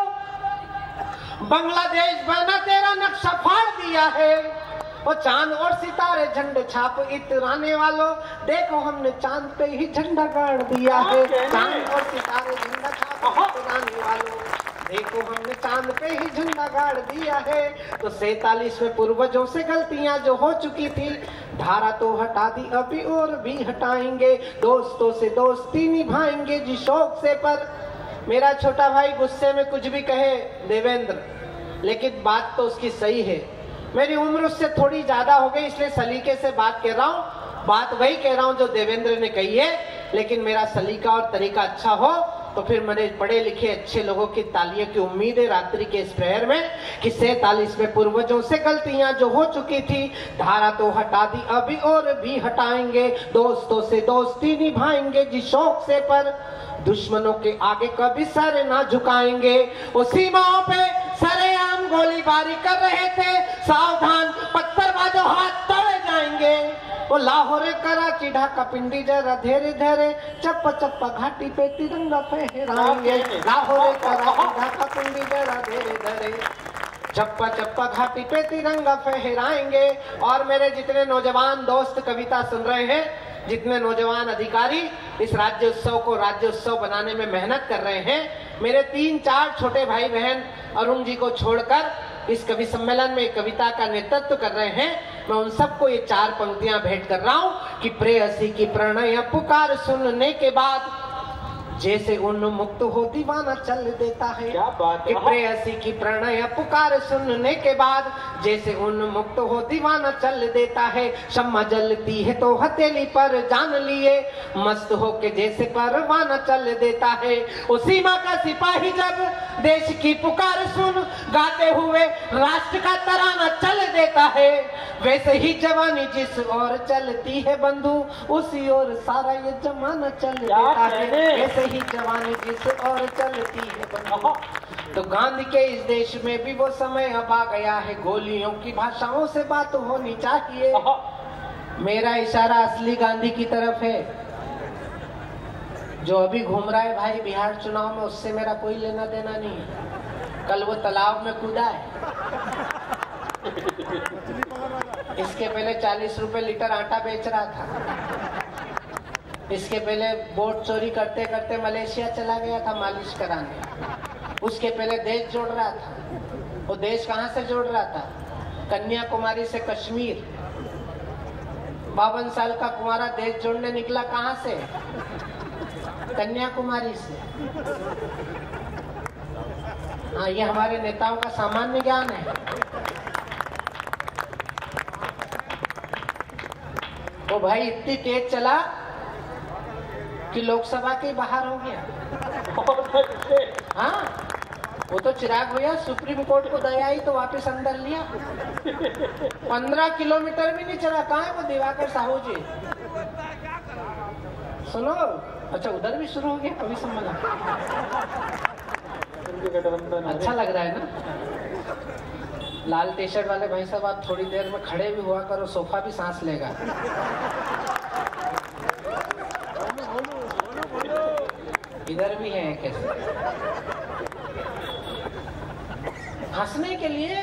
बांग्लादेश बना तेरा नक्शा फाड़ दिया है। और चांद और सितारे झंडे छाप इतराने वालों, देखो हमने चांद पे ही झंडा गाड़ दिया है। चांद और सितारे झंडा छाप इतराने वालों, देखो हमने चांद पे ही झंडा गाड़ दिया है। तो 47वें पूर्वजों से गलतियां जो हो चुकी थी, धारा तो हटा दी अभी और भी हटाएंगे, दोस्तों से दोस्ती निभाएंगे जी शौक से। पर मेरा छोटा भाई गुस्से में कुछ भी कहे देवेंद्र, लेकिन बात तो उसकी सही है। मेरी उम्र उससे थोड़ी ज्यादा हो गई, इसलिए सलीके से बात कर रहा हूँ। बात वही कह रहा हूँ जो देवेंद्र ने कही है, लेकिन मेरा सलीका और तरीका अच्छा हो तो फिर मेरे पढ़े लिखे अच्छे लोगों की तालियों की उम्मीद है रात्रि के इस प्रहर में कि 47वें पूर्वजों से गलतियां जो हो चुकी थी, धारा तो हटा दी अभी और भी हटाएंगे, दोस्तों से दोस्ती निभाएंगे जी शौक से। पर दुश्मनों के आगे कभी सर ना झुकाएंगे। वो सीमाओं पे सरेआम गोलीबारी कर रहे थे, सावधान पत्थरबाजों हाथ तोड़े जाएंगे। वो लाहौर कराची ढाका पिंडी जरा धीरे धीरे चप्पा चप्पा घाटी पे तिरंगा फहराएंगे। लाहौर कराची ढाका पिंडी जरा धीरे धीरे चप्पा चप्पा घाटी पे तिरंगा फहराएंगे। और मेरे जितने नौजवान दोस्त कविता सुन रहे हैं, जितने नौजवान अधिकारी इस राज्य उत्सव को राज्य उत्सव बनाने में मेहनत कर रहे हैं, मेरे 3-4 छोटे भाई बहन अरुण जी को छोड़कर इस कवि सम्मेलन में कविता का नेतृत्व कर रहे हैं, मैं उन सबको ये 4 पंक्तियां भेंट कर रहा हूं कि प्रेयसी की प्रणय पुकार सुनने के बाद जैसे उन्मुक्त हो दीवाना चल देता है। क्या बात कि प्रेयसी की प्रणय पुकार सुनने के बाद जैसे उन्मुक्त हो दीवाना चल देता है। शम्मा जलती है तो हथेली पर जान लिए मस्त हो के जैसे परवाना चल देता है। उस सीमा का सिपाही जब देश की पुकार सुन गाते हुए राष्ट्र का तराना चल देता है, वैसे ही जवानी जिस ओर चलती है बंधु उसी ओर सारा ये जमाना चल देता है। वैसे ही जवानी जिस ओर चलती है बंधु। तो गांधी के इस देश में भी वो समय अब आ गया है, गोलियों की भाषाओं से बात होनी चाहिए। मेरा इशारा असली गांधी की तरफ है। जो अभी घूम रहा है भाई बिहार चुनाव में, उससे मेरा कोई लेना देना नहीं है। कल वो तालाब में कूदा है, इसके पहले 40 रुपए लीटर आटा बेच रहा था, इसके पहले बोट चोरी करते करते मलेशिया चला गया था मालिश कराने, उसके पहले देश जोड़ रहा था। वो देश कहाँ से जोड़ रहा था? कन्याकुमारी से कश्मीर। 52 साल का कुंवारा देश जोड़ने निकला कहाँ से? कन्याकुमारी से। हाँ, ये हमारे नेताओं का सामान्य ज्ञान है। वो भाई इतनी तेज चला कि लोकसभा के बाहर हो गया। हाँ, वो तो चिराग भैया सुप्रीम कोर्ट को दया आई तो वापस अंदर लिया। 15 किलोमीटर भी नहीं चला। कहाँ है वो दिवाकर साहू जी? सुनो, अच्छा उधर भी शुरू हो गया कवि सम्मेलन। अच्छा लग रहा है ना? लाल टी शर्ट वाले भाई साहब, आप थोड़ी देर में खड़े भी हुआ करो, सोफा भी सांस लेगा। इधर भी है कैसे? हंसने के लिए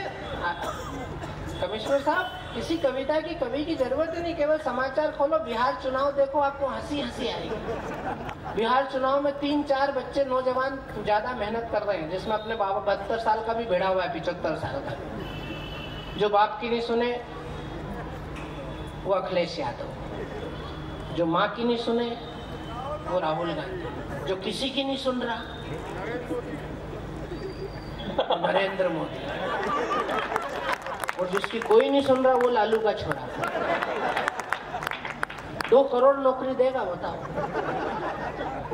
कमिश्नर साहब, किसी कविता की कवि की जरूरत ही नहीं। केवल समाचार खोलो, बिहार चुनाव देखो, आपको हंसी हंसी आएगी। बिहार चुनाव में 3-4 बच्चे नौजवान ज्यादा मेहनत कर रहे हैं, जिसमें अपने बाबा 72 साल का भी भिड़ा हुआ है, 75 साल का। जो बाप की नहीं सुने वो अखिलेश यादव, जो माँ की नहीं सुने वो राहुल गांधी, जो किसी की नहीं सुन रहा नरेंद्र मोदी, और जिसकी कोई नहीं सुन रहा वो लालू का छोरा। 2 करोड़ नौकरी देगा, बताओ।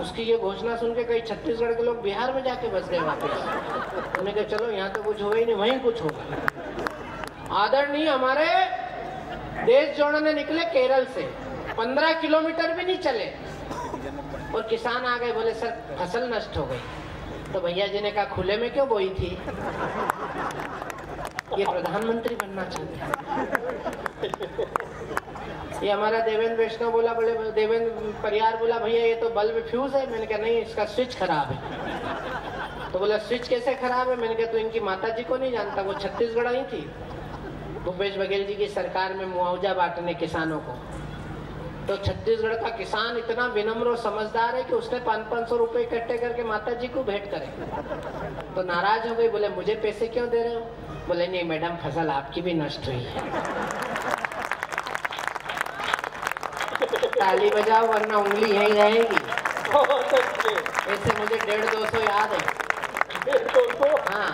उसकी ये घोषणा सुन के कई छत्तीसगढ़ के लोग बिहार में जाके बस गए वापस। उन्हें कहा चलो यहाँ तो कुछ होगा ही नहीं, वहीं कुछ होगा। आदरणीय हमारे देश जोड़ने निकले केरल से, 15 किलोमीटर भी नहीं चले और किसान आ गए, बोले सर फसल नष्ट हो गई। तो भैया जी ने कहा खुले में क्यों बोई थी? ये प्रधानमंत्री बनना चाहते हैं। ये हमारा देवेंद्र वैष्णव बोला, बोले देवेंद्र परियार बोला भैया ये तो बल्ब फ्यूज है। मैंने कहा नहीं, इसका स्विच खराब है। तो बोला स्विच कैसे खराब है? मैंने कहा तो इनकी माता जी को नहीं जानता, वो छत्तीसगढ़ आई थी भूपेश बघेल जी की सरकार में मुआवजा बांटने किसानों को। तो छत्तीसगढ़ का किसान इतना विनम्र और समझदार है कि उसने 500-500 रुपए इकट्ठे करके माता जी को भेंट करे। तो नाराज हो गई, बोले मुझे पैसे क्यों दे रहे हो? बोले नहीं मैडम, फसल आपकी भी नष्ट हुई है। ताली बजाओ वरना उंगली यहीं रहेगी। ऐसे मुझे 150-200 याद है। हाँ,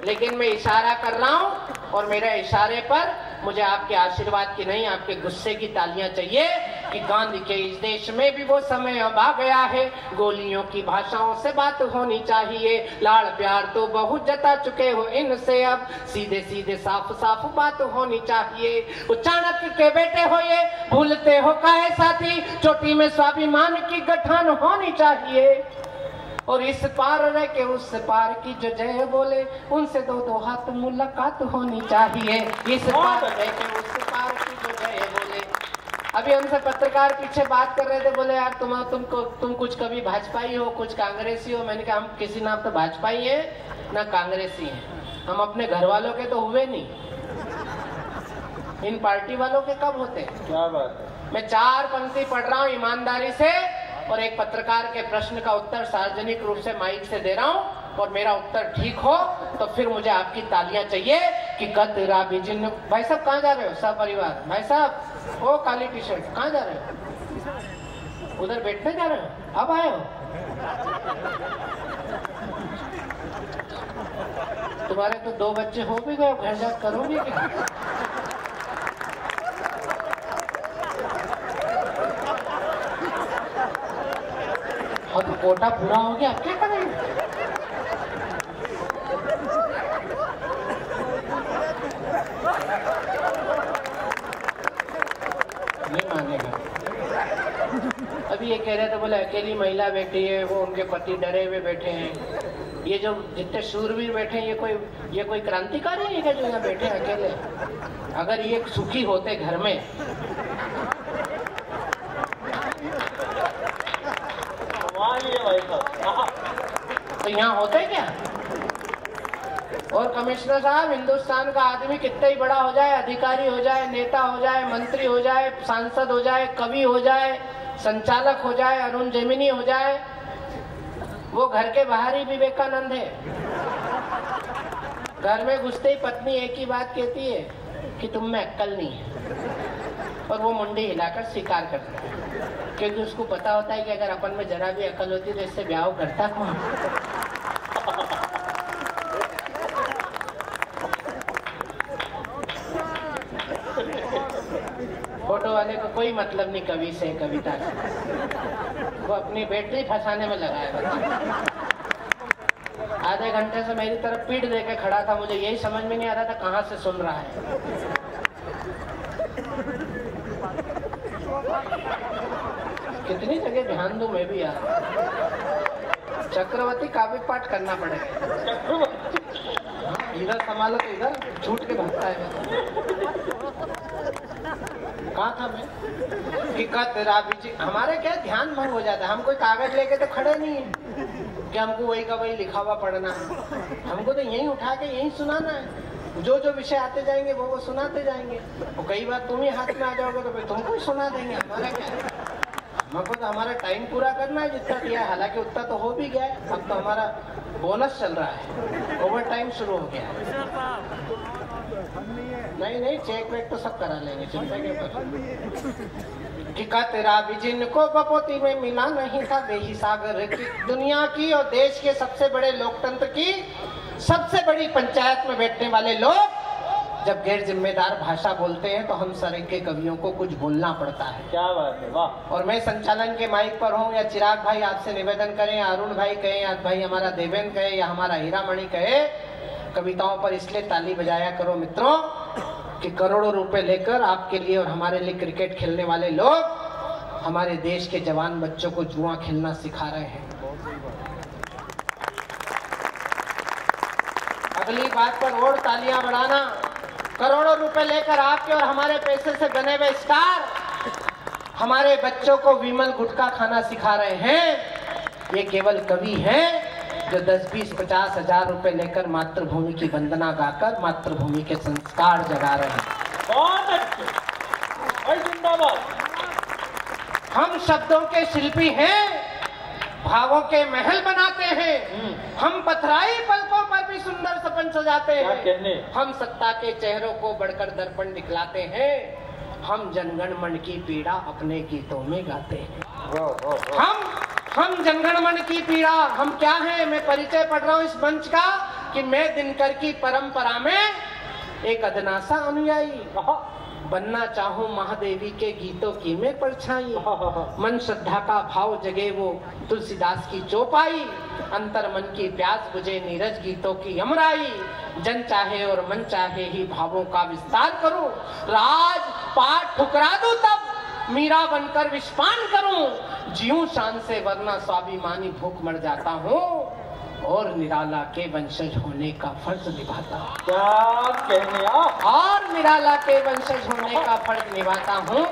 लेकिन मैं इशारा कर रहा हूँ और मेरे इशारे पर मुझे आपके आशीर्वाद की नहीं, आपके गुस्से की तालियां चाहिए कि गांधी के इस देश में भी वो समय अब आ गया है, गोलियों की भाषाओं से बात होनी चाहिए। लाड़ प्यार तो बहुत जता चुके हो इनसे, अब सीधे सीधे साफ साफ बात होनी चाहिए। चाणक्य के बेटे हो ये, भूलते हो काहे साथी, चोटी में स्वाभिमान की गठान होनी चाहिए। और इस पार रह के उस पार की जो जय बोले, उनसे 2-2 हाथ मुलाकात होनी चाहिए। इस पार रह के उस पार की जो जय बोले, अभी हमसे पत्रकार पीछे बात कर रहे थे, बोले यार तुम कुछ कभी भाजपाई हो, कुछ कांग्रेसी हो। मैंने कहा हम किसी ना तो भाजपाई है ना कांग्रेसी है, हम अपने घर वालों के तो हुए नहीं, इन पार्टी वालों के कब होते। क्या बात है। मैं 4 पंक्ति पढ़ रहा हूँ ईमानदारी से, और एक पत्रकार के प्रश्न का उत्तर सार्वजनिक रूप से माइक से दे रहा हूँ, और मेरा उत्तर ठीक हो तो फिर मुझे आपकी तालियां चाहिए कि कतरा बिजिन। भाई साहब कहाँ जा रहे हो सब परिवार? भाई साहब वो काली टी शर्ट कहाँ जा रहे हो? उधर बैठने जा रहे हो? अब आए हो? तुम्हारे तो 2 बच्चे हो भी गए, घर जा करोगे क्या? और तो कोटा पूरा हो गया, क्या करेंगे? नहीं मानेगा। अभी ये कह रहे थे, बोले अकेली महिला बैठी है, वो उनके पति डरे हुए बैठे हैं। ये जो जितने शूरवीर बैठे हैं, ये कोई क्रांतिकारी है क्या जो यहाँ बैठे हैं अकेले? अगर ये सुखी होते घर में, तो यहाँ होते क्या? और कमिश्नर साहब, हिंदुस्तान का आदमी कितना ही बड़ा हो जाए, अधिकारी हो जाए, नेता हो जाए, मंत्री हो जाए, सांसद हो जाए, कवि हो जाए, संचालक हो जाए, अरुण जेमिनी हो जाए, वो घर के बाहर ही विवेकानंद है। घर में घुसते ही पत्नी एक ही बात कहती है कि तुम में अक्ल नहीं है, और वो मुंडी हिलाकर स्वीकार करता है, क्योंकि उसको पता होता है कि अगर अपन में जरा भी अकल होती तो इससे ब्याह करता कौन। फोटो वाले को कोई मतलब नहीं कवि से, कविता से, वो अपनी बैटरी फंसाने में लगाएगा। आधे घंटे से मेरी तरफ पीठ देके खड़ा था, मुझे यही समझ में नहीं आ रहा था कहाँ से सुन रहा है। कितनी जगह ध्यान दूं मैं भी यार। चक्रवर्ती काव्य पाठ करना पड़ेगा। इधर संभालो तो इधर छूट के भागता है। कहाँ था मैं? कि कतरा बिजी, हमारे क्या ध्यान भंग हो जाता है। हम कोई कागज लेके तो खड़े नहीं है कि हमको वही का वही लिखा हुआ पढ़ना है। हमको तो यही उठा के यही सुनाना है। जो जो विषय आते जाएंगे वो सुनाते जाएंगे। और कई बार तुम ही हाथ में आ जाओगे तो फिर तुमको ही सुना देंगे। हमारा क्या है, हमको तो हमारा टाइम पूरा करना है जितना दिया है। हालांकि उतना तो हो भी गया है, अब तो हमारा बोनस चल रहा है, ओवर टाइम शुरू हो गया है। नहीं चेक वेक तो सब करा लेंगे, चिंता के ऊपर। कि कतरा भी जिनको बपोती में मिला नहीं था, बेही सागर की दुनिया की और देश के सबसे बड़े लोकतंत्र की सबसे बड़ी पंचायत में बैठने वाले लोग जब गैर जिम्मेदार भाषा बोलते हैं तो हम सरंग के कवियों को कुछ बोलना पड़ता है। क्या बात है, वाह। और मैं संचालन के माइक पर हूँ, या चिराग भाई आपसे निवेदन करें, या अरुण भाई कहें, या भाई हमारा देवेन कहे, या हमारा हीरामणि कहे, कविताओं पर इसलिए ताली बजाया करो मित्रों कि करोड़ों रुपए लेकर आपके लिए और हमारे लिए क्रिकेट खेलने वाले लोग हमारे देश के जवान बच्चों को जुआ खेलना सिखा रहे हैं। अगली बात पर और तालियां बढ़ाना। करोड़ों रुपए लेकर आपके और हमारे पैसे से बने हुए स्टार हमारे बच्चों को विमल गुटखा खाना सिखा रहे हैं। ये केवल कवि हैं जो 10, 20, 50 हजार रुपए लेकर मातृभूमि की वंदना गाकर मातृभूमि के संस्कार जगा रहे हैं। बहुत अच्छे, जिंदाबाद। हम शब्दों के शिल्पी हैं, भावों के महल बनाते हैं। हम पथराई पलकों पर भी सुंदर सपन सजाते हैं। हम सत्ता के चेहरों को बढ़कर दर्पण दिखलाते हैं। हम जनगण मन की पीड़ा अपने गीतों में गाते हैं। हम जनगण मन की पीड़ा, हम क्या हैं? मैं परिचय पढ़ रहा हूँ इस मंच का कि मैं दिनकर की परंपरा में एक अदनासा अनुयायी, बनना चाहूं महादेवी के गीतों की मैं परछाई। मन श्रद्धा का भाव जगे वो तुलसीदास की चौपाई, अंतर मन की प्यास बुझे नीरज गीतों की यमराई। जन चाहे और मन चाहे ही भावों का विस्तार करूं, राज पाठ ठुकरा दूं तब मीरा बनकर विस्पान करूं। जीऊं शान से वरना स्वाभिमानी भूख मर जाता हूं, और निराला के वंशज होने का फर्ज निभाता हूं। क्या कहने आप? और निराला के वंशज होने का फर्ज निभाता हूं।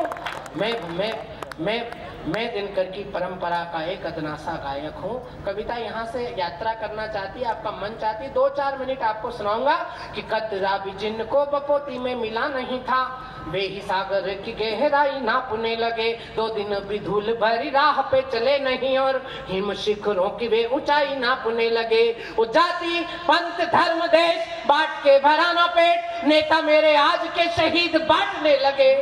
मैं दिनकर की परंपरा का एक अदनासा गायक हूँ। कविता यहाँ से यात्रा करना चाहती है, आपका मन चाहती है, 2-4 मिनट आपको सुनाऊंगा कि कतरा भी जिनको बपोती में मिला नहीं था, वे ही सागर की गहराई नापने लगे। 2 दिन भी धूल भरी राह पे चले नहीं और हिम शिखरों की वे ऊंचाई नापने लगे। वो जाति पंथ धर्म देश बांट के भरा ना पेट, नेता मेरे आज के शहीद बांटने लगे।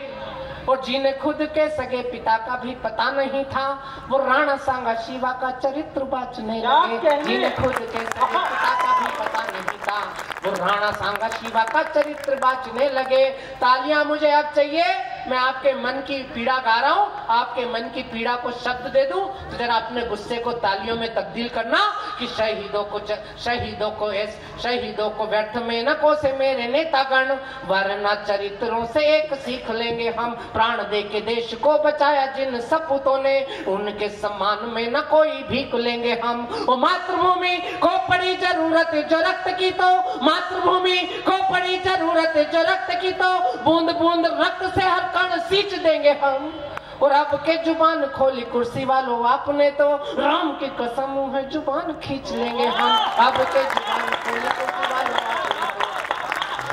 और जिन्हें खुद के सगे पिता का भी पता नहीं था, वो राणा सांगा शिवा का चरित्र बांचने लगे। जिन्हें खुद के सगे पिता का भी पता नहीं था, वो राणा सांगा शिवा का चरित्र बांचने लगे। तालियां मुझे अब चाहिए, मैं आपके मन की पीड़ा गा रहा हूँ, आपके मन की पीड़ा को शब्द दे दूं तो जरा अपने गुस्से को तालियों में तब्दील करना कि शहीदों को व्यर्थ में न कोसे मेरे नेतागण, वरना चरित्रों से एक सीख लेंगे हम। प्राण दे के देश को बचाया जिन सपूतों ने, उनके सम्मान में न कोई भीख लेंगे हम। वो मातृभूमि को पड़ी जरूरत जो रक्त की, तो मातृभूमि को पड़ी जरूरत जो रक्त की, तो बूंद बूंद रक्त से हर कण सींच देंगे हम। और अब के जुबान खोली कुर्सी वालों आपने, तो राम की कसम है जुबान खींच लेंगे हम। अब के जुबान खोली कुर्सी वालों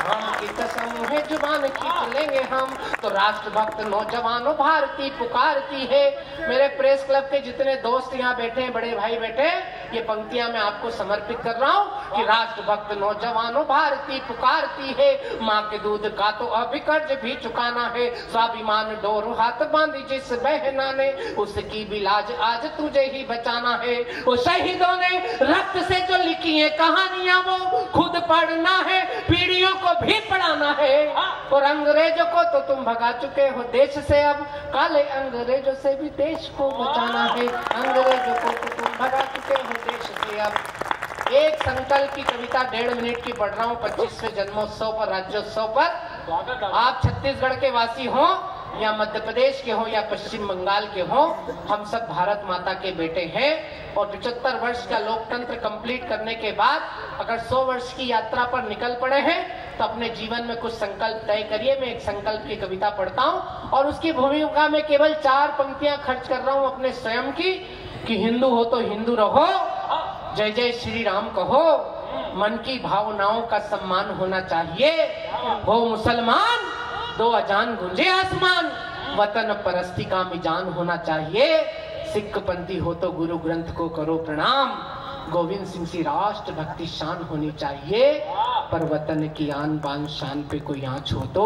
राम की कसम है जुबान खींच लेंगे हम। तो राष्ट्रभक्त नौजवानों भारती पुकारती है। मेरे प्रेस क्लब के जितने दोस्त यहाँ बैठे हैं, बड़े भाई बैठे, ये पंक्तियां मैं आपको समर्पित कर रहा हूँ कि राष्ट्रभक्त नौजवानों भारती पुकारती है। माँ के दूध का तो अभी कर्ज भी चुकाना है, स्वाभिमान डोर हाथ बांधी जिस बहना ने, उसकी भी लाज आज तुझे ही बचाना है। वो शहीदों ने रक्त से जो लिखी है कहानियां, वो खुद पढ़ना है, पीढ़ियों को भी पढ़ाना है। और अंग्रेजों को तो तुम भगा चुके हो देश से, अब काले अंग्रेजों से भी देश को बचाना है। अंग्रेजों को तो तुम भगा चुके हो देश से, अब एक संकल्प की कविता 1.5 मिनट की पढ़ रहा हूँ 25वें जन्मोत्सव पर, राज्योत्सव पर। आप छत्तीसगढ़ के वासी हो या मध्य प्रदेश के हो या पश्चिम बंगाल के हो, हम सब भारत माता के बेटे हैं। और 75 वर्ष का लोकतंत्र कंप्लीट करने के बाद अगर 100 वर्ष की यात्रा पर निकल पड़े हैं तो अपने जीवन में कुछ संकल्प तय करिए। मैं एक संकल्प की कविता पढ़ता हूँ और उसकी भूमिका में केवल 4 पंक्तियां खर्च कर रहा हूँ अपने स्वयं की, कि हिंदू हो तो हिंदू रहो, जय जय श्री राम कहो, मन की भावनाओं का सम्मान होना चाहिए, हो मुसलमान दो अजान गुंजे आसमान, वतन परस्ती का मिजान होना चाहिए, सिख पंथी हो तो गुरु ग्रंथ को करो प्रणाम, गोविंद सिंह सी राष्ट्र भक्ति शान होनी चाहिए, पर वतन की आन बान शान पे कोई आंच हो तो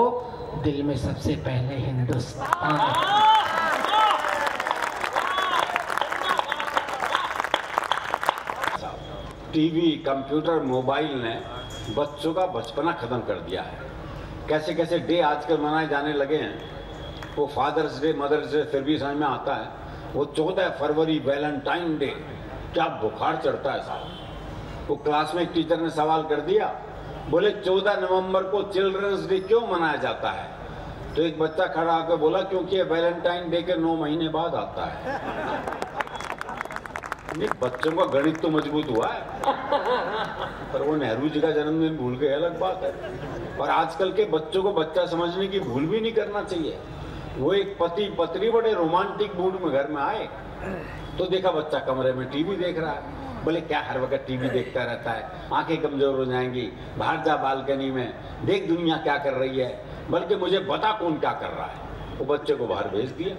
दिल में सबसे पहले हिंदुस्तान। टीवी, कंप्यूटर, मोबाइल ने बच्चों का बचपना खत्म कर दिया है। कैसे कैसे डे आजकल मनाए जाने लगे हैं। वो फादर्स डे, मदर्स डे फिर भी समझ में आता है। वो 14 फरवरी वैलेंटाइन डे, क्या बुखार चढ़ता है साहब। वो क्लास में एक टीचर ने सवाल कर दिया, बोले 14 नवंबर को चिल्ड्रंस डे क्यों मनाया जाता है? तो एक बच्चा खड़ा होकर बोला, क्योंकि ये वैलेंटाइन डे के 9 महीने बाद आता है। बच्चों का गणित तो मजबूत हुआ है, पर वो नेहरू जी का जन्मदिन भूल गए, अलग बात है। और आजकल के बच्चों को बच्चा समझने की भूल भी नहीं करना चाहिए। वो एक पति पत्नी बड़े रोमांटिक मूड में घर में आए तो देखा बच्चा कमरे में टीवी देख रहा है। बोले क्या हर वक्त टीवी देखता रहता है, आंखें कमजोर हो जाएंगी, बाहर जा बालकनी में देख दुनिया क्या कर रही है, बल्कि मुझे बता कौन क्या कर रहा है। वो बच्चे को बाहर भेज दिया।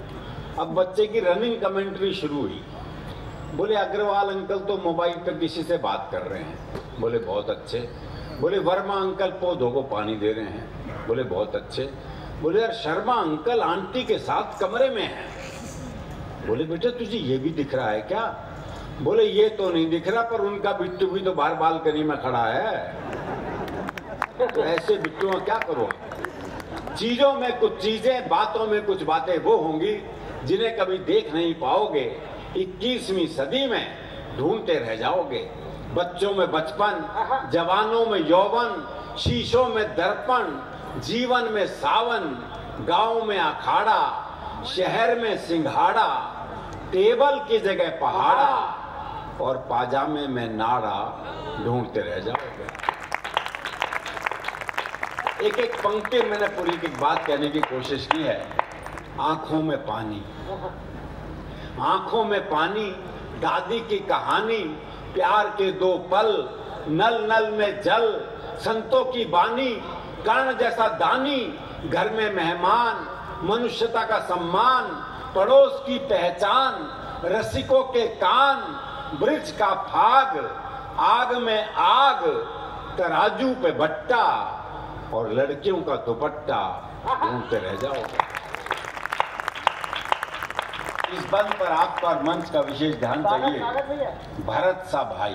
अब बच्चे की रनिंग कमेंट्री शुरू हुई। बोले अग्रवाल अंकल तो मोबाइल पर किसी से बात कर रहे हैं। बोले बहुत अच्छे। बोले वर्मा अंकल पौधों को पानी दे रहे हैं। बोले बहुत अच्छे। बोले यार शर्मा अंकल आंटी के साथ कमरे में हैं। बोले बेटे तुझे ये भी दिख रहा है क्या? बोले ये तो नहीं दिख रहा, पर उनका बिट्टू भी तो बाहर बालकनी में खड़ा है। तो ऐसे बिट्टू में क्या करो? चीजों में कुछ चीजें, बातों में कुछ बातें वो होंगी जिन्हें कभी देख नहीं पाओगे। 21वीं सदी में ढूंढते रह जाओगे। बच्चों में बचपन, जवानों में यौवन, शीशों में दर्पण, जीवन में सावन, गांव में अखाड़ा, शहर में सिंघाड़ा, टेबल की जगह पहाड़ा और पाजामे में नाड़ा, ढूंढते रह जाओगे। एक एक पंक्ति मैंने पूरी की बात कहने की कोशिश की है। आंखों में पानी, आंखों में पानी, दादी की कहानी, प्यार के 2 पल, नल नल में जल, संतों की बानी, कर्ण जैसा दानी, घर में मेहमान, मनुष्यता का सम्मान, पड़ोस की पहचान, रसिकों के कान, वृक्ष का फाग, आग में आग, तराजू पे बट्टा और लड़कियों का दुपट्टा, ढूंढते रह जाओगे। इस बंद पर आपका और मंच का विशेष ध्यान चाहिए। भरत सा भाई,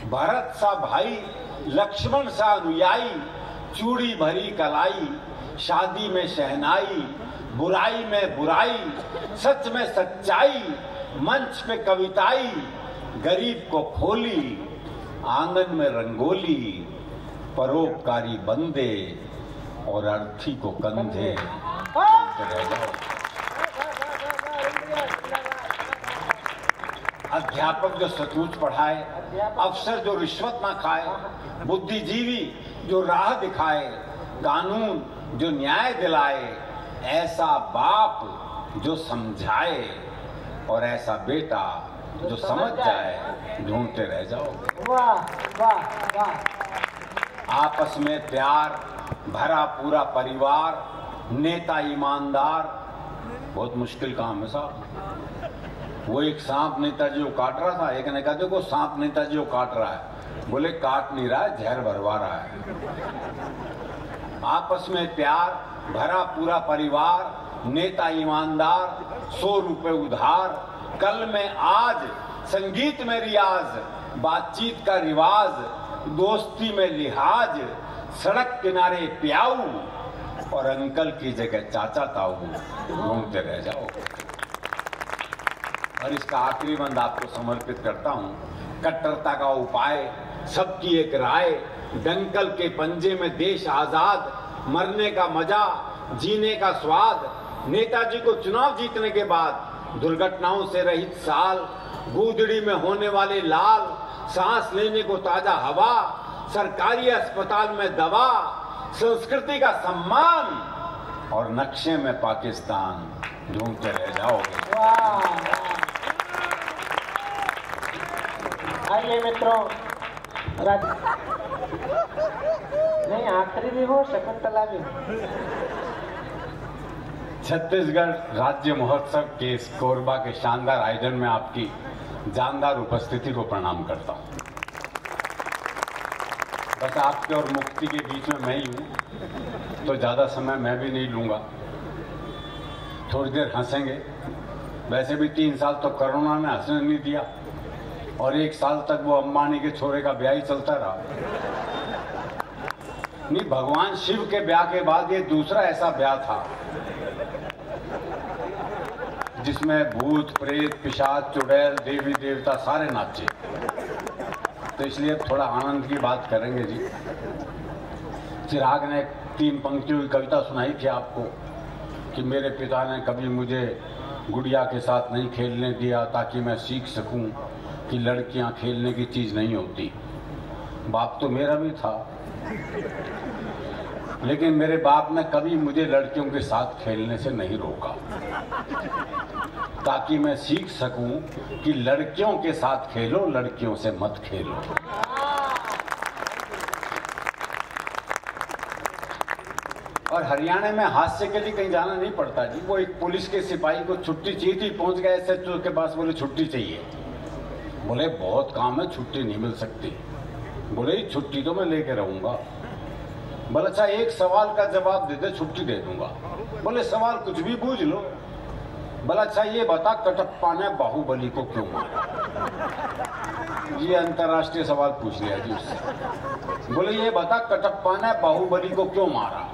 भरत सा भाई, लक्ष्मण सा अनुयायी, चूड़ी भरी कलाई, शादी में शहनाई, बुराई में बुराई, सच में सच्चाई, मंच पे कविताई, गरीब को खोली, आंगन में रंगोली, परोपकारी बंदे और अर्थी को कंधे। अध्यापक जो सचमुच पढ़ाए, अफसर जो रिश्वत ना खाए, बुद्धिजीवी जो राह दिखाए, कानून जो न्याय दिलाए, ऐसा बाप जो समझाए और ऐसा बेटा जो समझ जाए, ढूंढते रह जाओगे। वाह वाह वाह। आपस में प्यार भरा पूरा परिवार, नेता ईमानदार, बहुत मुश्किल काम है साहब। वो एक सांप नेताजी को काट रहा था, एक ने कहा देखो सांप नेताजी को काट रहा है, बोले काट नहीं रहा है, जहर भरवा रहा है। आपस में प्यार भरा पूरा परिवार, नेता ईमानदार, 100 रुपए उधार, कल में आज, संगीत में रियाज, बातचीत का रिवाज, दोस्ती में लिहाज, सड़क किनारे प्याऊ और अंकल की जगह चाचा ताऊ, घूमते रह जाओ। और इसका आखिरी बंद आपको समर्पित करता हूं। कट्टरता का उपाय, सबकी एक राय, दंगल के पंजे में देश आजाद, मरने का मजा, जीने का स्वाद, नेताजी को चुनाव जीतने के बाद दुर्घटनाओं से रहित साल, गूदड़ी में होने वाले लाल, सांस लेने को ताजा हवा, सरकारी अस्पताल में दवा, संस्कृति का सम्मान और नक्शे में पाकिस्तान, ढूंढते रह जाओगे। आइए मित्रों, नहीं आखिरी भी हो, शकुंतला भी हो। छत्तीसगढ़ राज्य महोत्सव के इस कोरबा के शानदार आयोजन में आपकी जानदार उपस्थिति को प्रणाम करता हूं। बस आपके और मुक्ति के बीच में मैं ही हूं, तो ज्यादा समय मैं भी नहीं लूंगा। थोड़ी देर हंसेंगे। वैसे भी 3 साल तो कोरोना ने हंसने नहीं दिया और 1 साल तक वो अंबानी के छोरे का ब्याह ही चलता रहा। नहीं, भगवान शिव के ब्याह के बाद ये दूसरा ऐसा ब्याह था जिसमें भूत प्रेत पिशाच चुड़ैल देवी देवता सारे नाचे। तो इसलिए थोड़ा आनंद की बात करेंगे जी। चिराग ने 3 पंक्तियों की कविता सुनाई थी आपको कि मेरे पिता ने कभी मुझे गुड़िया के साथ नहीं खेलने दिया ताकि मैं सीख सकूं कि लड़कियां खेलने की चीज नहीं होती। बाप तो मेरा भी था, लेकिन मेरे बाप ने कभी मुझे लड़कियों के साथ खेलने से नहीं रोका ताकि मैं सीख सकूं कि लड़कियों के साथ खेलो, लड़कियों से मत खेलो। और हरियाणा में हास्य के लिए कहीं जाना नहीं पड़ता जी। वो एक पुलिस के सिपाही को छुट्टी चाहिए थी, पहुंच गए एसएचओ के पास, बोले छुट्टी चाहिए। बोले बहुत काम है, छुट्टी नहीं मिल सकती। बोले छुट्टी तो मैं लेके रहूंगा। बोले अच्छा एक सवाल का जवाब दे दे, छुट्टी दे दूंगा। बोले सवाल कुछ भी पूछ लो। बोला अच्छा ये बता, कटप्पा ने बाहुबली को क्यों मारा? ये अंतर्राष्ट्रीय सवाल पूछ लिया जी उससे। बोले ये बता, कटप्पा ने बाहुबली को क्यों मारा?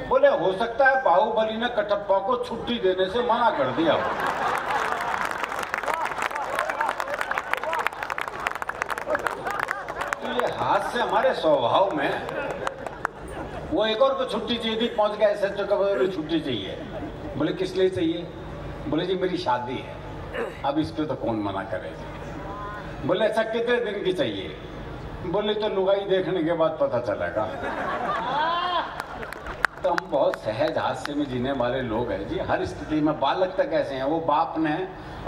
बोले हो सकता है बाहुबली ने कटप्पा को छुट्टी देने से मना कर दिया। तो ये हाथ से हमारे स्वभाव में, वो एक और को छुट्टी चाहिए थी, पहुंच गया एसएचओ का, बोले छुट्टी चाहिए। बोले किस लिए चाहिए? बोले जी मेरी शादी है। अब इस पे तो कौन मना करे। बोले अच्छा कितने दिन की चाहिए? बोले तो लुगाई देखने के बाद पता चलेगा। तो हम बहुत सहज हास्य में जीने वाले लोग हैं जी। हर स्थिति में बालक तक ऐसे हैं। वो बाप ने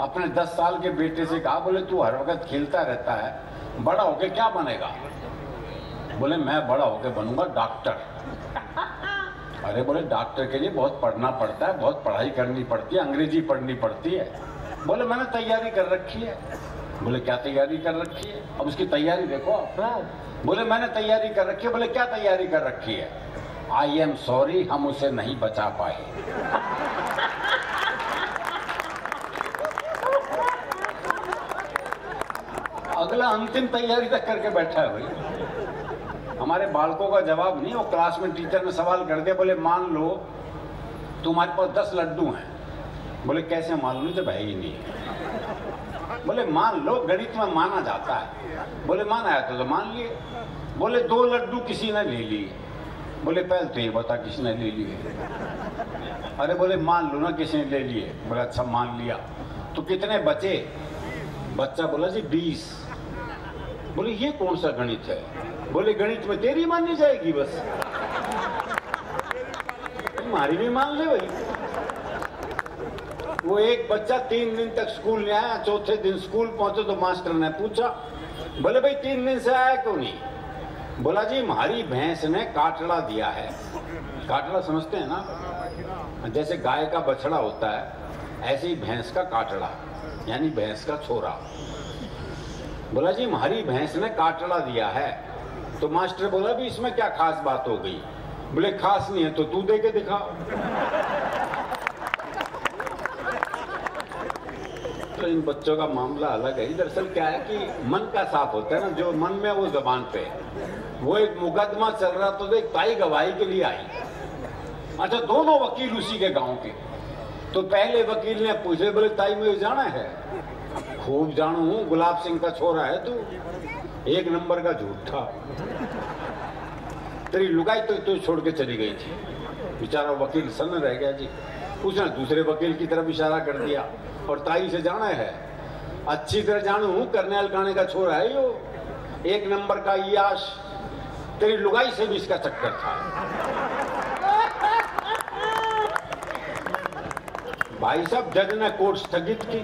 अपने 10 साल के बेटे से कहा, बोले तू हर वक्त खेलता रहता है, बड़ा होके क्या बनेगा? बोले मैं बड़ा होके बनूंगा डॉक्टर। अरे बोले डॉक्टर के लिए बहुत पढ़ना पड़ता है, बहुत पढ़ाई करनी पड़ती है, अंग्रेजी पढ़नी पड़ती है। बोले मैंने तैयारी कर रखी है। बोले क्या तैयारी कर रखी है? अब उसकी तैयारी देखो आप। बोले मैंने तैयारी कर रखी है। बोले क्या तैयारी कर रखी है? आई एम सॉरी, हम उसे नहीं बचा पाए। अगला अंतिम तैयारी तक करके बैठा है भाई। हमारे बालकों का जवाब नहीं। वो क्लास में टीचर ने सवाल कर दिया, बोले मान लो तुम्हारे पास 10 लड्डू हैं। बोले कैसे मान लो जब है ही नहीं। बोले मान लो, गणित में माना जाता है। बोले माना है तो मान लिए। बोले 2 लड्डू किसी ने ले लिए। बोले पहले तो ये बता किसने ले लिए। अरे बोले मान लो ना किसी ने ले लिए। बोले अच्छा मान लिया, तो कितने बचे? बच्चा बोला जी 20। बोले ये कौन सा गणित है? बोले गणित में तेरी माननी जाएगी बस, तुम्हारी भी मान ले भाई। वो एक बच्चा 3 दिन तक स्कूल नहीं आया। चौथे दिन स्कूल पहुंचे तो मास्टर ने पूछा, बोले भाई 3 दिन से आया क्यों नहीं? बोला जी हमारी भैंस ने काटड़ा दिया है। काटड़ा समझते हैं ना? जैसे गाय का बछड़ा होता है, ऐसे ही भैंस का काटड़ा, यानी भैंस का छोरा। बोला जी हमारी भैंस ने काटड़ा दिया है। तो मास्टर बोला भी इसमें क्या खास बात हो गई? बोले खास नहीं है तो तू दे के दिखा। तो इन बच्चों का मामला अलग है। दरअसल क्या है कि मन का साफ होता है ना, जो मन में वो जबान पे। वो एक मुकदमा चल रहा तो एक ताई गवाही के लिए आई। अच्छा दोनों वकील उसी के गांव के। तो पहले वकील ने पूछे, बोले ताई मुझे जाना है? खूब जानू हूं, गुलाब सिंह का छोरा है तू, 1 नंबर का झूठा। तेरी लुगाई तो छोड़ के चली गई थी। बेचारा वकील सन्न रह गया जी। उसने दूसरे वकील की तरफ इशारा कर दिया, और ताई से जाना है? अच्छी तरह जानू हूं, करनेल गाने का छोरा है यो, 1 नंबर का याश। तेरी लुगाई से भी इसका चक्कर था। भाई साहब जज ने कोर्ट स्थगित की।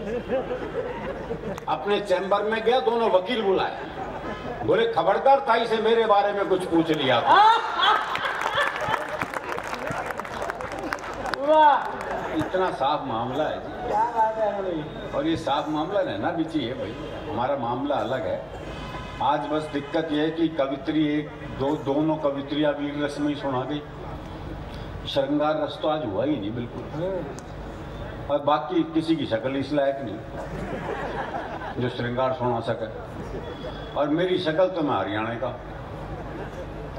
अपने चैम्बर में गया, दोनों वकील बुलाए। बोले खबरदार ताई से मेरे बारे में कुछ पूछ लिया था। इतना साफ मामला है जी। क्या बात है भाई। और ये साफ मामला रहना भी चाहिए भाई। हमारा मामला अलग है। आज बस दिक्कत यह है कि कवित्री दोनों कवित्रियां वीर रस में ही सुना गई। श्रृंगार रस तो आज हुआ ही नहीं बिल्कुल। और बाकी किसी की शक्ल इस लायक नहीं जो श्रृंगार सुना सके। और मेरी शक्ल तो मैं हरियाणा का।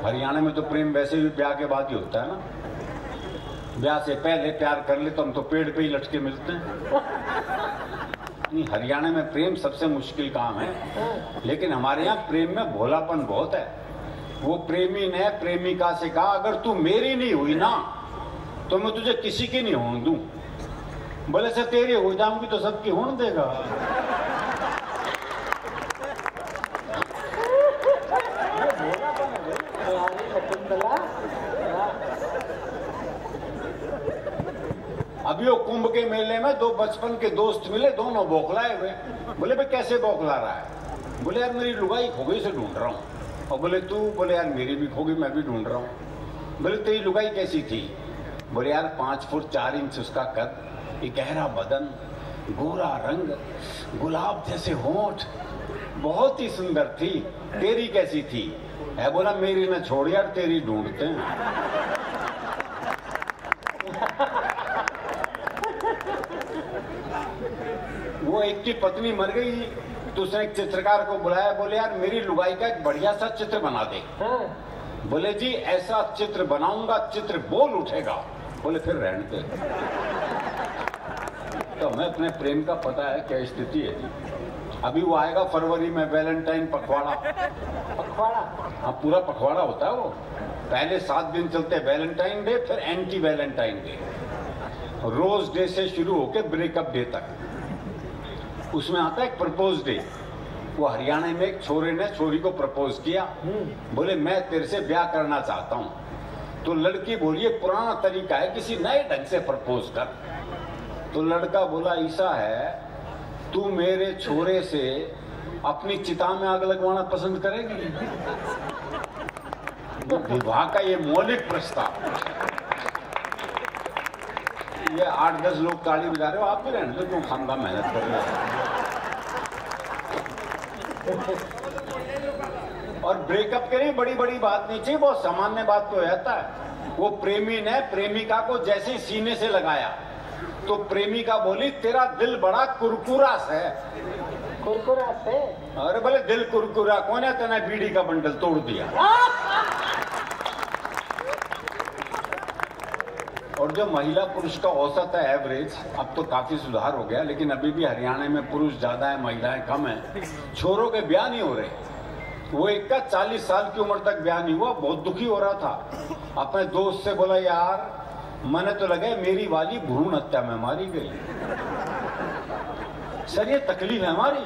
हरियाणा में तो प्रेम वैसे भी ब्याह के बाद ही होता है ना। ब्याह से पहले प्यार कर ले तो हम तो पेड़ पे ही लटके मिलते हैं। नहीं, हरियाणा में प्रेम सबसे मुश्किल काम है। लेकिन हमारे यहाँ प्रेम में भोलापन बहुत है। वो प्रेमी ने प्रेमिका से कहा, अगर तू मेरी नहीं हुई ना तो मैं तुझे किसी की नहीं होने दूं। बोले से तेरी हो जाऊंगी तो सबकी होने देगा। अभी वो कुंभ के मेले में 2 बचपन के दोस्त मिले, दोनों बौखलाए हुए। बोले भाई कैसे बौखला रहा है? बोले यार मेरी लुगाई खो गई से ढूंढ रहा हूँ। और बोले तू? बोले यार मेरी भी खो गई, मैं भी ढूंढ रहा हूँ। बोले तेरी लुगाई कैसी थी? बोले यार 5 फुट 4 इंच उसका कद, एक गहरा बदन, गोरा रंग, गुलाब जैसे होंठ, बहुत ही सुंदर थी। तेरी कैसी थी? है बोला मेरी न छोड़ यार, तेरी ढूंढते हैं। वो एक की पत्नी मर गई तो उसने एक चित्रकार को बुलाया। बोले यार मेरी लुगाई का एक बढ़िया सा चित्र बना दे। बोले जी ऐसा चित्र बनाऊंगा चित्र बोल उठेगा। बोले फिर रहने दे। तो हमें अपने प्रेम का पता है क्या स्थिति है जी। अभी वो आएगा फरवरी में वैलेंटाइन पखवाड़ा। पखवाड़ा? हाँ पूरा पखवाड़ा होता है वो। पहले 7 दिन चलते हैं वैलेंटाइन डे, फिर anti Valentine day, rose day से शुरू होकर ब्रेकअप डे तक। उसमें आता है एक प्रपोज डे। वो हरियाणा में एक छोरे ने छोरी को प्रपोज किया। बोले मैं तेरे से ब्याह करना चाहता हूँ। तो लड़की बोली पुराना तरीका है, किसी नए ढंग से प्रपोज कर। तो लड़का बोला ऐसा है, तू मेरे छोरे से अपनी चिता में आग लगवाना पसंद करेगी? विवाह का ये मौलिक प्रस्ताव, ये 8-10 लोग ताली बजा रहे हो, आप भी रहने दो, क्यों खामखा मेहनत कर रहे हो। और ब्रेकअप के लिए बड़ी बड़ी बात नहीं चाहिए, बहुत सामान्य बात तो रहता है। वो प्रेमी ने प्रेमिका को जैसे ही सीने से लगाया तो प्रेमिका बोली तेरा दिल बड़ा कुरकुरा है। कुरकुरा से? अरे बोले दिल कुरकुरा कौन है, तेने बीड़ी का बंडल तोड़ दिया। और जो महिला पुरुष का औसत है एवरेज, अब तो काफी सुधार हो गया, लेकिन अभी भी हरियाणा में पुरुष ज्यादा है महिलाएं कम है। छोरों के ब्याह नहीं हो रहे। वो एक का 40 साल की उम्र तक ब्याह नहीं हुआ, बहुत दुखी हो रहा था। अपने दोस्त से बोला यार मैंने तो लगा मेरी वाली भ्रूण हत्या में मारी गई। सर ये तकलीफ है हमारी,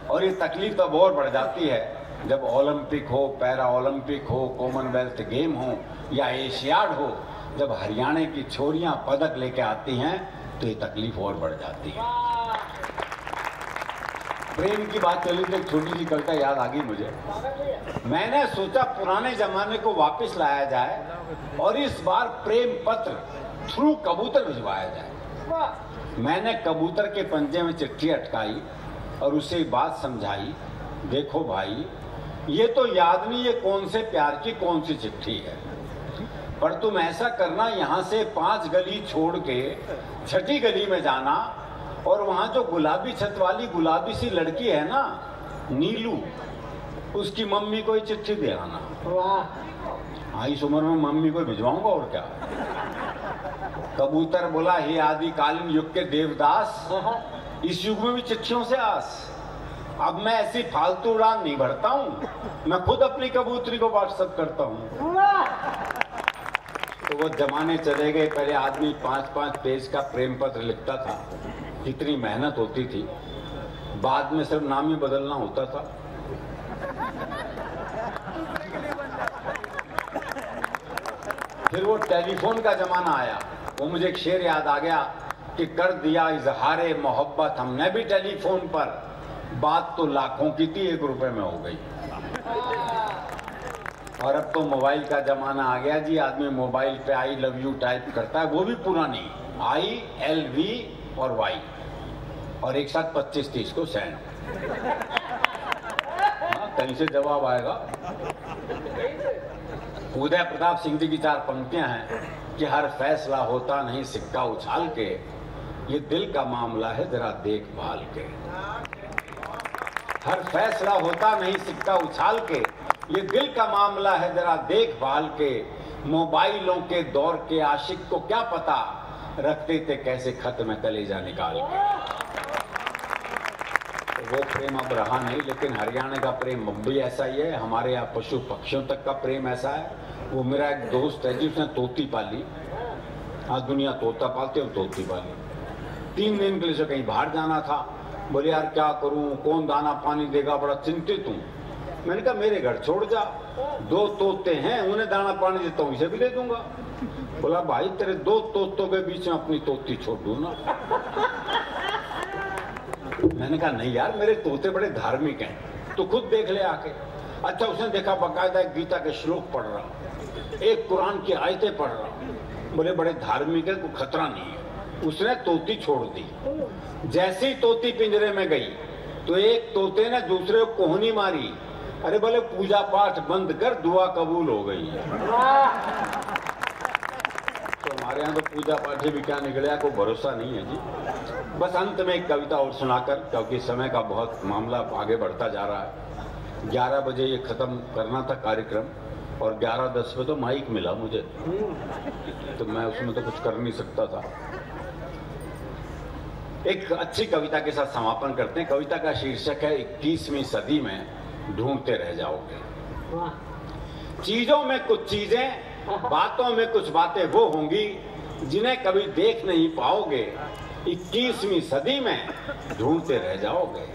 और ये तकलीफ तब और बढ़ जाती है जब ओलंपिक हो, पैरा ओलंपिक हो, कॉमनवेल्थ गेम हो या एशियाड हो, जब हरियाणा की छोरियां पदक लेके आती हैं तो ये तकलीफ और बढ़ जाती है। प्रेम की बात चली तो एक छोटी सी कविता याद आ गई मुझे। मैंने सोचा पुराने जमाने को वापस लाया जाए और इस बार प्रेम पत्र थ्रू कबूतर भिजवाया जाए। मैंने कबूतर के पंजे में चिट्ठी अटकाई और उसे बात समझाई, देखो भाई ये तो याद नहीं ये कौन से प्यार की कौन सी चिट्ठी है, पर तुम ऐसा करना यहाँ से 5 गली छोड़ के 6ठी गली में जाना और वहां जो गुलाबी छत वाली गुलाबी सी लड़की है ना नीलू, उसकी मम्मी को ही चिट्ठी दे आना। इस उम्र में मम्मी को भिजवाऊंगा और क्या। कबूतर बोला हे आदिकालीन युग के देवदास, इस युग में भी चिट्ठियों से आस। अब मैं ऐसी फालतू उड़ान नहीं भरता हूँ, मैं खुद अपनी कबूतरी को व्हाट्सएप करता हूँ। तो वो जमाने चले गए, पहले आदमी 5-5 पेज का प्रेम पत्र लिखता था, कितनी मेहनत होती थी, बाद में सिर्फ नाम ही बदलना होता था। फिर वो टेलीफोन का जमाना आया, वो मुझे एक शेर याद आ गया कि कर दिया इजहारे मोहब्बत हमने भी टेलीफोन पर, बात तो लाखों की थी 1 रुपए में हो गई। और अब तो मोबाइल का जमाना आ गया जी, आदमी मोबाइल पे आई लव यू टाइप करता है, वो भी पुरानी ILV और Y, और एक साथ 25-30 को सेंड। कहीं से जवाब आएगा। उदय प्रताप सिंह जी की 4 पंक्तियां हैं कि हर फैसला होता नहीं सिक्का उछाल के, ये दिल का मामला है जरा देखभाल के। हर फैसला होता नहीं सिक्का उछाल के, ये दिल का मामला है जरा देखभाल के। मोबाइलों के दौर के आशिक को क्या पता, रखते थे कैसे खत में कलेजा निकाल के। वो प्रेम अब रहा नहीं, लेकिन हरियाणा का प्रेम अब भी ऐसा ही है। हमारे यहाँ पशु पक्षियों तक का प्रेम ऐसा है। वो मेरा एक दोस्त है जिसने तोती पाली, आज दुनिया तोता पालती और तोती पाली। 3 दिन के लिए कहीं बाहर जाना था, बोले यार क्या करूं, कौन दाना पानी देगा, बड़ा चिंतित हूं। मैंने कहा मेरे घर छोड़ जा, 2 तोते हैं, उन्हें दाना पानी देता हूं, इसे भी दे दूंगा। बोला भाई तेरे 2 तोतों के बीच में अपनी तोती छोड़ दूं ना। मैंने कहा नहीं यार, मेरे तोते बड़े धार्मिक हैं, तो खुद देख ले आके। अच्छा उसने देखा बकायदा एक गीता के श्लोक पढ़ रहा, एक कुरान की आयतें पढ़ रहा। बोले बड़े धार्मिक है, कोई खतरा नहीं है। उसने तोती छोड़ दी। जैसे ही तोती पिंजरे में गई तो एक तोते ने दूसरे को कोहनी मारी। अरे बोले पूजा पाठ बंद कर, दुआ कबूल हो गई। तो हमारे यहाँ तो पूजा पाठ भी क्या निकलेगा कोई भरोसा नहीं है जी। बस अंत में एक कविता और सुनाकर, क्योंकि समय का बहुत मामला आगे बढ़ता जा रहा है। 11 बजे ये खत्म करना था कार्यक्रम और 11:10 पे तो माइक मिला मुझे, तो मैं उसमें तो कुछ कर नहीं सकता था। एक अच्छी कविता के साथ समापन करते हैं। कविता का शीर्षक है 21वीं सदी में ढूंढते रह जाओगे। चीजों में कुछ चीजें, बातों में कुछ बातें वो होंगी जिन्हें कभी देख नहीं पाओगे। 21वीं सदी में ढूंढते रह जाओगे।